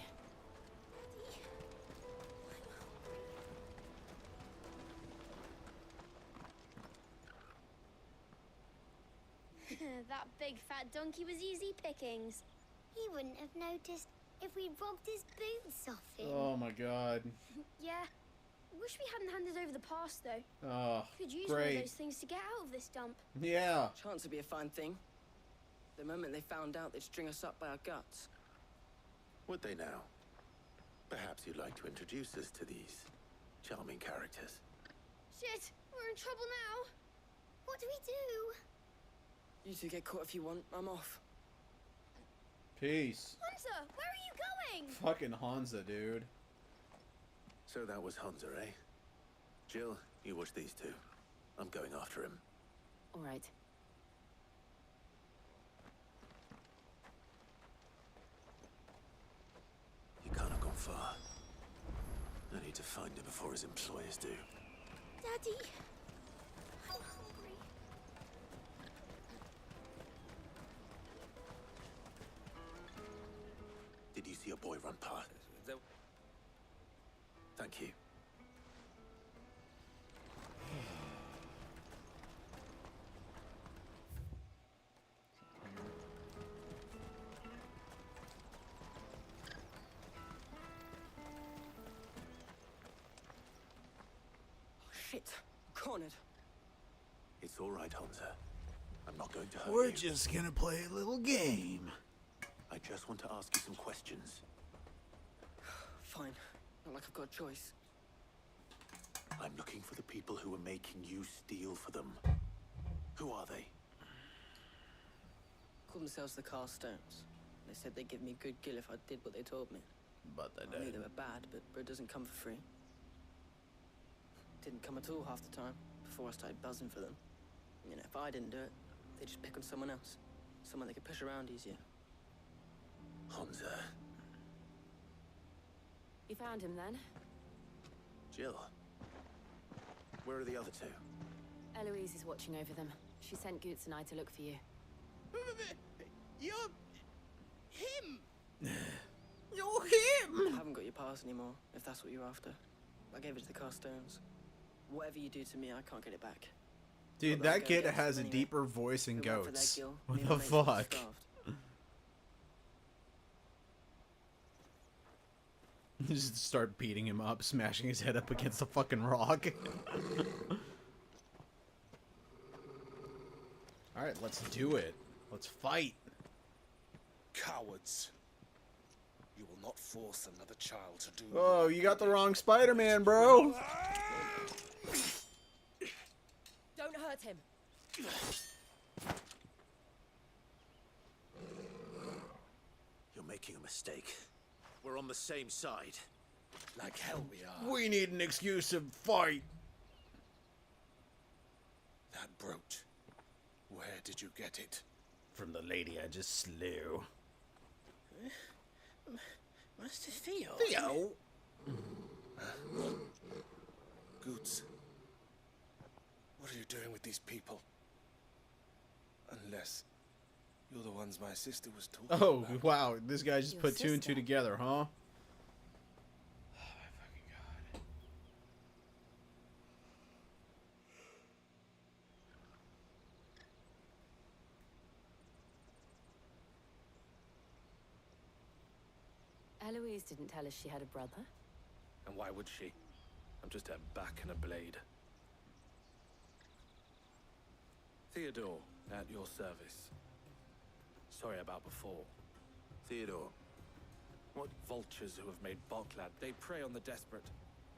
That big fat donkey was easy pickings. He wouldn't have noticed if we'd robbed his boots off him. Oh my god. Yeah. Wish we hadn't handed over the pass, though. Oh, Could use one of great. those things to get out of this dump. Yeah. Chance would be a fine thing. The moment they found out, they'd string us up by our guts. Would they now? Perhaps you'd like to introduce us to these charming characters. Shit, we're in trouble now. What do we do? You two get caught if you want. I'm off. Peace. Hunter, where are you going? Fucking Hansa, dude. So that was Hunter, eh? Jill, you watch these two. I'm going after him. All right. He can't have gone far. I need to find him before his employers do. Daddy, I'm hungry. Did you see a boy run past? Thank you. Shit. Cornered. It's all right, Hunter. I'm not going to hurt We're you. just gonna play a little game. I just want to ask you some questions. Fine. Not like I've got a choice. I'm looking for the people who are making you steal for them. Who are they? Call themselves the Carstones. They said they'd give me good gill if I did what they told me. But they I knew did. they were bad, but bread doesn't come for free. Didn't come at all half the time, before I started buzzing for them. You know, if I didn't do it, they'd just pick on someone else. Someone they could push around easier. Hunter. You found him then? Jill. Where are the other two? Eloise is watching over them. She sent Goots and I to look for you. You're... him! You're him! I haven't got your pass anymore, if that's what you're after. I gave it to the Carstones. Whatever you do to me, I can't get it back. Dude, that kid has a deeper voice than Goats. What the fuck? Just start beating him up, smashing his head up against the fucking rock. Alright, let's do it. Let's fight. Cowards. You will not force another child to do... Oh, you got the wrong Spider-Man, bro. Don't hurt him. You're making a mistake. We're on the same side. Like hell we are. We need an excuse to fight. That brooch. Where did you get it? From the lady I just slew. Master Theo? Theo? Goots. What are you doing with these people? Unless you're the ones my sister was talking Oh, about. wow. This guy just Your put two and two sister. together, huh? Eloise didn't tell us she had a brother. And why would she? I'm just her back and a blade. Theodore, at your service. Sorry about before. Theodore. What vultures who have made Boklad? They prey on the desperate,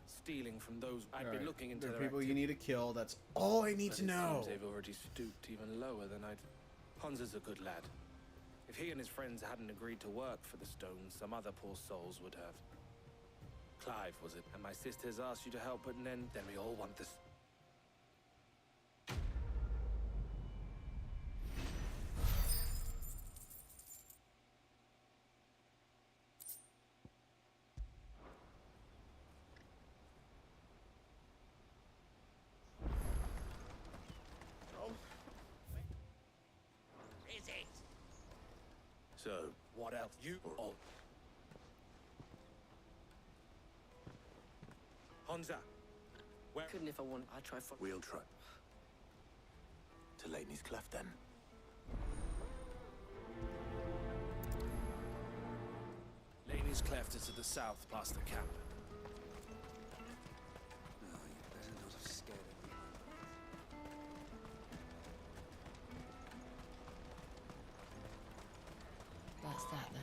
stealing from those. I'd be looking into There are their people you need to kill. That's all I need to know. Seems they've already stooped even lower than I'd. Hans is a good lad. If he and his friends hadn't agreed to work for the stones, some other poor souls would have. Clive, was it? And my sisters asked you to help put an end. Then we all want this. Is it? So, what else? You all. Hansa, where? Couldn't if I want. I'd try for. we'll try. To Lateney's Cleft, then. Laney's Cleft is to the south, past the camp. No, you better not have scared everyone. That's that then.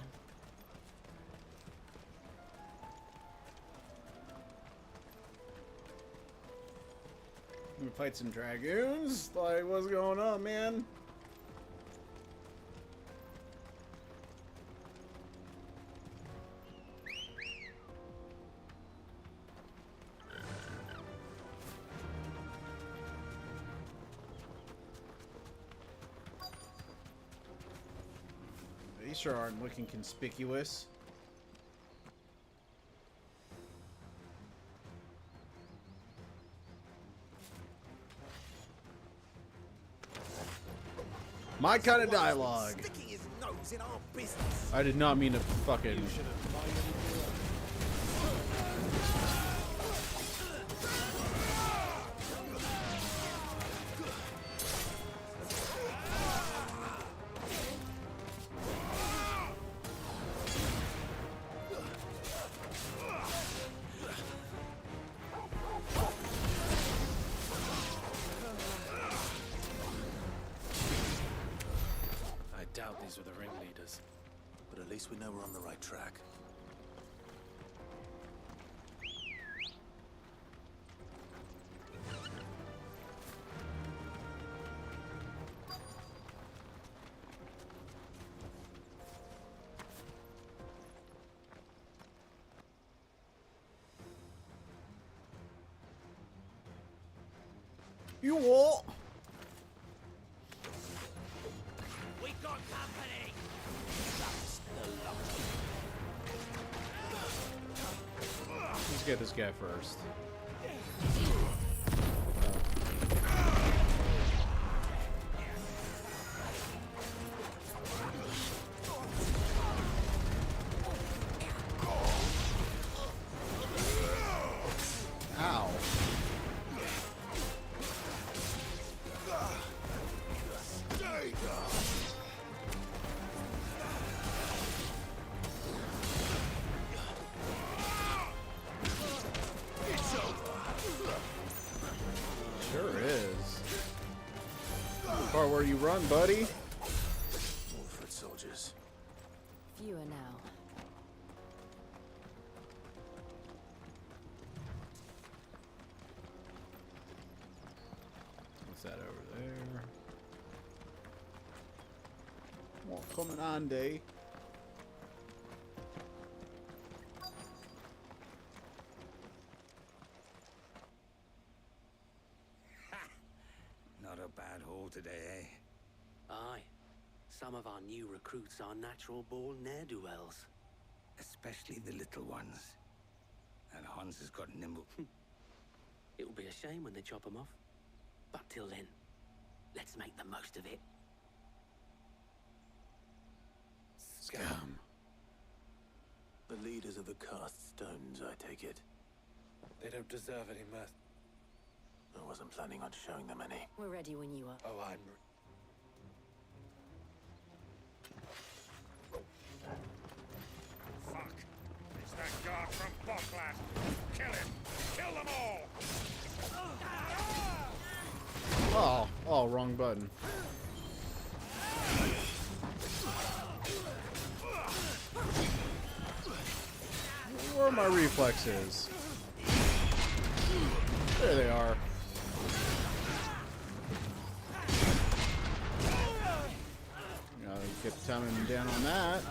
We fight some dragoons? Like, what's going on, man? They sure aren't looking conspicuous. My kind of dialogue. Sticking his nose in our business. I did not mean to fucking. I doubt these were the ringleaders. But at least we know we're on the right track. You what? We got company! Let's get this guy first. Ow. Sure is. Part where you run, buddy. Wolfred soldiers. Fewer now. What's that over there? More coming on, day. Not a bad haul today, eh? Aye. Some of our new recruits are natural-born ne'er-do-wells. Especially the little ones. And Hans has got nimble. It'll be a shame when they chop them off. But till then, let's make the most of it. Scum. The leaders of the cast stones, I take it. They don't deserve any mercy. I wasn't planning on showing them any. We're ready when you are. Oh, I'm... Fuck. That guard from Boklat! Kill him! Kill them all! Oh, wrong button. Where are my reflexes? There they are. Gotta get the timing down on that.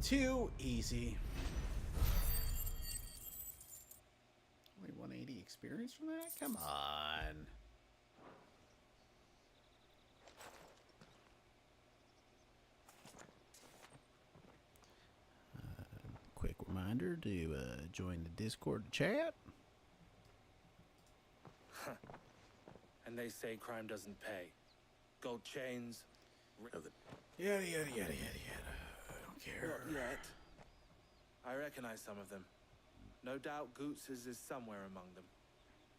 Too easy. Only 180 experience from that? Come on. Quick reminder to join the Discord chat. And they say crime doesn't pay. Gold chains. Yada, yada, yada, yada, yada. Care. Not yet. I recognize some of them. No doubt Goots's is somewhere among them.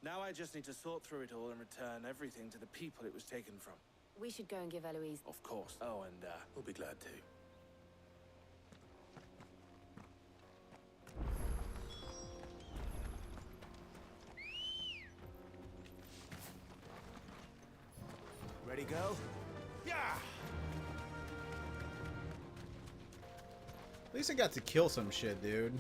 Now I just need to sort through it all and return everything to the people it was taken from. We should go and give Eloise... Of course. Oh, and we'll be glad to. Ready, go? Yeah! At least I got to kill some shit, dude.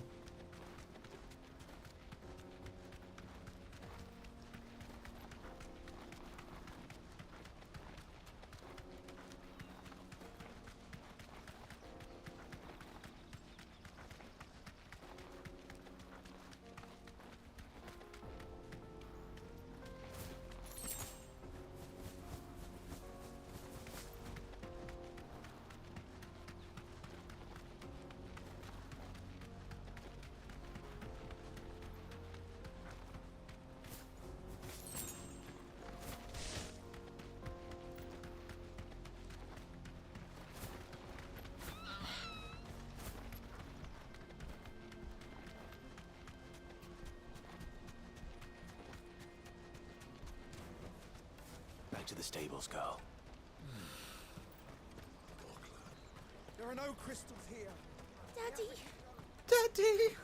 Back to the stables, Carl. There are no crystals here. Daddy! Daddy!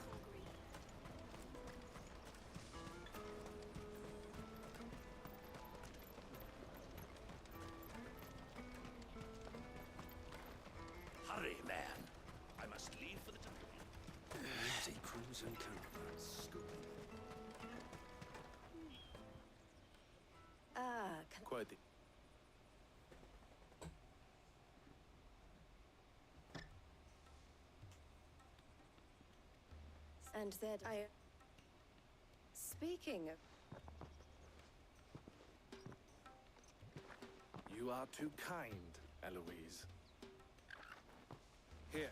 Hurry, man. I must leave for the temple. Easy, Crimson Canvas. Quite the... And that Speaking of... You are too kind, Eloise. Here.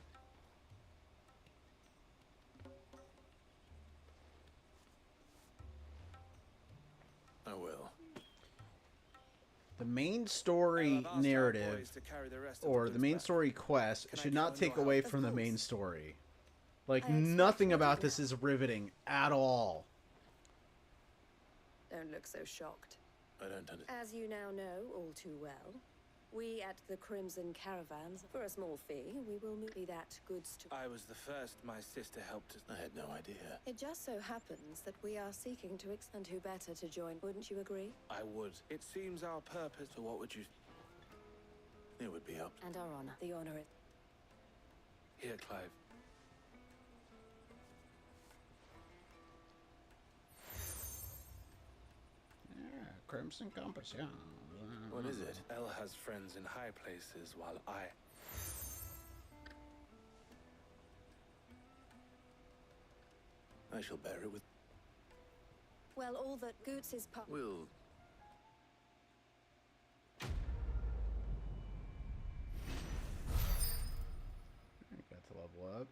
I will. The main story narrative, or the main story quest, should not take away from the main story. Like, nothing about this is riveting at all. Don't look so shocked. I don't understand. As you now know all too well, We at the Crimson Caravans, for a small fee, we will move that goods to... I was the first my sister helped us. I had no idea. It just so happens that we are seeking to and who better to join, wouldn't you agree? I would. It seems our purpose, so what would you... It would be up. And our honor. The honor is... Here, Clive. Yeah, Crimson Compass, yeah. What is it? Elle has friends in high places, while I... shall bear it with... Well, all that Goots is part... We'll... Got to level up.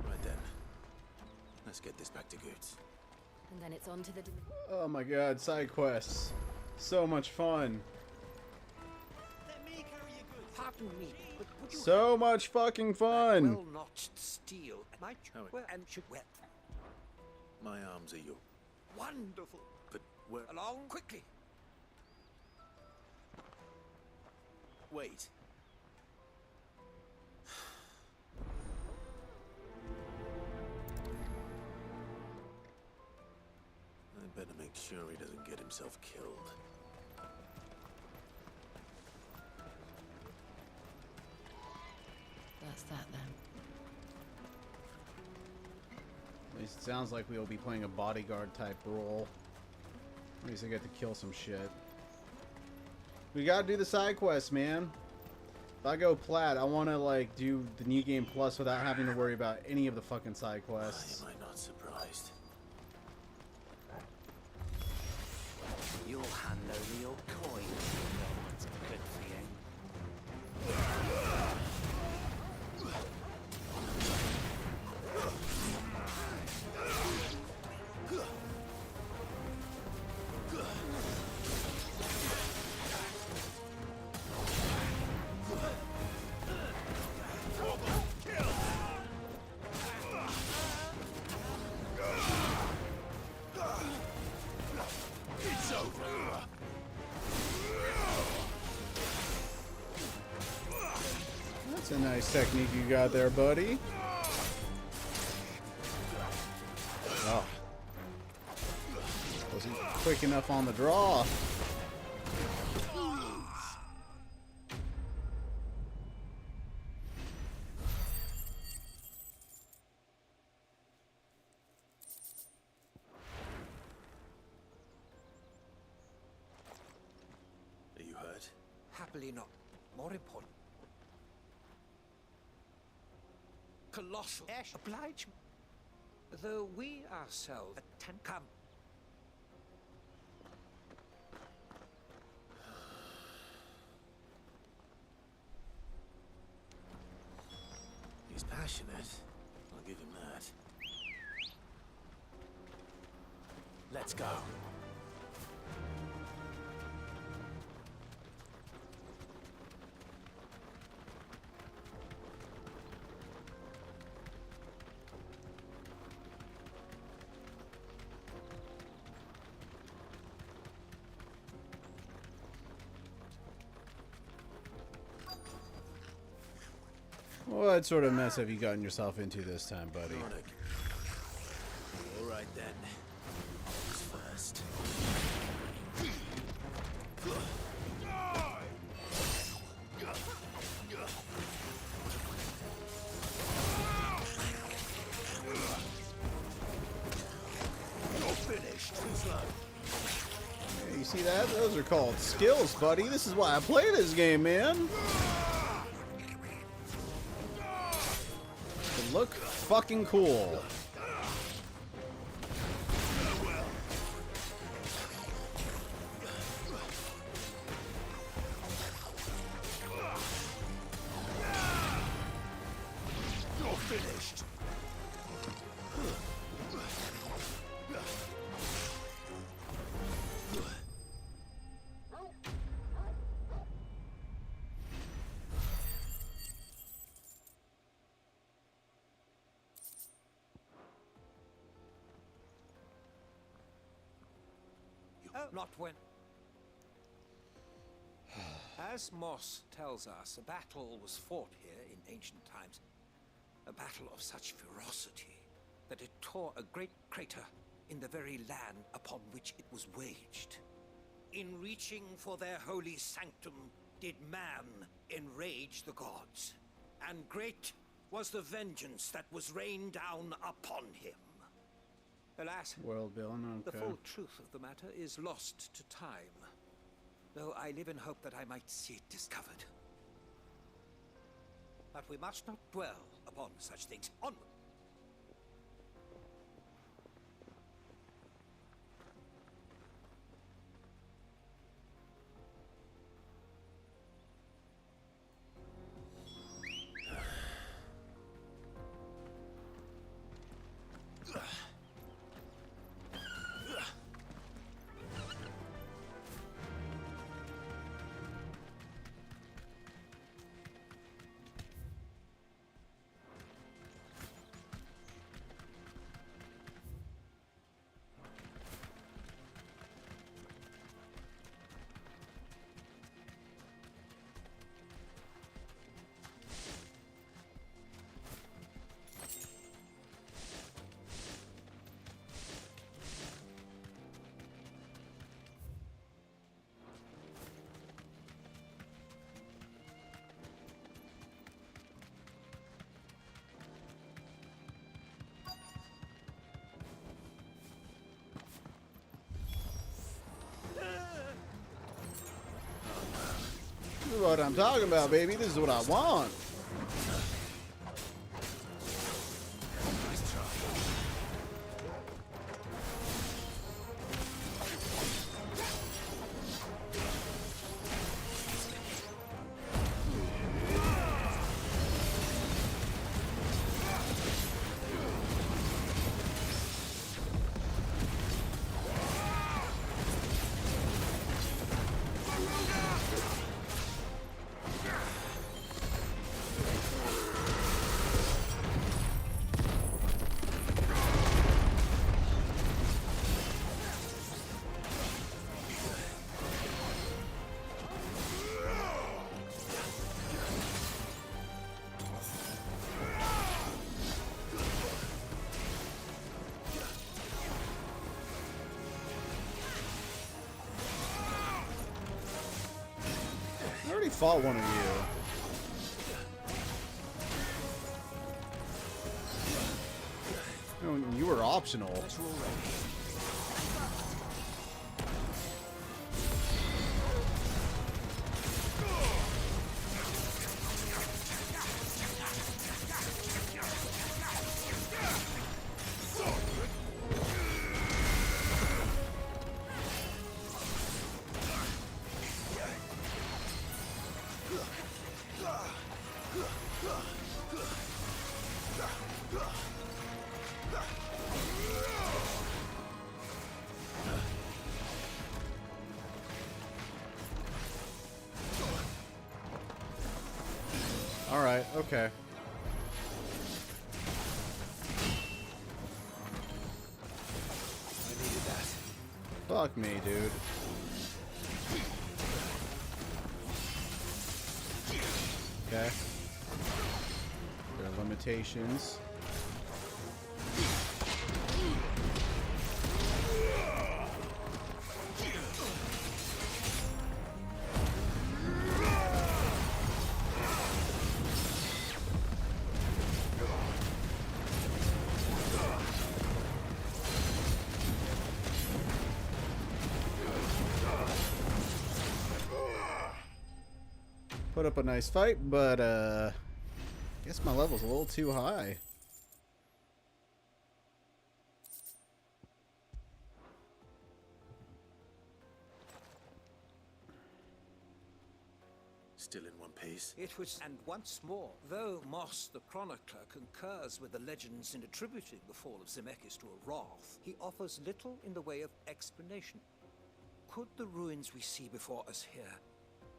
Right then. Let's get this back to Goots. And then it's on to the... Oh my god, side quests. So much fun. Let me carry your goods. Pardon me, but would you... So much fucking fun. Well-notched steel. My and should well. My arms are yours. Wonderful. But where... Along quickly. Wait. I better make sure he doesn't get himself killed. That's that then. At least it sounds like we'll be playing a bodyguard type role. At least I get to kill some shit. We gotta do the side quests, man. If I go plat, I wanna like do the new game plus without having to worry about any of the fucking side quests. Why am I not surprised? You'll hand over your coin. That's good for you. That's a nice technique you got there, buddy. Oh. Wasn't quick enough on the draw. Are you hurt? Happily not. More important. Colossal. Oblige me. Though we ourselves attend come. He's passionate. I'll give him that. Let's go. What sort of mess have you gotten yourself into this time, buddy? All right then. Who's first? You're finished. Hey, you see that? Those are called skills, buddy. This is why I play this game, man. To look fucking cool. You're finished. Not when... As Moss tells us, a battle was fought here in ancient times. A battle of such ferocity that it tore a great crater in the very land upon which it was waged. In reaching for their holy sanctum, did man enrage the gods, and great was the vengeance that was rained down upon him. Alas, World building, okay. the full truth of the matter is lost to time, though I live in hope that I might see it discovered. But we must not dwell upon such things. Onward! This is what I'm talking about, baby. This is what I want. I already fought one of you. No, you were optional. Alright, okay. I needed that. Fuck me, dude. Okay. There are limitations. Put up a nice fight, but I guess my level's a little too high. Still in one piece. It was, and once more, though Moss the Chronicler concurs with the legends in attributing the fall of Zemeckis to a wrath, he offers little in the way of explanation. Could the ruins we see before us here,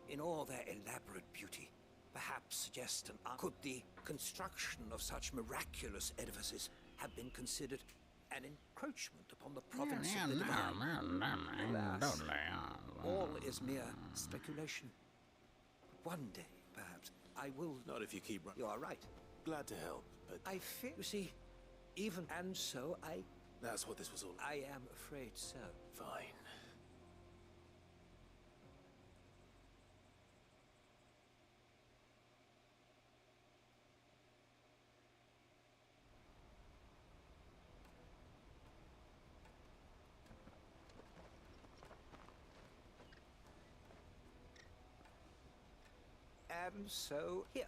in all their elaborate beauty, perhaps suggest could the construction of such miraculous edifices have been considered an encroachment upon the province of the divine. Alas, all is mere speculation. One day, perhaps, I will... Not if you keep... You are right. Glad to help, but... I fear... You see, even... And so I... That's what this was all... I am afraid so. Fine. And so, here.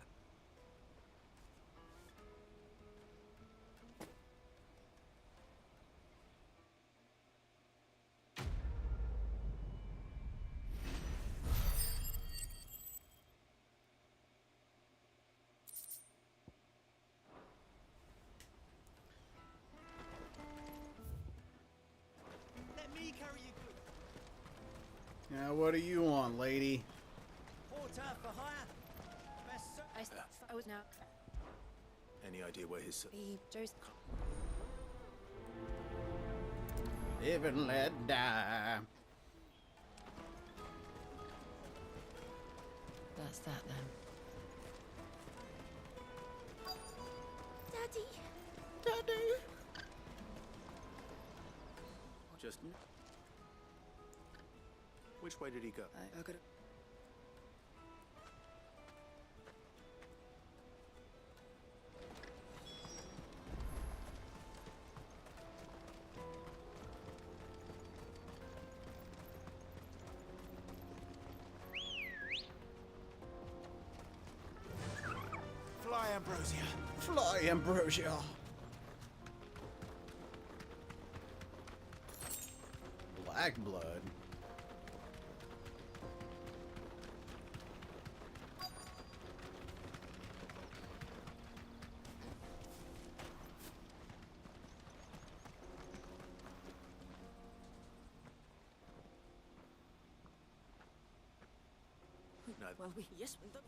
Let me carry you good. Yeah, what do you want, lady? Porter for hire. I was now. Any idea where his... Joseph. Live and let die. That's that then. Daddy. Daddy. Just... Which way did he go? I could. Fly, Ambrosia. Fly, Ambrosia. Black blood. No. Well, yes, we don't.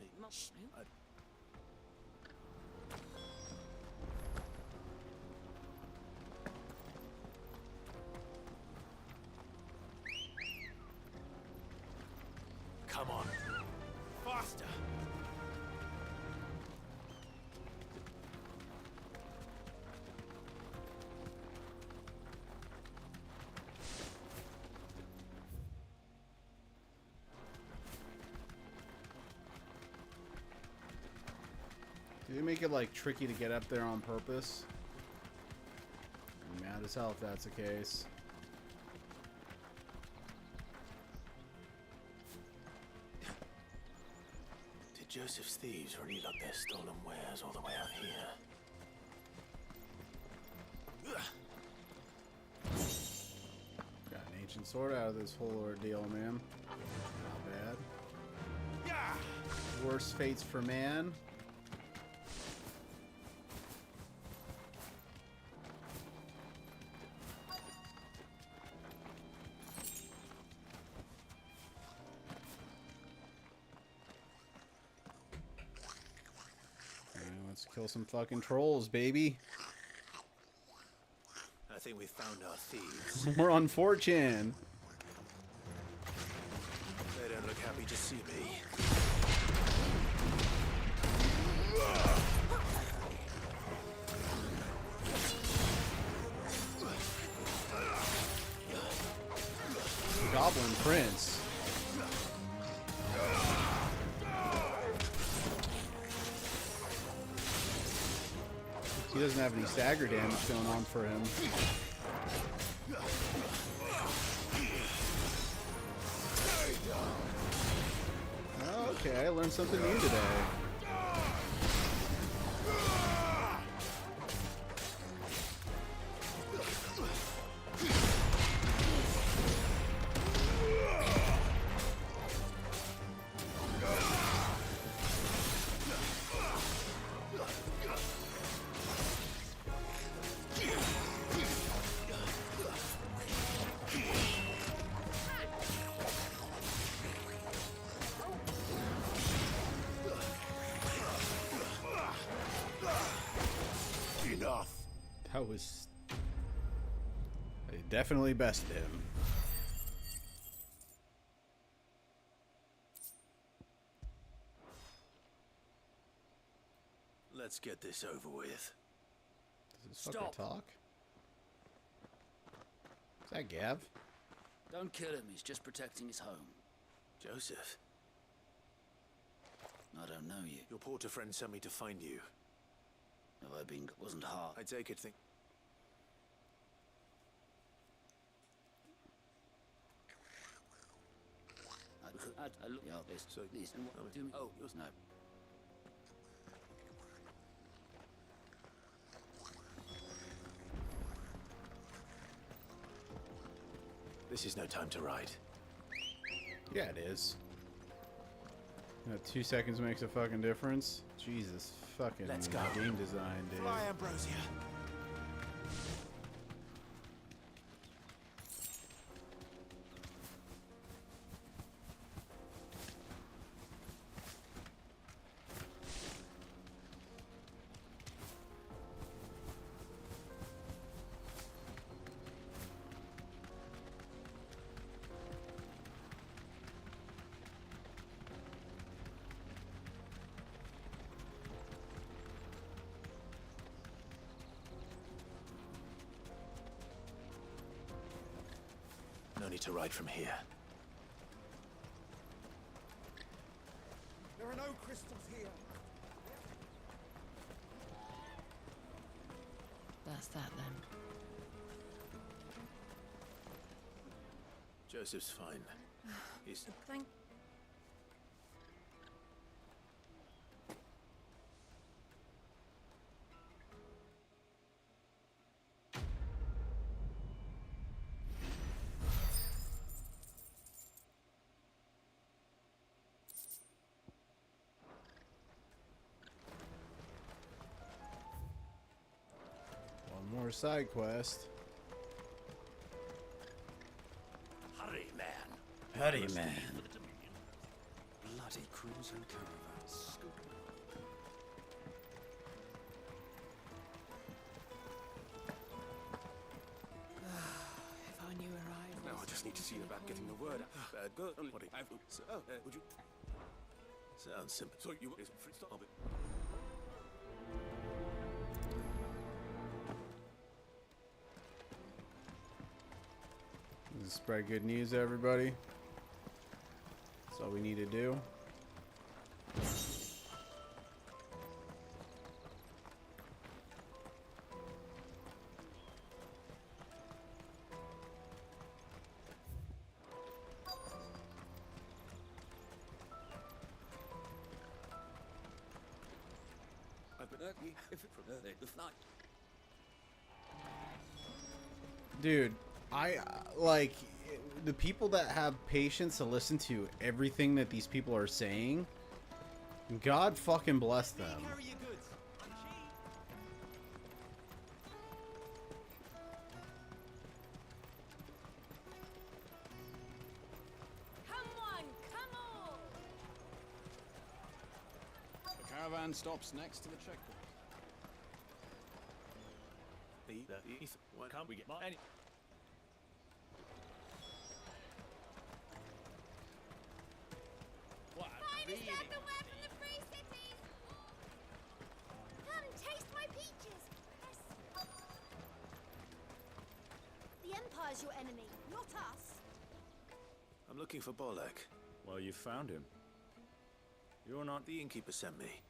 Come on. Faster. Do they make it like tricky to get up there on purpose? I'm mad as hell if that's the case. Did Joseph's thieves really lug their stolen wares all the way out here? Got an ancient sword out of this whole ordeal, man. Not bad. Worse fates for man. Let's kill some fucking trolls, baby. I think we found our thieves. We're on 4chan. They don't look happy to see me. Goblin Prince. He doesn't have any stagger damage going on for him. Oh, okay, I learned something new today. Enough. That was definitely bested him. Let's get this over with. Does this fucker talk? Is that Gav? Don't kill him, he's just protecting his home. Joseph. I don't know you. Your porter friend sent me to find you. Have I been... wasn't hard. I take it I look... Yeah, this... So, listen, what do me... Oh, no. This is no time to ride. Yeah, it is. 2 seconds makes a fucking difference. Jesus fucking Let's go. game design, dude. Fly, Ambrosia. No need to ride from here. There are no crystals here. That's that then. Joseph's fine. He's... Thank... One more side quest. Hurry, man. Hurry, Must man. leave for the Dominion. Bloody crimson caravan. Scoop 'em up. If I knew where I was... Now I just need to see about getting the word out. Good. What do you... So, would you... Sounds simple. So you... Stop it. Spread good news, everybody. That's all we need to do. Dude, I like the people that have patience to listen to everything that these people are saying. God fucking bless them. The caravan stops next to the checkpoint. Why can't we get any... What a Finest earthenware from the Free Cities! Come taste my peaches! Yes. The Empire's your enemy, not us. I'm looking for Bolek. Well, you found him. You're not... The innkeeper sent me.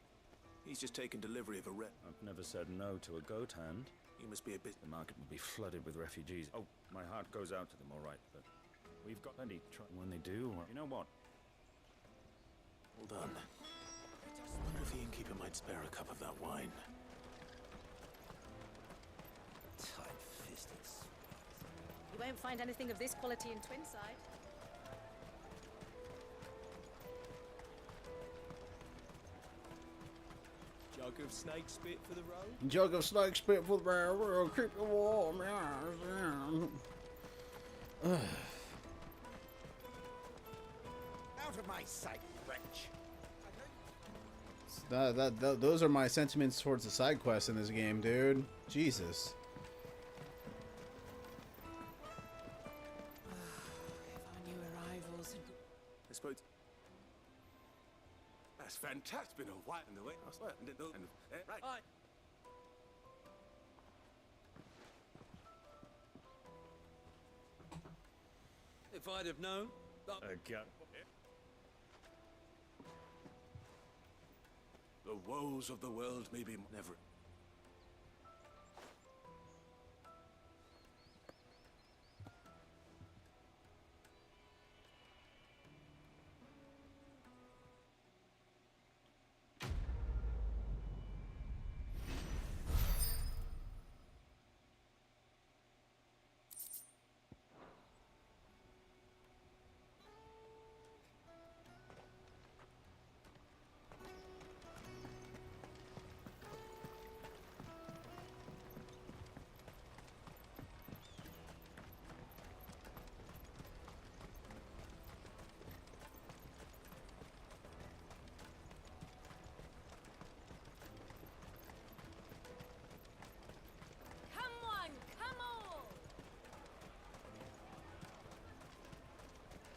He's just taken delivery of a I've never said no to a goat hand. You must be a bit... The market will be flooded with refugees. Oh, my heart goes out to them, all right, but we've got plenty. When they do, you know what? Hold on. I wonder if the innkeeper might spare a cup of that wine. Tight-fisted. You won't find anything of this quality in Twinside. Jug of snake spit for the road? Jug of snake spit for the road. Keep it warm. Out of my sight, wretch. Those are my sentiments towards the side quests in this game, dude. Jesus. suppose. That's fantastic. Been a while in the way. I swear. Right. Aye. If I'd have known. Again. The woes of the world may be never.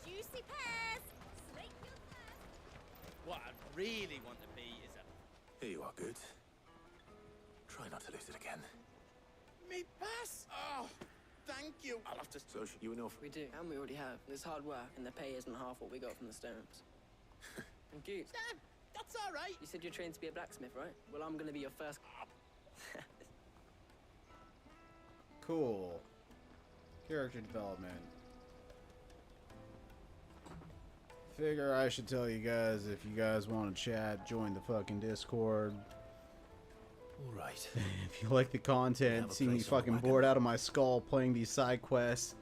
Juicy pears! Slake your thirst! What I really want to be is a... Here you are, Goots. Try not to lose it again. Me pass? Oh, thank you. I'll have to... So, you and We do, and we already have. It's hard work, and the pay isn't half what we got from the stones. And Goots. That's all right. You said you're trained to be a blacksmith, right? Well, I'm gonna be your first... Cool. Character development. Figure I should tell you guys, if you guys want to chat, join the fucking Discord. Alright. If you like the content, see me fucking bored out of my skull playing these side quests,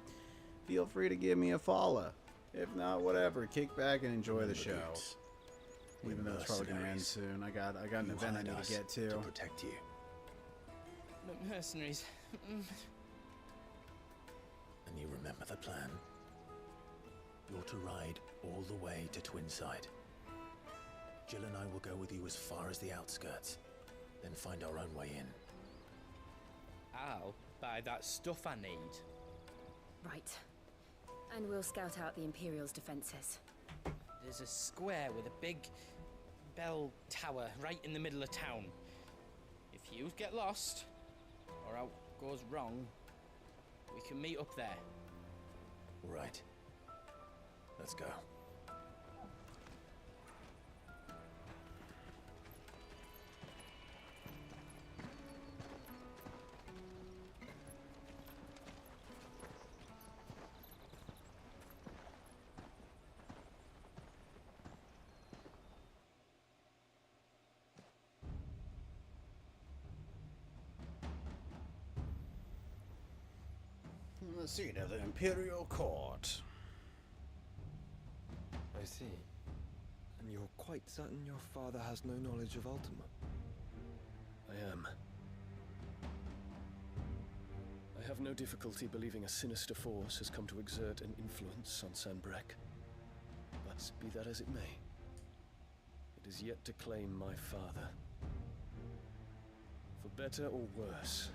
feel free to give me a follow. If not, whatever. Kick back and enjoy the show. Even though it's probably gonna end soon. I got an event I need to get to. Protect you. Mercenaries. And you remember the plan? You're to ride all the way to Twinside. Jill and I will go with you as far as the outskirts, then find our own way in. I'll buy that stuff I need. Right. And we'll scout out the Imperial's defenses. There's a square with a big bell tower right in the middle of town. If you get lost, or out goes wrong, we can meet up there. Right. Let's go. Let's see, now the Imperial Court. I see. And you're quite certain your father has no knowledge of Ultima? I am. I have no difficulty believing a sinister force has come to exert an influence on Sanbreque. But be that as it may, it is yet to claim my father. For better or worse,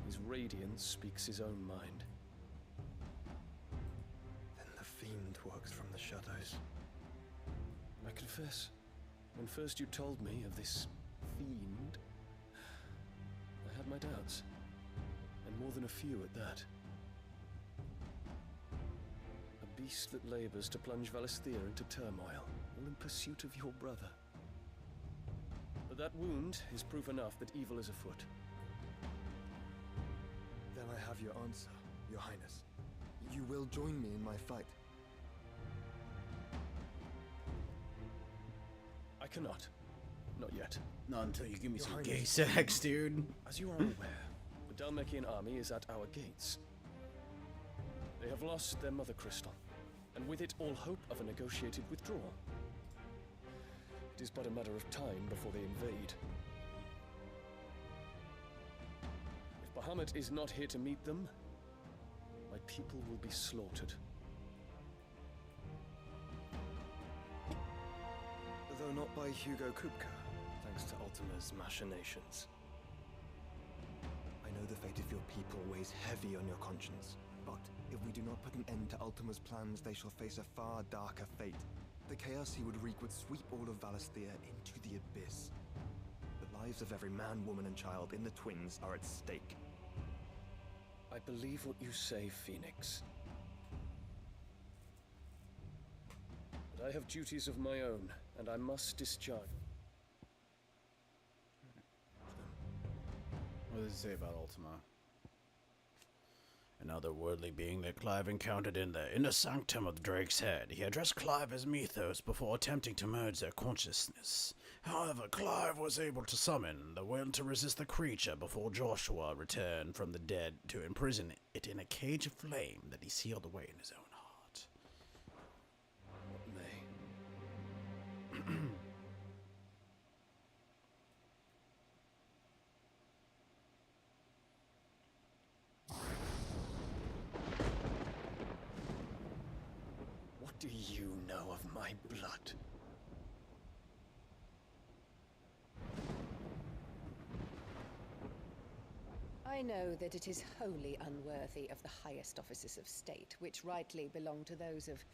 his radiance speaks his own mind. Then the fiend works from the shadows. I confess, when first you told me of this fiend, I had my doubts, and more than a few at that. A beast that labors to plunge Valisthea into turmoil, all in pursuit of your brother. But that wound is proof enough that evil is afoot. Then I have your answer, Your Highness. You will join me in my fight. I cannot. Not yet. Not until you give me Your some Highness, gay sex, dude. As you are aware, the Dhalmekian army is at our gates. They have lost their mother crystal, and with it all hope of a negotiated withdrawal. It is but a matter of time before they invade. If Bahamut is not here to meet them, my people will be slaughtered. Though not by Hugo Kupka, thanks to Ultima's machinations. I know the fate of your people weighs heavy on your conscience, but if we do not put an end to Ultima's plans, they shall face a far darker fate. The chaos he would wreak would sweep all of Valisthea into the abyss. The lives of every man, woman, and child in the Twins are at stake. I believe what you say, Phoenix. But I have duties of my own, and I must discharge. What does it say about Ultima? An otherworldly being that Clive encountered in the inner sanctum of the Drake's Head. He addressed Clive as Mythos before attempting to merge their consciousness. However, Clive was able to summon the will to resist the creature before Joshua returned from the dead to imprison it in a cage of flame that he sealed away in his own heart. What may? What do you know of my blood? I know that it is wholly unworthy of the highest offices of state, which rightly belong to those of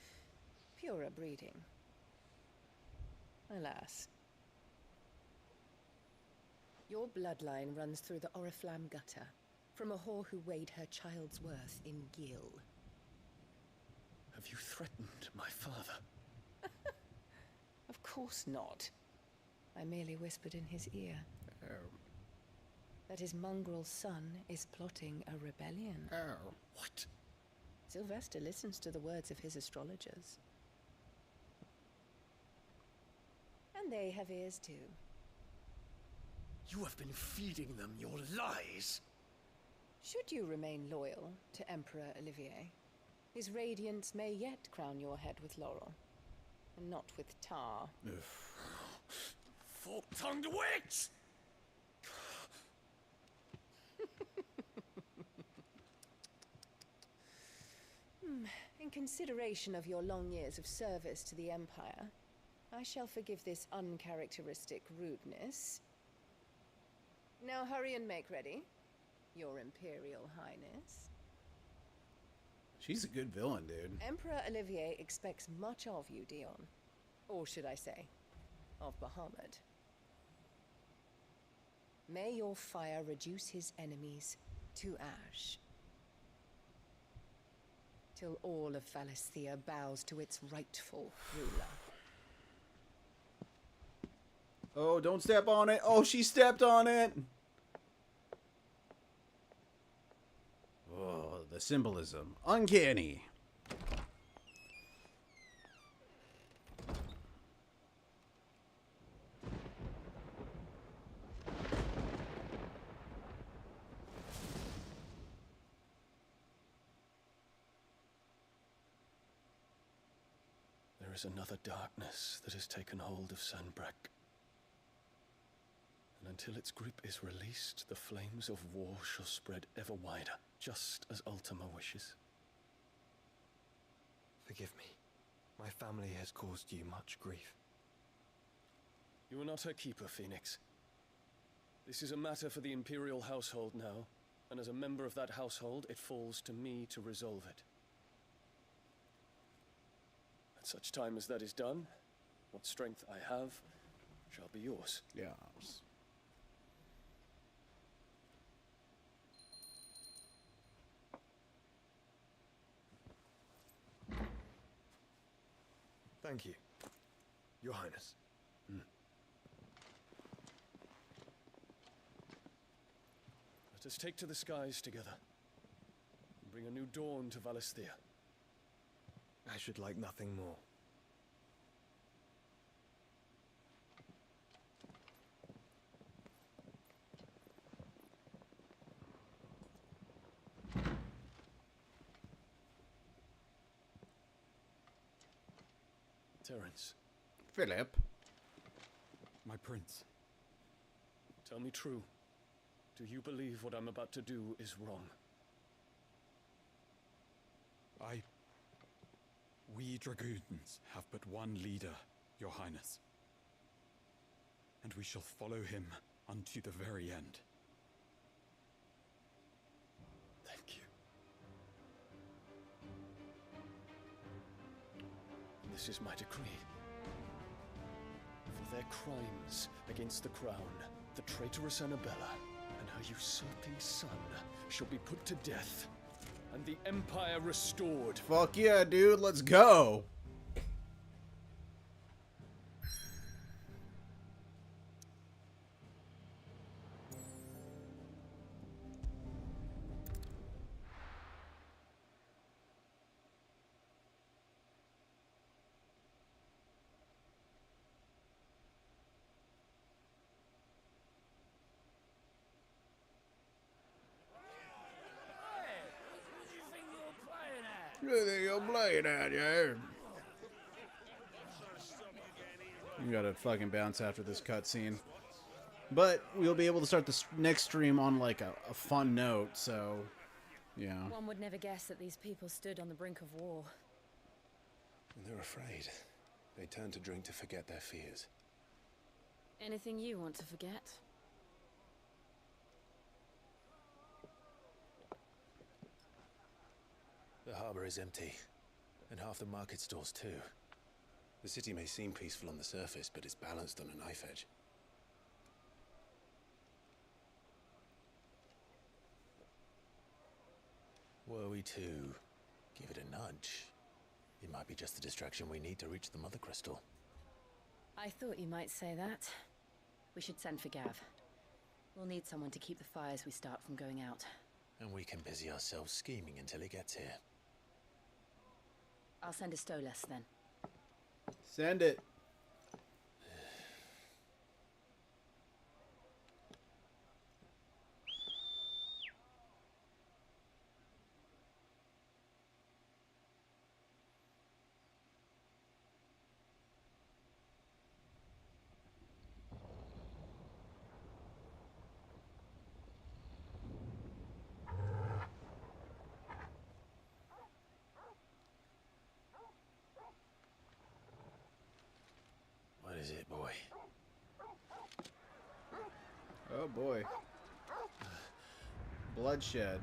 purer breeding. Alas. Your bloodline runs through the Oriflamme gutter, from a whore who weighed her child's worth in gil. Have you threatened my father? Of course not. I merely whispered in his ear. That his mongrel son is plotting a rebellion. What? Sylvester listens to the words of his astrologers. And they have ears too. You have been feeding them your lies! Should you remain loyal to Emperor Olivier, his radiance may yet crown your head with laurel, and not with tar. Fork-tongued witch! In consideration of your long years of service to the Empire, I shall forgive this uncharacteristic rudeness. Now hurry and make ready, Your Imperial Highness. She's a good villain, dude. Emperor Olivier expects much of you, Dion. Or should I say, of Bahamut. May your fire reduce his enemies to ash. Till all of Valisthea bows to its rightful ruler. Oh, don't step on it. Oh, she stepped on it. Oh, the symbolism. Uncanny. There is another darkness that has taken hold of Sanbreque. And until its grip is released, the flames of war shall spread ever wider, just as Ultima wishes. Forgive me. My family has caused you much grief. You are not her keeper, Phoenix. This is a matter for the Imperial household now, and as a member of that household, it falls to me to resolve it. At such time as that is done, what strength I have shall be yours. Yes. Thank you, Your Highness. Let us take to the skies together, and bring a new dawn to Valisthea. I should like nothing more. Terence. Philip. My prince. Tell me true. Do you believe what I'm about to do is wrong? We dragoons have but one leader, Your Highness. And we shall follow him unto the very end. Thank you. This is my decree. their crimes against the crown, the traitorous Annabella and her usurping son shall be put to death, and the Empire restored. Fuck yeah, dude, let's go! Who think you're playing at, yeah? You gotta fucking bounce after this cutscene. But we'll be able to start this next stream on like a fun note, so yeah. One would never guess that these people stood on the brink of war. They're afraid. They turn to drink to forget their fears. Anything you want to forget? The harbor is empty, and half the market stalls too. The city may seem peaceful on the surface, but it's balanced on a knife edge. Were we to give it a nudge, it might be just the distraction we need to reach the Mother Crystal. I thought you might say that. We should send for Gav. We'll need someone to keep the fires we start from going out. And we can busy ourselves scheming until he gets here. I'll send a Stolas then. Send it. What is it, boy? Oh boy. Bloodshed.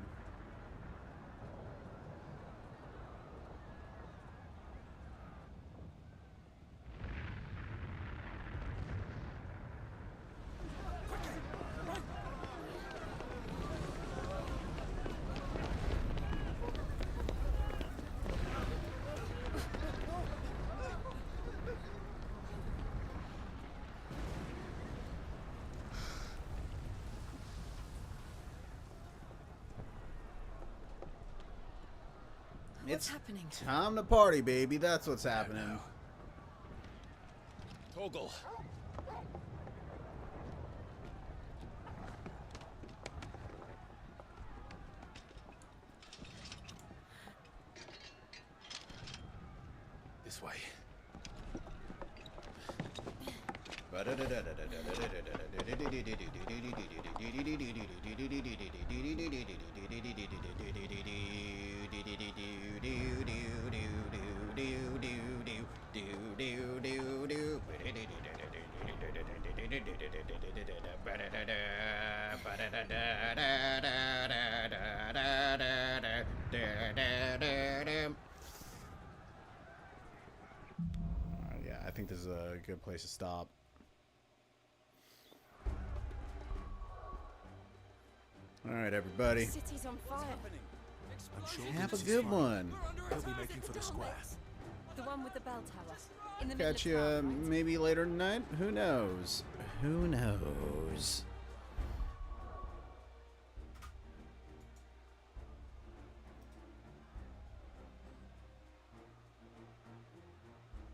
What's happening? Time to party, baby. That's what's happening. Torgal. This way. Yeah, I think this is a good place to stop. All right, everybody. The city's on fire. I'm sure Have a good one. He'll be making for the square. The one with the bell tower. In the middle Catch of you town, right? maybe later tonight. Who knows? Who knows?